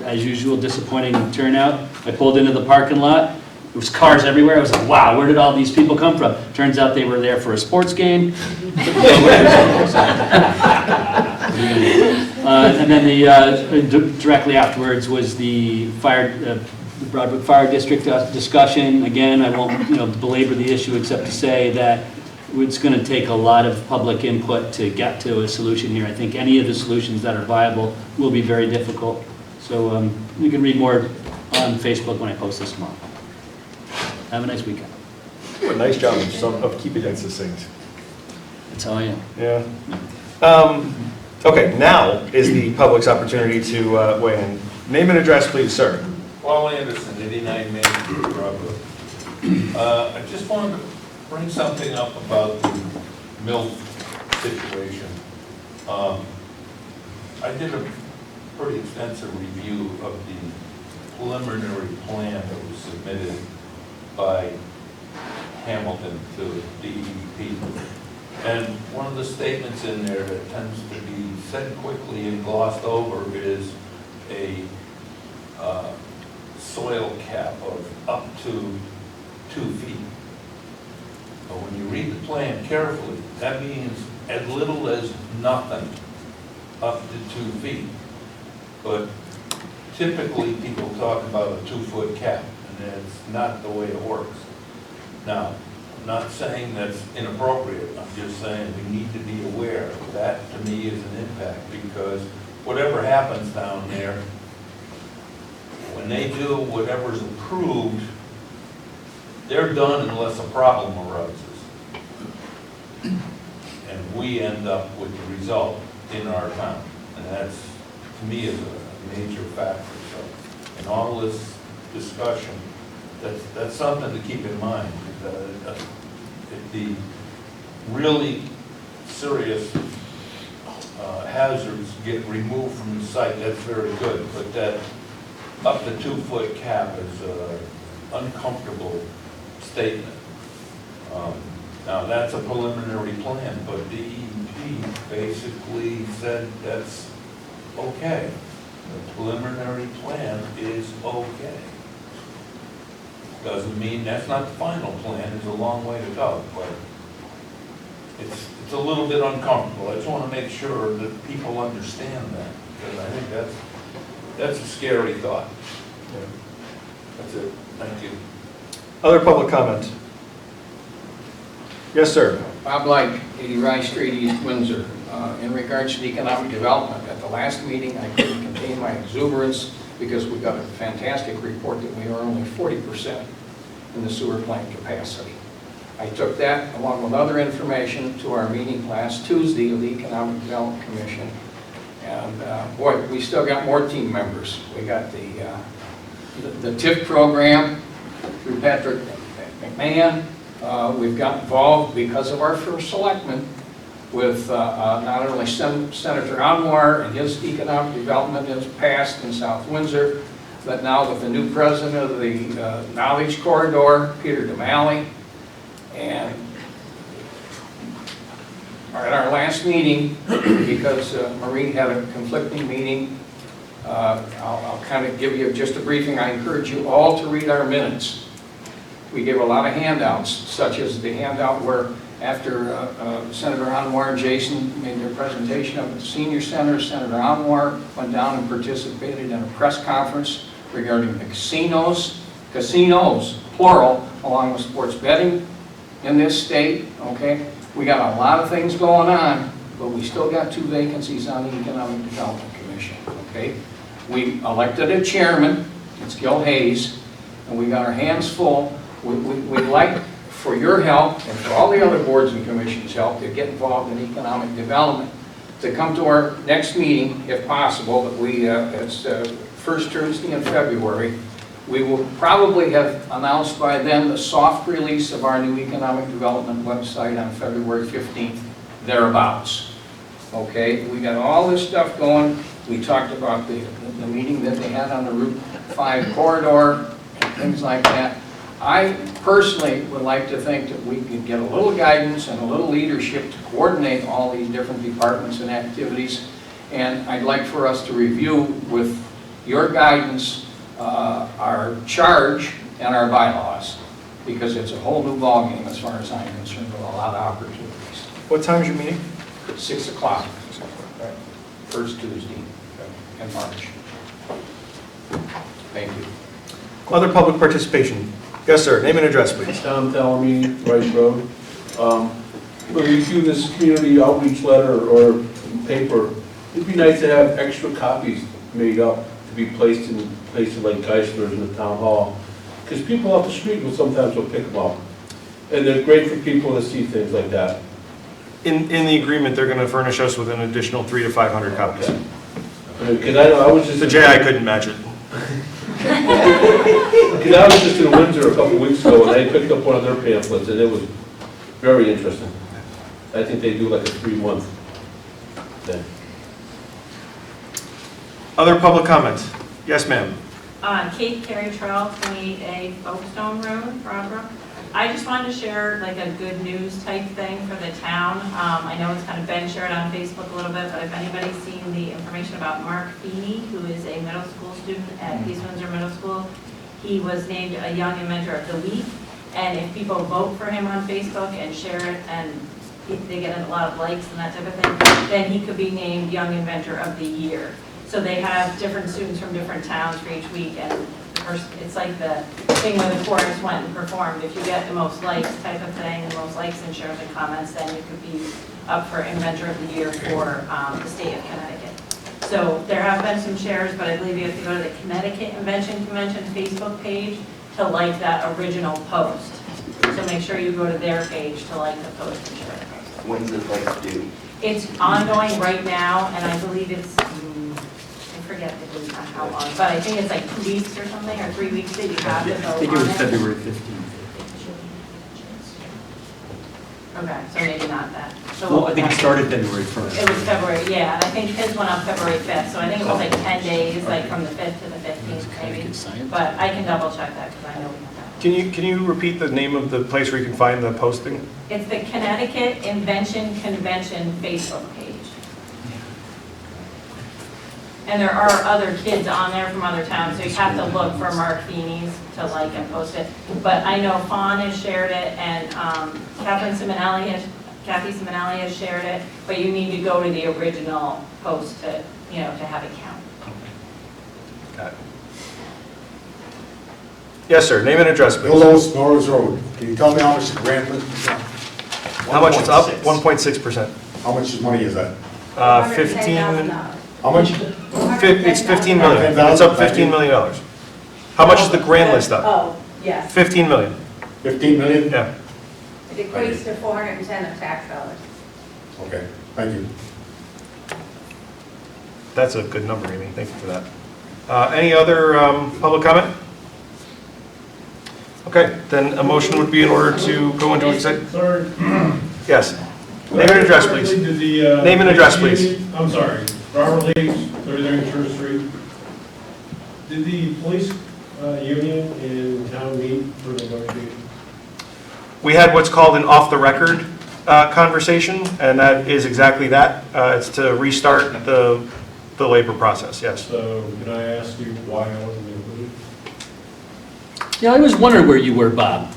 as usual, disappointing turnout. I pulled into the parking lot. There was cars everywhere. I was like, wow, where did all these people come from? Turns out they were there for a sports game. And then directly afterwards was the Broadbrook Fire District discussion. Again, I won't belabor the issue except to say that it's going to take a lot of public input to get to a solution here. I think any of the solutions that are viable will be very difficult. So you can read more on Facebook when I post this tomorrow. Have a nice weekend. You do a nice job of keeping it succinct. That's how I am. Yeah. Okay, now is the public's opportunity to weigh in. Name and address, please, sir. Paul Anderson, 89 Main Street, Broadbrook. I just wanted to bring something up about the mill situation. I did a pretty extensive review of the preliminary plan that was submitted by Hamilton to DEP. And one of the statements in there that tends to be said quickly and glossed over is a soil cap of up to 2 feet. But when you read the plan carefully, that means as little as nothing up to 2 feet. But typically people talk about a 2-foot cap, and that's not the way it works. Now, I'm not saying that's inappropriate, I'm just saying we need to be aware that to me is an impact, because whatever happens down there, when they do whatever's approved, they're done unless a problem arises. And we end up with the result in our town. And that's, to me, is a major factor. So in all this discussion, that's something to keep in mind. If the really serious hazards get removed from the site, that's very good. But that up to 2-foot cap is an uncomfortable statement. Now that's a preliminary plan, but DEP basically said that's okay. The preliminary plan is okay. Doesn't mean that's not the final plan, there's a long way to go, but it's a little bit uncomfortable. I just want to make sure that people understand that, because I think that's a scary thought. Yeah. That's it. Thank you. Other public comment? Yes, sir. Bob Light, 80 Rice Street, East Windsor. In regards to economic development, at the last meeting, I couldn't contain my exuberance because we got a fantastic report that we are only 40% in the sewer plant capacity. I took that along with other information to our meeting last Tuesday of the Economic Development Commission. And boy, we still got more team members. We got the TIP program through Patrick McMahon. We've got involved because of our first selectman with not only Senator Anwar and his economic development has passed in South Windsor, but now with the new president of the Knowledge Corridor, Peter DeMalley. And at our last meeting, because Marie had a conflicting meeting, I'll kind of give you just a briefing. I encourage you all to read our minutes. We gave a lot of handouts, such as the handout where after Senator Anwar and Jason made their presentation up at the Senior Center, Senator Anwar went down and participated in a press conference regarding the casinos, plural, along with sports betting in this state, okay? We got a lot of things going on, but we still got 2 vacancies on the Economic Development Commission, okay? We elected a chairman, it's Gil Hayes, and we got our hands full. We'd like for your help and for all the other boards and commissions' help to get involved in economic development, to come to our next meeting, if possible, but it's first Thursday in February. We will probably have announced by then the soft release of our new economic development website on February 15th, thereabouts. Okay, we got all this stuff going. We talked about the meeting that they had on the Route 5 corridor and things like that. I personally would like to think that we could get a little guidance and a little leadership to coordinate all these different departments and activities. And I'd like for us to review with your guidance our charge and our bylaws, because it's a whole new ballgame as far as I'm concerned with a lot of opportunities. What time is your meeting? 6 o'clock, first Tuesday in March. Thank you. Other public participation. Yes, sir. Name and address, please. Tom Talamini, Rice Road. We're issuing this community outreach letter or paper. It'd be nice to have extra copies made up to be placed in places like Geisler's in the town hall. Because people off the street will sometimes pick them up. And they're great for people to see things like that. In the agreement, they're going to furnish us with an additional 300 to 500 copies. Because I was just... The JI couldn't match it. Because I was just in Windsor a couple weeks ago, and they picked up one of their pamphlets, and it was very interesting. I think they do like a 3-month thing. Other public comments? Yes, ma'am. Kate Carey Trail, 28A Folkestone Road, Broadbrook. I just wanted to share like a good news type thing for the town. I know it's kind of been shared on Facebook a little bit, but if anybody's seen the information about Mark Feeney, who is a middle school student at East Windsor Middle School, he was named a Young Inventor of the Week. And if people vote for him on Facebook and share it, and they get a lot of likes and that type of thing, then he could be named Young Inventor of the Year. So they have different students from different towns for each week, and it's like the thing where the chorus went and performed. If you get the most likes type of thing, the most likes and shares and comments, then you could be up for Inventor of the Year for the state of Connecticut. So there have been some shares, but I believe you have to go to the Connecticut Invention Convention Facebook page to like that original post. So make sure you go to their page to like the post and share the post. When's it like due? It's ongoing right now, and I believe it's, I forget the date on how long, but I think it's like 2 weeks or something, or 3 weeks that you have to vote on it. I think it was February 15th. Okay, so maybe not that. So Well, what I think it was that? started February 1st. It was February, yeah, and I think his went up February 5th, so I think it was like 10 days, like from the 5th to the 15th maybe. But I can double check that because I know we have that. Can you repeat the name of the place where you can find the posting? It's the Connecticut Invention Convention Facebook page. And there are other kids on there from other towns, so you have to look for Mark Feeney's to like and post it. But I know Fawn has shared it, and Kathy Simonelli has shared it, but you need to go to the original post to, to have it count. Got it. Yes, sir. Name and address, please. Bill O's, Norris Road. Can you tell me how much the grant is? How much it's up? 1.6%. How much money is that? 15. How much? It's 15 million. It's up $15 million. How much is the grand list up? Oh, yes. 15 million. 15 million? Yeah. It equates to 410 of tax dollars. Okay, thank you. That's a good number, Amy. Thank you for that. Any other public comment? Okay, then a motion would be in order to go into executive. Sorry. Yes. Name and address, please. Name and address, please. I'm sorry. Robert Leach, 39 Church Street. Did the police union in town meet for negotiation? We had what's called an off-the-record conversation, and that is exactly that. It's to restart the labor process, yes. So can I ask you why I wasn't included? Yeah, I was wondering where you were, Bob.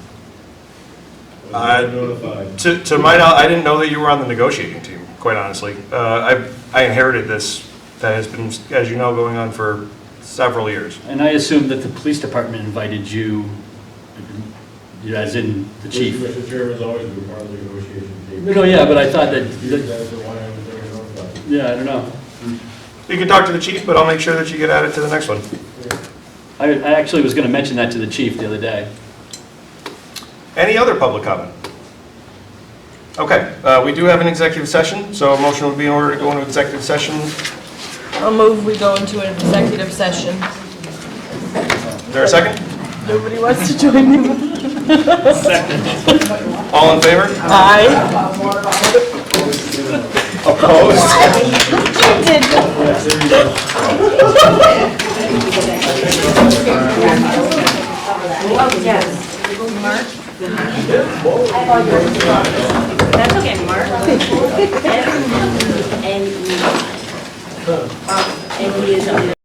I was notified. To my knowledge, I didn't know that you were on the negotiating team, quite honestly. I inherited this, that has been, as you know, going on for several years. And I assumed that the police department invited you, as in the chief. Mr. Chairman's always been part of the negotiation team. No, yeah, but I thought that, That's why I was never notified. yeah, I don't know. You can talk to the chief, but I'll make sure that you get added to the next one. I actually was going to mention that to the chief the other day. Any other public comment? Okay, we do have an executive session, so a motion would be in order to go into executive session. I'll move we go into an executive session. Is there a second? Nobody wants to join me? All in favor? Aye. Opposed? Oh, yes. Mark? That's okay, Mark. And he is